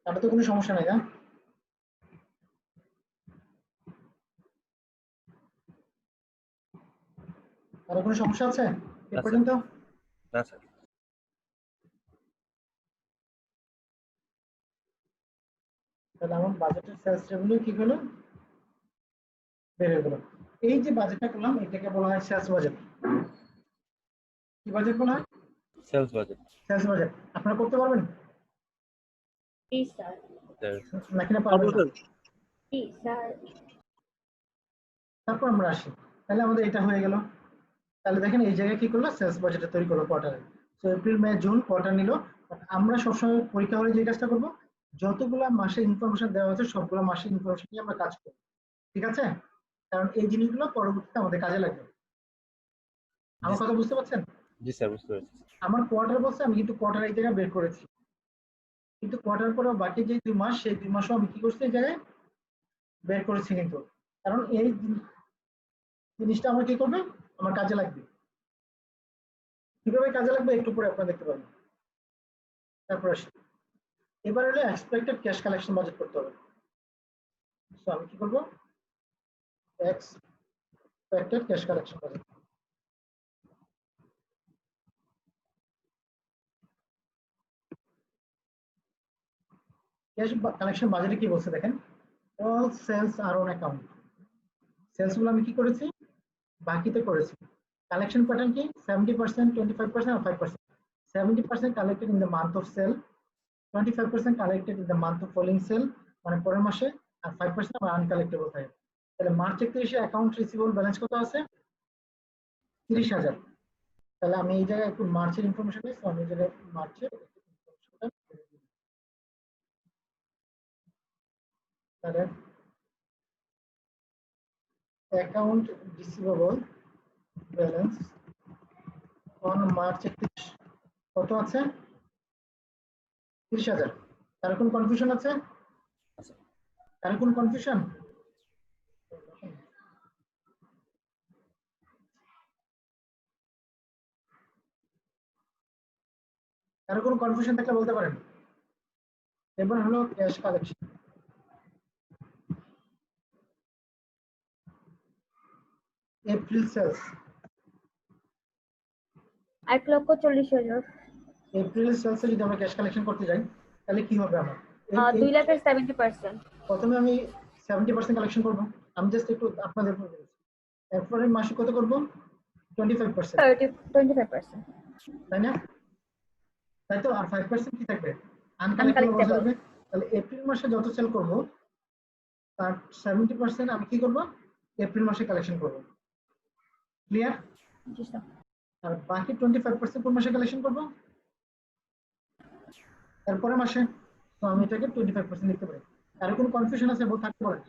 তাহলে তো কোনো সমস্যা নাই, না? আর কোনো সমস্যা আছে এ পর্যন্ত? না স্যার। তাহলে আমার বাজেটের সেলস রেভিনিউ কি হলো, বেড়ে গেল। এই যে বাজেটটা করলাম এটাকে বলা হয় সেলস বাজেট। কি বাজেট বলা হয়, সেলস বাজেট। Sales budget. আপনারা করতে পারবেন? জি স্যার। নাকি না পারবেন না? জি স্যার। তারপর আমরা আসি, তাহলে আমাদের এটা হয়ে গেল। তাহলে দেখেন এই জায়গায় কি করলো, সেলস বাজেটটা তৈরি করলো কোয়ার্টারে। তো এপ্রিল, মে, জুন কোয়ার্টার নিল। আমরা সবসময় পরীক্ষা হলে যে কাজটা করবো, যতগুলা মাসে ইনফরমেশন দেওয়া আছে সবগুলো মাসে ইনফরমেশন নিয়ে আমরা কাজ করবো, ঠিক আছে? কারণ এই জিনিসগুলো পরবর্তীতে আমাদের কাজে লাগবে। আমার কথা বুঝতে পারছেন? জি স্যার, বুঝতে পেরেছি। আমার কোয়ার্টার বলছে, আমি কিন্তু কোয়ার্টার এই জায়গায় বের করেছি, কিন্তু কোয়ার্টার পরে বাকি যে 2 মাস, সেই 2 মাসও আমি কি করছি এই জায়গায় বের করেছি কিন্তু, কারণ এই জিনিসটা আমার কি করবে, আমার কাজে লাগবে। কিভাবে কাজে লাগবে একটু পরে আপনারা দেখতে পাবেন। তারপর আসি, এবার হলো এক্সপেক্টেড ক্যাশ কালেকশন বাজেট করতে হবে। সো আমি কি করব, expected cash collection budget. Cash collection বাজেটে কি বলছে দেখেন, all sales are on account. Sales গুলো আমি কি করেছি, বাকিতে করেছি। কালেকশন প্যাটার্ন কি, 70%, 25% আর 5%। 70% collected in the month of sale, 25% collected in the month of following sale, মানে পরের মাসে, আর 5% আমার আনকালেক্টেবল থাকে। তাহলে মার্চ 31 অ্যাকাউন্ট রিসিভেবল ব্যালেন্স কত আছে, 30,000। তাহলে আমি এই জায়গায় একটু মার্চের ইনফরমেশন দিই, আমি এই জায়গায় মার্চের তাহলে account receivable balance on March 31 কত আছে, 30,000। কারো কোনো কনফিউশন আছে? কারো কোনো কনফিউশন? কারো কোনো কনফিউশন থাকলে বলতে পারেন। এবার হলো cash collection. April sales 1,40,000। April সেলসে যদি আমরা ক্যাশ কালেকশন করতে যাই তাহলে কি হবে আমার, 2 লাখের 70%। প্রথমে আমি 70% কালেকশন করব, আমি জাস্ট একটু আপনাদের বলে দিচ্ছি। এরপরে মাসে কত করব, 25%, 25%। তাই না? তাই তো, আর 5% কি থাকবে, আনকালেক্টেবল বসে থাকবে। তাহলে এপ্রিল মাসে যত সেল করব তার 70% আমি কি করব, এপ্রিল মাসে কালেকশন করব। ক্লিয়ার? জি স্যার। আর বাকি 25% কোন মাসে কালেকশন করব, এরপরে মাসে। তো আমি এটাকে 25% লিখতে পারি। আর কোনো কনফিউশন আছে বল থাকতে পারে?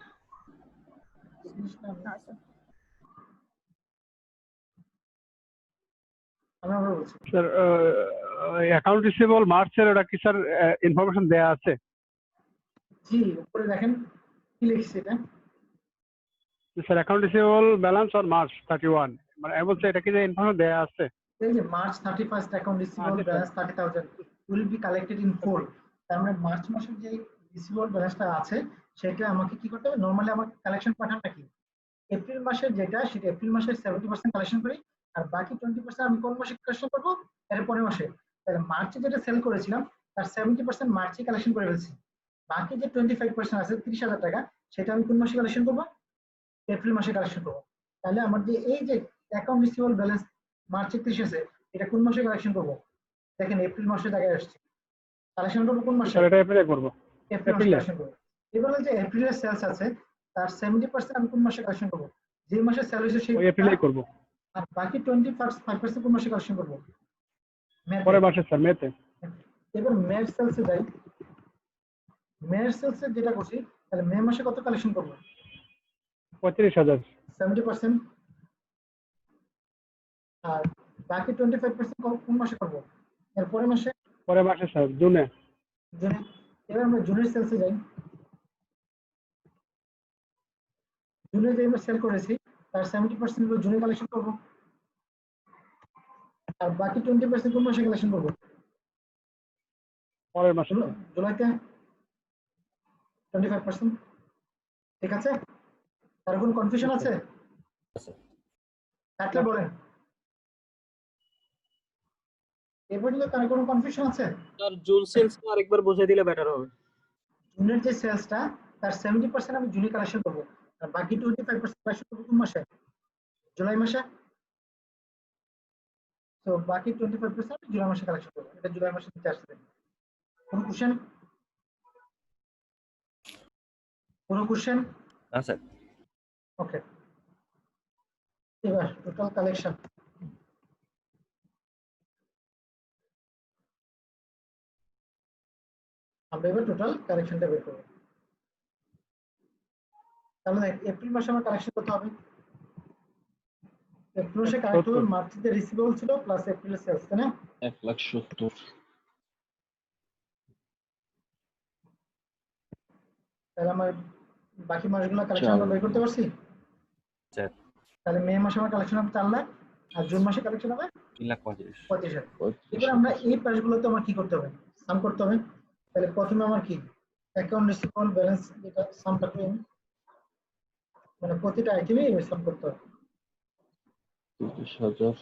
আমি আবার বলছি স্যার, অ্যাকাউন্ট রিসিভেবল মার্চের ওটা কি স্যার ইনফরমেশন দেয়া আছে? জি, উপরে দেখেন কি লিখছে এটা, sir account receivable balance on March 31, মানে আমি বলছি এটা কি যে ইনফরমেশন দেয়া আছে? এই যে March 31 account receivable balance 30,000 will be collected in full. তার মানে মার্চ মাসের যে রিসিভেবল ব্যালেন্সটা আছে সেটা আমাকে কি করতে হবে, নরমালি আমার কালেকশন প্যাটার্নটা কি, এপ্রিল মাসের যেটা সেটা এপ্রিল মাসের 70% কালেকশন করি, আর বাকি 20% আমি কোন মাসে কালেকশন করব, এর পরের মাসে। তাহলে মার্চে যেটা সেল করেছিলাম তার 70% মার্চে কালেকশন করে ফেলছি, বাকি যে 25% আছে 30,000 টাকা, সেটা আমি কোন মাসে কালেকশন করব, এপ্রিল মাসে কালেকশন করব। তাহলে আমার যে এই যে অ্যাকাউন্ট রিসিভেবল ব্যালেন্স মার্চ 31 আছে, এটা কোন মাসে কালেকশন করব, দেখেন এপ্রিল মাসে জায়গায় আসছে, কালেকশন করব কোন মাসে, স্যার এটা এপ্রিলে করব। এপ্রিল মাসে কালেকশন করব। এবার যে এপ্রিলের সেলস আছে তার 70% আমি কোন মাসে কালেকশন করব, যে মাসে সেল হয়েছে সেই এপ্রিলেই করব। আর বাকি 25% কোন মাসে কালেকশন করব, পরের মাসে স্যার, মেতে। এবার মের সেলসে যাই, মের সেলসে যেটা করছি, তাহলে মে মাসে কত কালেকশন করব, 35,000। 70%। আর বাকি 25% কোন মাসে করব, এর পরের মাসে। পরের মাসে স্যার, জুনে। জুনে। এবার আমরা জুনের সেলসে যাই, জুনে যে আমরা সেল করেছি তার 70% হলো জুনে কালেকশন করব, আর বাকি 20% কোন মাসে কালেকশন করব, পরের মাসে। জুলাইতে 25%। ঠিক আছে? তার কোনো কনফিউশন আছে? থাকলে বলেন। এরপর যদি তার কোনো কনফিউশন আছে? স্যার জুন সেলস আরেকবার বুঝিয়ে দিলে বেটার হবে। জুনের যে সেলসটা তার 70% আমি জুনে কালেকশন করব, আর বাকি 25% কালেকশন করব কোন মাসে, জুলাই মাসে। তো বাকি 25% জুলাই মাসে কালেকশন করব, এটা জুলাই মাসে দিতে আসবে। কোনো কোশ্চেন? কোনো কোশ্চেন? না স্যার। ওকে, এবার টোটাল কালেকশন। আমরা এবার টোটাল কালেকশনটা বের করব। তাহলে এপ্রিল মাসে আমার কালেকশন কত হবে? এপ্রিল মাসে কালেক্ট হবে মার্চে রিসিভেবল ছিল প্লাস এপ্রিলের সেলস, তাই না? 1,70,000। তাহলে আমার বাকি মাসগুলো কালেকশন আমরা বের করতে পারছি। স্যার তাহলে মে মাসে আমার কালেকশন হবে 4 লাখ, আর জুন মাসে কালেকশন হবে 3,35,000। 35,000। এবার আমরা এই প্রাইসগুলোতে আমার কি করতে হবে? সাম করতে হবে। তাহলে প্রথমে আমার কি অ্যাকাউন্ট রিসিভেবল ব্যালেন্স, এটা সামটা করি আমি। মানে প্রতিটা আইটেমে সাম করতে হবে। 30,000।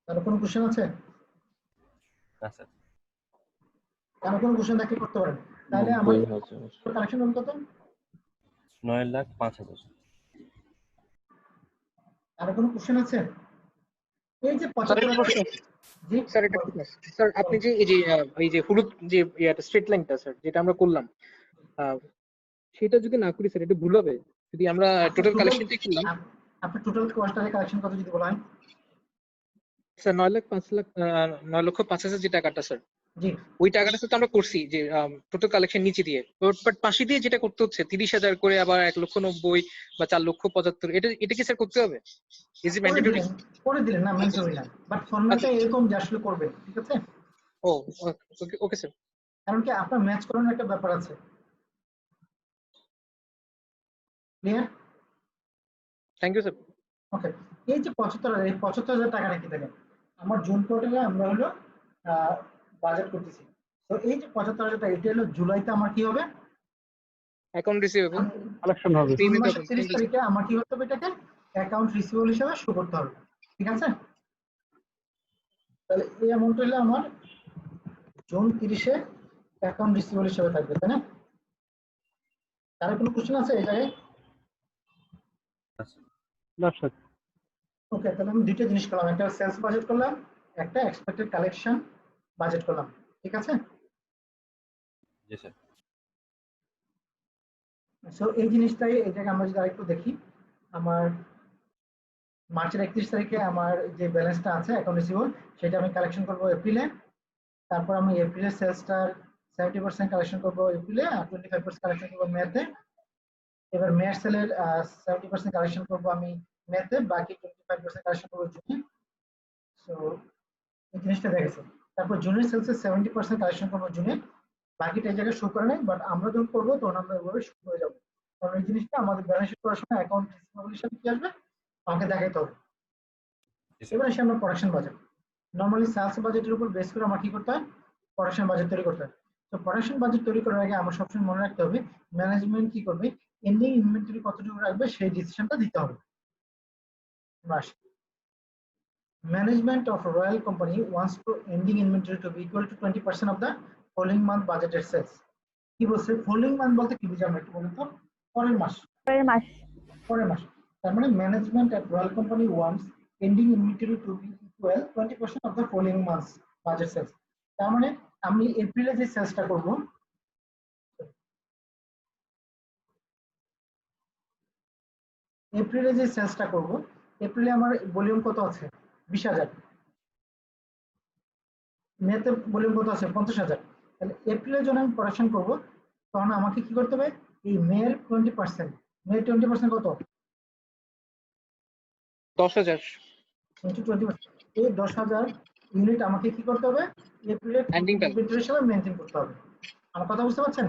আর কোনো কোশ্চেন আছে? না স্যার। আর কোনো কোশ্চেন থাকলে করতে পারেন। তাহলে আমার 90,000। কালেকশন হবে কত? 9,05,000। আর কোনো কোশ্চেন আছে? এই যে স্যার একটা প্রশ্ন। জি স্যার এটা ঠিক আছে স্যার, আপনি যে এই যে হলুদ যে স্ট্রেট লাইনটা স্যার যেটা আমরা করলাম, সেটা যদি না করি স্যার এটা ভুল হবে? যদি আমরা টোটাল কালেকশনটা করলাম, আপনার টোটাল কোয়ার্টারের কালেকশন কত যদি বলা হয়? স্যার 9,05,000 যে টাকাটা স্যার, জি ওই টাকাটা তো আমরা করছি যে টোটাল কালেকশন নিচে দিয়ে, বাট পাশে দিয়ে যেটা করতে হচ্ছে 30,000 করে, আবার 1,90,000 বা 4,75,000, এটা কি স্যার করতে হবে? Is it mandatory? করে দিলেন না, ম্যান্ডেটরি না, বাট ফর্মুলাটা এরকম যে আসলে করবেন, ঠিক আছে? ও ওকে ওকে স্যার। কারণ কি আপনার ম্যাচ করানোর একটা ব্যাপার আছে। Clear? Thank you sir. Okay, এই যে 75,000, এই 75,000 টাকাটা কি থাকে? আমার জুন কোয়ার্টারে আমরা হলো বাজেট করতেছি। তো এই যে 75,000 টাকা, এটা হলো জুলাইতে আমার কি হবে? অ্যাকাউন্ট রিসিভেবল কালেকশন হবে। জুন মাসের 30 তারিখে আমার কি করতে হবে? এটাকে অ্যাকাউন্ট রিসিভেবল হিসেবে শো করতে হবে, ঠিক আছে? তাহলে এই অ্যামাউন্ট হলো আমার জুন 30-এ অ্যাকাউন্ট রিসিভেবল হিসেবে থাকবে, তাই না? তার কোনো কোশ্চেন আছে এই জায়গায়? না স্যার। ওকে, তাহলে আমি দুইটা জিনিস করলাম, একটা সেলস বাজেট করলাম, একটা এক্সপেক্টেড কালেকশন বাজেট করলাম, ঠিক আছে? জি স্যার। সো এই জিনিসটাই, এই জায়গায় আমরা যদি আরেকটু দেখি, আমার মার্চের 31 তারিখে আমার যে ব্যালেন্সটা আছে অ্যাকাউন্ট রিসিভেবল, সেটা আমি কালেকশন করব এপ্রিলে। তারপর আমি এপ্রিলের সেলসটার 70% কালেকশন করব এপ্রিলে, আর 25% কালেকশন করব মেতে। এবার মেয়ের সেলের 70% কালেকশন করব আমি মেতে, বাকি 25% কালেকশন করব জুনে। সো এই জিনিসটা দেখেছে। তারপর জুনের সেলসের 70% কালেকশন করব জুনে, বাকিটা এই জায়গায় শো করে নাই, বাট আমরা যখন করবো তখন আমরা ওইভাবে শো করে যাবো, কারণ এই জিনিসটা আমাদের ব্যালেন্স শিট করার সময় অ্যাকাউন্ট রিসিভেবল হিসাবে কি আসবে আমাকে দেখাইতে হবে। এবার আসি আমরা প্রোডাকশন বাজেট। নর্মালি সেলস বাজেটের উপর বেস করে আমার কি করতে হয়? প্রোডাকশন বাজেট তৈরি করতে হয়। তো প্রোডাকশন বাজেট তৈরি করার আগে আমার সবসময় মনে রাখতে হবে ম্যানেজমেন্ট কি করবে, এন্ডিং ইনভেন্টরি কতটুকু রাখবে সেই ডিসিশনটা দিতে হবে। Management of a royal company wants to ending inventory to be equal to 20% of the following month budgeted sales. কি বলছে following month বলতে কি বুঝি আমরা একটু বলুন তো? পরের মাস। পরের মাস। তার মানে management at royal company wants ending inventory to be equal 20% of the following months budget sales. তার মানে আমি এপ্রিলে যে সেলসটা করব, এপ্রিলে আমার ভলিউম কত আছে? 20,000। মেতে ভলিউম কত আছে? 50,000। তাহলে এপ্রিলে যখন আমি প্রোডাকশন করব তখন আমাকে কি করতে হবে? এই মেয়ের 20%, মেয়ের 20% কত? 10,000 into 20%, এই 10,000 ইউনিট আমাকে কি করতে হবে? এপ্রিলে ইনভেন্টরি হিসেবে মেইনটেইন করতে হবে। আমার কথা বুঝতে পারছেন?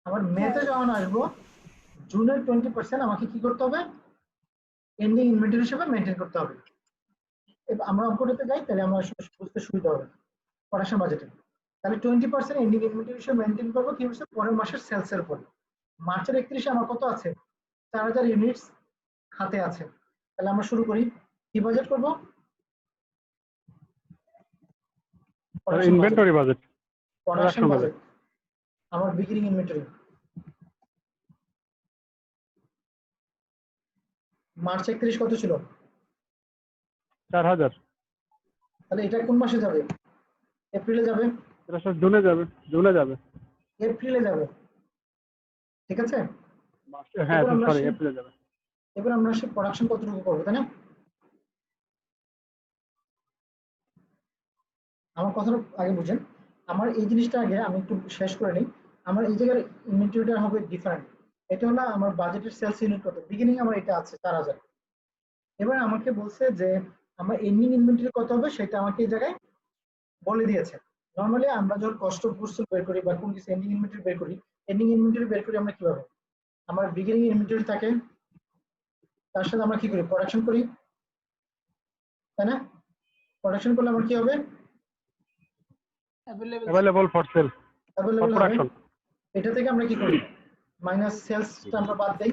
আবার মেতে যখন আসবো, জুনের 20% আমাকে কি করতে হবে? এন্ডিং ইনভেন্টরি হিসেবে মেইনটেইন করতে হবে। এবার আমরা অঙ্ক করতে যাই, তাহলে আমরা বুঝতে সুবিধা হবে প্রোডাকশন বাজেটে। তাহলে 20% এন্ডিং ইনভেন্টরি হিসেবে মেইনটেইন করবো কি হচ্ছে? পরের মাসের সেলস এর উপর। মার্চের 31-এ আমার কত আছে? 4,000 ইউনিটস হাতে আছে। তাহলে আমরা শুরু করি, কি বাজেট করব? ইনভেন্টরি বাজেট, প্রোডাকশন বাজেট, আমার বিগিনিং ইনভেন্টরি। মার্চ 31 কত ছিল? 4,000। তাহলে এটা কোন মাসে যাবে? এপ্রিলে যাবে? এটা স্যার জুনে যাবে। এপ্রিলে যাবে, ঠিক আছে? হ্যাঁ সরি, এপ্রিলে যাবে। এবার আমরা সে প্রোডাকশন কতটুকু করবো, তাই না? আমার কথাটা আগে বুঝেন, আমার এই জিনিসটা আগে আমি একটু শেষ করে নিই। আমার এই জায়গার ইনভেন্টরিটা হবে ডিফারেন্ট। এটা হলো আমার বাজেটের সেলস ইউনিট কত, বিগিনিং আমার এটা আছে 4000। এবার আমাকে বলছে যে আমার এন্ডিং ইনভেন্টরি কত হবে সেটা আমাকে এই জায়গায় বলে দিয়েছে। নরমালি আমরা যখন কস্ট অফ গুডস বের করি বা কোন কিছু এন্ডিং ইনভেন্টরি বের করি, এন্ডিং ইনভেন্টরি বের করি আমরা কিভাবে, আমার বিগিনিং ইনভেন্টরি থাকে, তার সাথে আমরা কি করি, প্রোডাকশন করি, তাই না? প্রোডাকশন করলে আমার কি হবে, অ্যাভেলেবল ফর সেল অ্যাভেলেবল হবে। প্রোডাকশন। এটা থেকে আমরা কি করি, মাইনাস সেলসটা আমরা বাদ দেই,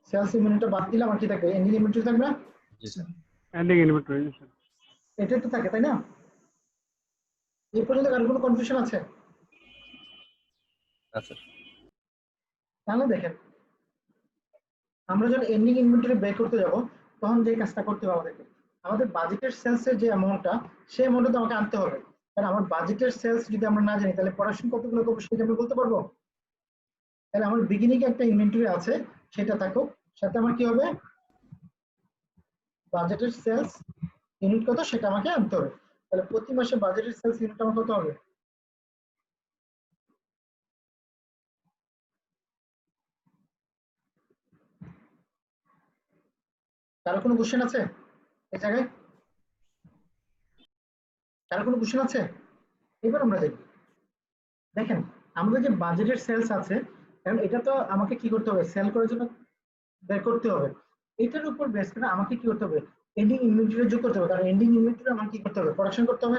সেলস ইনভেন্টরিটা বাদ দিলে আমার কি থাকবে, এন্ডিং ইনভেন্টরি থাকবে না? Ending inventory. এটা তো থাকে, তাই না? এই পর্যন্ত কারো কোনো কনফিউশন আছে? আচ্ছা তাহলে দেখেন, আমরা যখন এন্ডিং ইনভেন্টরি বের করতে যাব তখন যে কাজটা করতে হবে আমাদেরকে, আমাদের বাজেটের সেলসের যে অ্যামাউন্টটা সেই অ্যামাউন্টটা আমাকে আনতে হবে। কারণ আমার বাজেটের সেলস যদি আমরা না জানি তাহলে প্রোডাকশন কতগুলো করবো সেটা আমরা বলতে পারবো? তাহলে আমার বিগিনিং একটা ইনভেন্টরি আছে সেটা থাকুক, সাথে আমার কি হবে, বাজেটের সেলস ইউনিট কত সেটা আমাকে আনতে হবে। তাহলে প্রতি মাসে বাজেটের সেলস ইউনিট আমার কত হবে, কারো কোনো কোশ্চেন আছে এই জায়গায়? কারো কোনো কোশ্চেন আছে? এবার আমরা দেখি, দেখেন আমাদের যে বাজেটের সেলস আছে, কারণ এটা তো আমাকে কি করতে হবে, সেল করার জন্য বের করতে হবে। এটার উপর বেস করে আমাকে কি করতে হবে, এন্ডিং ইনভেন্টরি যোগ করতে হবে। কারণ এন্ডিং ইনভেন্টরি আমাকে কি করতে হবে, প্রোডাকশন করতে হবে।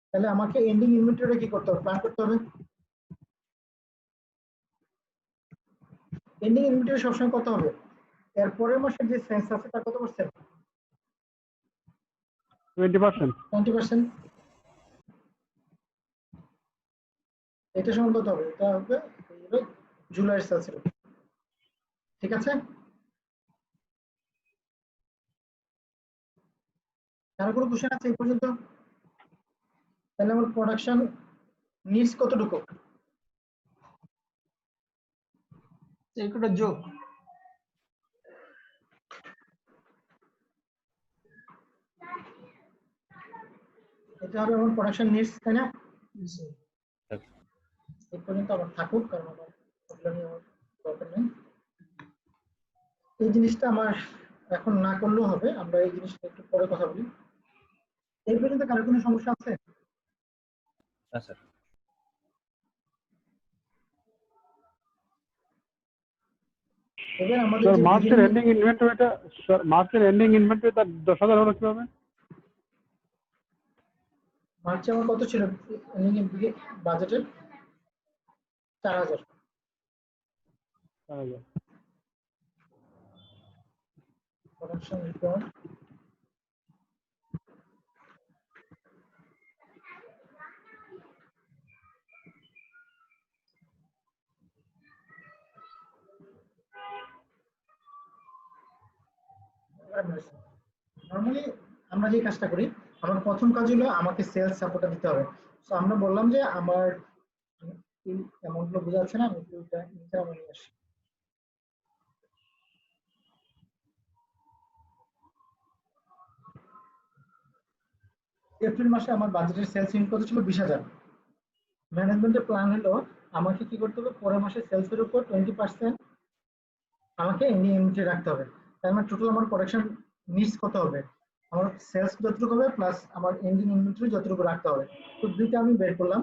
তাহলে আমাকে এন্ডিং ইনভেন্টরি কি করতে হবে, প্ল্যান করতে হবে। এন্ডিং ইনভেন্টরি সবসময় কত হবে, এর পরের মাসের যে সেলস আছে তার কত পার্সেন্ট, 20%। 20%। এটা সমান কত হবে, এটা হবে জুলাইয়ের সেলস। ঠিক আছে? কারো কোনো কোশ্চেন আছে এই পর্যন্ত? তাহলে আমার প্রোডাকশন নিডস কতটুকু, এটা যোগ এটা হবে আমার প্রোডাকশন নিডস, তাই না? এই পর্যন্ত আমার থাকুক, কারণ আমার ওগুলো নিয়ে আমার দরকার নেই। এই জিনিসটা আমার এখন না করলেও হবে, আমরা এই জিনিসটা একটু পরে কথা বলি। এই পর্যন্ত কারো কোনো সমস্যা আছে? আচ্ছা এবার আমাদের স্যার যে মার্চের এন্ডিং ইনভেন্টরিটা, স্যার মার্চের এন্ডিং ইনভেন্টরিটা 10,000 হলো কিভাবে? মার্চে আমার কত ছিল বাজেটের, 4000। প্রোডাকশন রিকোয়ার্ড নরমালি আমরা যে কাজটা করি, আমার প্রথম কাজ হলো আমাকে সেলস সাপোর্টটা দিতে হবে। তো আমরা বললাম যে আমার এই অ্যামাউন্টগুলো বোঝা যাচ্ছে না, আমি একটু এটা নিচে আমার নিয়ে আসি। এপ্রিল মাসে আমার বাজেটের সেলস ইউনিট কত ছিল, 20,000। ম্যানেজমেন্টের প্ল্যান হলো আমাকে কি করতে হবে, পরের মাসে সেলসের উপর 20% আমাকে এন্ডিং ইনভেন্টরি রাখতে হবে। তার মানে টোটাল আমার প্রোডাকশন নিডস কত হবে, আমার সেলস যতটুকু হবে প্লাস আমার এন্ডিং ইনভেন্টরি যতটুকু রাখতে হবে। তো দুইটা আমি বের করলাম,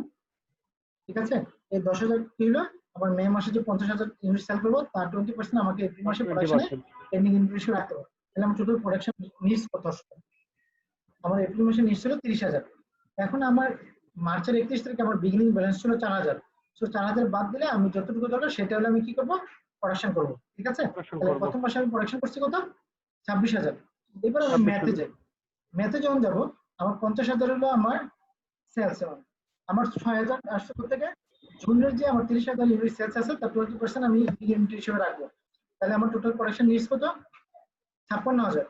ঠিক আছে? এই 10,000 কি হলো, আমার মে মাসে যে 50,000 ইউনিট সেল করবো তার 20% আমাকে এপ্রিল মাসে প্রোডাকশনে এন্ডিং ইনভেন্টরি রাখতে হবে। তাহলে আমার টোটাল প্রোডাকশন নিডস কত আসবে, আমার এপ্রিল মাসে নিডস ছিল 30,000। এখন আমার মার্চের 31 তারিখে আমার বিগিনিং ব্যালেন্স ছিল 4,000। সো 4,000 বাদ দিলে আমি যতটুকু দরকার সেটা হলে আমি কি করবো, প্রোডাকশন করবো। ঠিক আছে? তাহলে প্রথম মাসে আমি প্রোডাকশন করছি কত, 26,000। এবার আমি ম্যাথে যাই, ম্যাথে যখন যাবো আমার 50,000 হলো আমার সেলস, আমার 6,000 আসছে থেকে জুনের যে আমার 30,000 ইউনিট সেলস আছে তার 20% আমি ইউনিট হিসেবে রাখবো। তাহলে আমার টোটাল প্রোডাকশন নিডস কত, 56,000।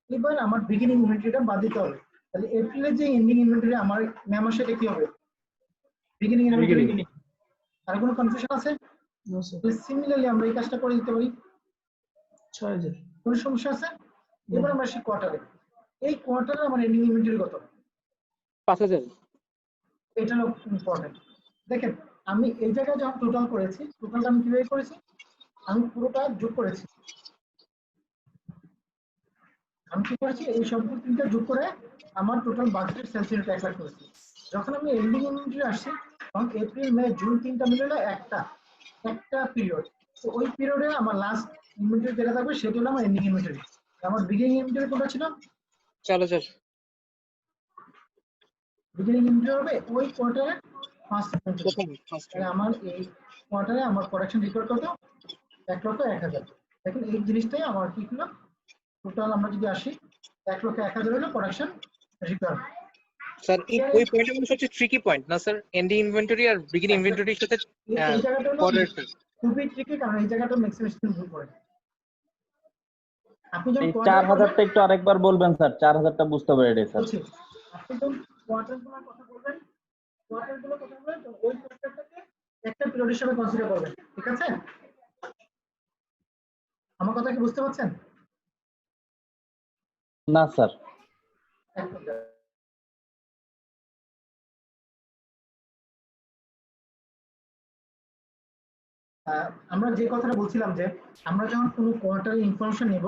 এবার আমার বিগিনিং ইনভেন্টরিটা বাদ দিতে হবে। তাহলে এপ্রিলের যে এন্ডিং ইনভেন্টরি আমার মে মাসে এটা কি হবে, বিগিনিং ইনভেন্টরি। আর কোনো কনফিউশন আছে? সিমিলারলি আমরা এই কাজটা করে দিতে পারি, 6,000। কোনো সমস্যা আছে? এবার আমরা আসি কোয়ার্টারে। এই কোয়ার্টারে আমার এন্ডিং ইনভেন্টরি কত, 5,000। এটা হলো ইম্পর্টেন্ট। দেখেন আমি এই জায়গায় যখন টোটাল করেছি, টোটালটা আমি কিভাবে করেছি, আমি পুরোটা যোগ করেছি। আমি কি করেছি, এই সবগুলো তিনটা যোগ করে আমার টোটাল বাজেটের সেলস ইউনিট 1 লাখ করেছি। যখন আমি এন্ডিং ইনভেন্টরি আসছি, তখন এপ্রিল মে জুন তিনটা মিলে একটা পিরিয়ড। তো ওই পিরিয়ডে আমার লাস্ট ইনভেন্টরি যেটা থাকবে সেটা হলো আমার এন্ডিং ইনভেন্টরি। আমার বিগিনিং ইনভেন্টরি কোনটা ছিল? চলো চল বিগিনিং ইনভেন্টরি হবে ওই কোয়ার্টারে ফার্স্ট ইনভেন্টরি। তাহলে আমার এই কোয়ার্টারে আমার প্রোডাকশন রেকর্ড কত? 1,01,000। দেখুন এই জিনিসটাই আমার কি হলো, টোটাল আমরা যদি আসি 1,01,000 হলো প্রোডাকশন রেকর্ড। স্যার ওই পয়েন্টটা মনে হচ্ছে ট্রিকি পয়েন্ট না স্যার, এন্ডিং ইনভেন্টরি আর বিগিনিং ইনভেন্টরির সাথে এই জায়গাটা হলো পরের খুবই ট্রিকি, কারণ এই জায়গাটা ম্যাক্সিমাম স্টুডেন্ট ভুল করে। আপনি যখন এই 4,000টা একটু আরেকবার বলবেন স্যার, 4,000টা বুঝতে পারি স্যার। আপনি যখন কোয়ার্টারগুলোর কথা বলবেন, কোয়ার্টারগুলোর কথা বলবেন, তো ওই কোয়ার্টারটাকে একটা পিরিয়ড হিসেবে কনসিডার করবেন, ঠিক আছে? আমার কথা কি বুঝতে পারছেন? না স্যার। আমরা যে কথাটা বলছিলাম যে আমরা যখন কোনো কোয়ার্টার ইনফরমেশন নেব,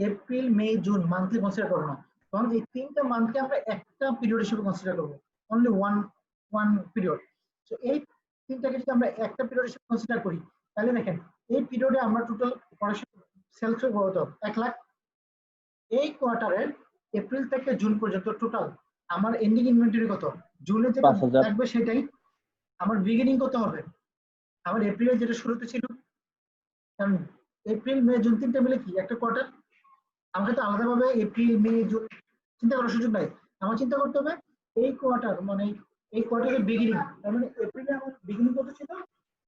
April May June monthly consider করব না, তখন এই তিনটা মান্থকে আমরা একটা পিরিয়ড হিসেবে কনসিডার করব, অনলি ওয়ান পিরিয়ড। তো এই তিনটাকে যদি আমরা একটা পিরিয়ড হিসেবে কনসিডার করি, তাহলে দেখেন এই পিরিয়ডে আমরা টোটাল সেলস কত? 1 লাখ। এই কোয়ার্টারের এপ্রিল থেকে জুন পর্যন্ত টোটাল আমার এন্ডিং ইনভেন্টরি কত? জুনে যেটা থাকবে সেটাই আমার বিগিনিং কত হবে? আমার এপ্রিলের যেটা শুরুতে ছিল, কারণ এপ্রিল মে জুন তিনটা মিলে কি একটা কোয়ার্টার। আমাকে তো আলাদাভাবে এপ্রিল মে জুন চিন্তা করার সুযোগ নাই। আমার চিন্তা করতে হবে এই কোয়ার্টার, মানে এই কোয়ার্টারের বিগিনিং, তার মানে এপ্রিলে আমার বিগিনিং কত ছিল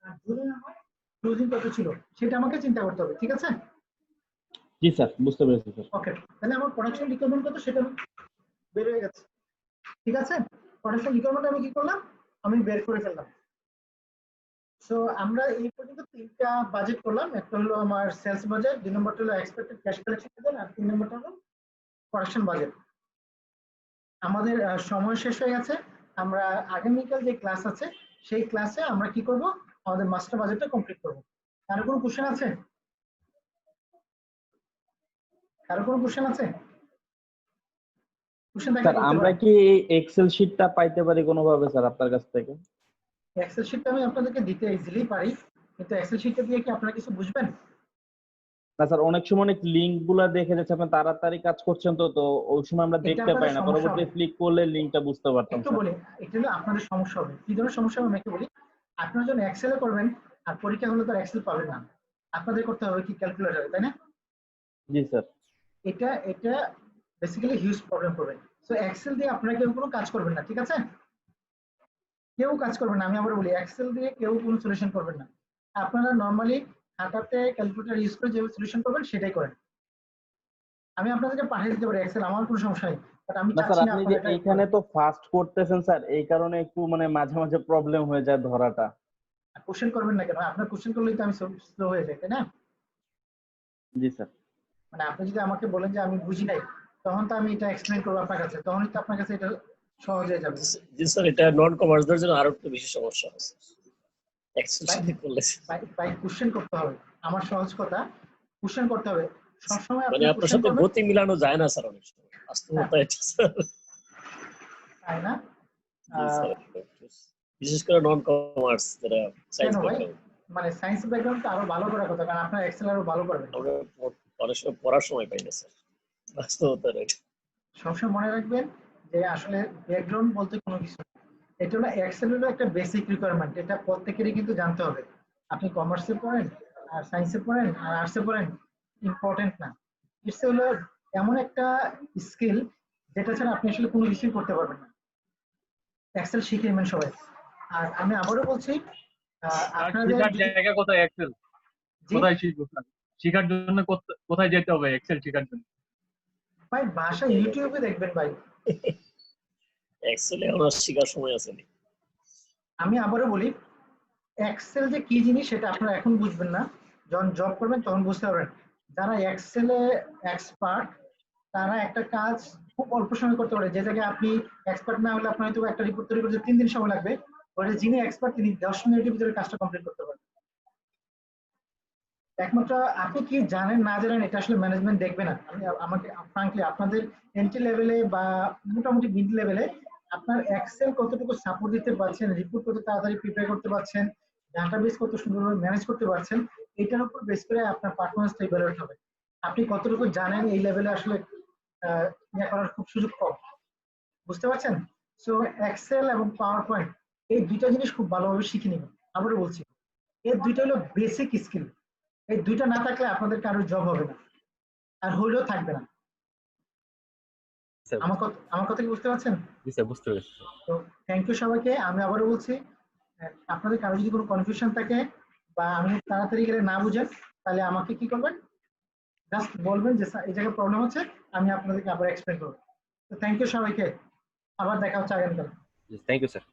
আর জুনে আমার ক্লোজিং কত ছিল, সেটা আমাকে চিন্তা করতে হবে, ঠিক আছে? জি স্যার, বুঝতে পেরেছি স্যার। ওকে, তাহলে আমার প্রোডাকশন রিকোয়ারমেন্ট কত সেটা বের হয়ে গেছে, ঠিক আছে? প্রোডাকশন রিকোয়ারমেন্ট আমি কি করলাম, আমি বের করে ফেললাম। সো আমরা এই পর্যন্ত তিনটা বাজেট করলাম, একটা হলো আমার সেলস বাজেট, দুই নম্বরটা হলো এক্সপেক্টেড ক্যাশ কালেকশন বাজেট, আর তিন নম্বরটা হলো প্রোডাকশন বাজেট। আমাদের সময় শেষ হয়ে গেছে। আমরা আগামীকাল যে ক্লাস আছে সেই ক্লাসে আমরা কি করব, আমাদের মাস্টার বাজেটটা কমপ্লিট করব। কারো কোনো কোশ্চেন আছে? কারো কোনো কোশ্চেন আছে? কোশ্চেন থাকলে স্যার আমরা কি এক্সেল শিটটা পাইতে পারি কোনোভাবে স্যার আপনার কাছ থেকে? এক্সেল শিটটা আমি আপনাদেরকে দিতে ইজিলি পারি, কিন্তু এক্সেল শিটটা দিয়ে কি আপনারা কিছু বুঝবেন? না স্যার, অনেক সময় অনেক লিংক গুলা দেখে যাচ্ছে, আপনি তাড়াতাড়ি কাজ করছেন তো তো ওই সময় আমরা দেখতে পাই না, পরবর্তী ক্লিক করলে লিংকটা বুঝতে পারতাম। একটু বলি, এটা হলো আপনাদের সমস্যা হবে। কি ধরনের সমস্যা হবে আমি একটু বলি। আপনারা যখন এক্সেলে করবেন আর পরীক্ষা হলে তো এক্সেল পাবেন না, আপনাদের করতে হবে কি ক্যালকুলেটরে, তাই না? জি স্যার। এটা বেসিক্যালি হিউজ প্রবলেম করবে। সো এক্সেল দিয়ে আপনারা কেউ কোনো কাজ করবেন না, ঠিক আছে? কেউ কাজ করবেন না, আমি আবার বলি এক্সেল দিয়ে কেউ কোনো সলিউশন করবেন না। আপনারা নরমালি খাতাতে ক্যালকুলেটর ইউজ করে যে সলিউশন করবেন সেটাই করেন। আমি আপনাদেরকে পাঠিয়ে দিতে পারি এক্সেল, আমার কোনো সমস্যা নেই, বাট আমি না স্যার, আপনি যে এইখানে তো ফাস্ট করতেছেন স্যার, এই কারণে একটু মানে মাঝে মাঝে প্রবলেম হয়ে যায় ধরাটা। কোশ্চেন করবেন না কেন? আপনার কোশ্চেন করলেই তো আমি স্লো হয়ে যাই, তাই না? জি স্যার। মানে আপনি যদি আমাকে বলেন যে আমি বুঝি নাই, তখন তো আমি এটা এক্সপ্লেইন করব আপনার কাছে, তখনই তো আপনার কাছে এটা সহজ হয়ে যাবে। জি স্যার, এটা নন কমার্সদের জন্য আরো একটু বেশি সমস্যা আছে এক্সেল শিট করলে। ভাই কোশ্চেন করতে হবে, আমার সহজ কথা, কোশ্চেন করতে হবে সব সময়। মানে আপনার সাথে গতি মিলানো যায় না স্যার, অনেক সময় বাস্তবতা এটা স্যার, তাই না? বিশেষ করে নন কমার্স যারা সায়েন্স ব্যাকগ্রাউন্ড, মানে সায়েন্স ব্যাকগ্রাউন্ড তো আরো ভালো করার কথা, কারণ আপনার এক্সেল আরো ভালো পারবেন। আমরা অনেক সময় পড়ার সময় পাই না স্যার, বাস্তবতা এটা। সবসময় মনে রাখবেন যে আসলে ব্যাকগ্রাউন্ড বলতে কোনো কিছু না, এটা হলো এক্সেল হলো একটা বেসিক রিকোয়ারমেন্ট, এটা প্রত্যেকেরই কিন্তু জানতে হবে। আপনি কমার্সে পড়েন আর সায়েন্সে পড়েন আর আর্টসে পড়েন, ইম্পর্টেন্ট না। ইটস হলো এমন একটা স্কিল যেটা ছাড়া আপনি আসলে কোনো কিছুই করতে পারবেন না। এক্সেল শিখে নেবেন সবাই। আর আমি আবারও বলছি, আপনাদের জায়গা কোথায় এক্সেল, কোথায় শিখবো শেখার জন্য, কোথায় যেতে হবে এক্সেল শেখার জন্য? ভাই ভাষা ইউটিউবে দেখবেন ভাই, এক্সেলে আমার শেখার সময় আছে না। আমি আবারও বলি, এক্সেল যে কি জিনিস সেটা আপনারা এখন বুঝবেন না, যখন জব করবেন তখন বুঝতে পারবেন। যারা এক্সেলে এক্সপার্ট তারা একটা কাজ খুব অল্প সময় করতে পারে, যে জায়গায় আপনি এক্সপার্ট না হলে আপনার হয়তো একটা রিপোর্ট তৈরি করতে 3 দিন সময় লাগবে, ওটা যিনি এক্সপার্ট তিনি 10 মিনিটের ভিতরে কাজটা কমপ্লিট করতে পারবেন। একমাত্র আপনি কি জানেন না জানেন এটা আসলে ম্যানেজমেন্ট দেখবে না। আমি আমাকে ফ্রাঙ্কলি আপনাদের এন্ট্রি লেভেলে বা মোটামুটি মিড লেভেলে আপনার এক্সেল কতটুকু সাপোর্ট দিতে পারছেন, রিপোর্ট কত তাড়াতাড়ি প্রিপেয়ার করতে পারছেন, ডাটাবেস কত সুন্দরভাবে ম্যানেজ করতে পারছেন, এটার উপর বেস করে আপনার পারফরমেন্সটা ইভ্যালুয়েট হবে। আপনি কতটুকু জানেন এই লেভেলে আসলে ইয়ে করার খুব সুযোগ কম, বুঝতে পারছেন? সো এক্সেল এবং পাওয়ার পয়েন্ট এই দুইটা জিনিস খুব ভালোভাবে শিখে নেবেন। আবারও বলছি, এই দুইটা হলো বেসিক স্কিল। এই দুইটা না থাকলে আপনাদের কারোর জব হবে না, আর হইলেও থাকবে না। আমার কথা কি বুঝতে পারছেন? জি স্যার, বুঝতে পেরেছি। তো থ্যাংক ইউ সবাইকে। আমি আবারও বলছি, আপনাদের কারো যদি কোনো কনফিউশন থাকে বা আমি তাড়াতাড়ি গেলে না বুঝেন, তাহলে আমাকে কি করবেন, জাস্ট বলবেন যে এই জায়গায় প্রবলেম হচ্ছে, আমি আপনাদেরকে আবার এক্সপ্লেন করবো। তো থ্যাংক ইউ সবাইকে, আবার দেখা হচ্ছে আগামীকাল। Thank you sir.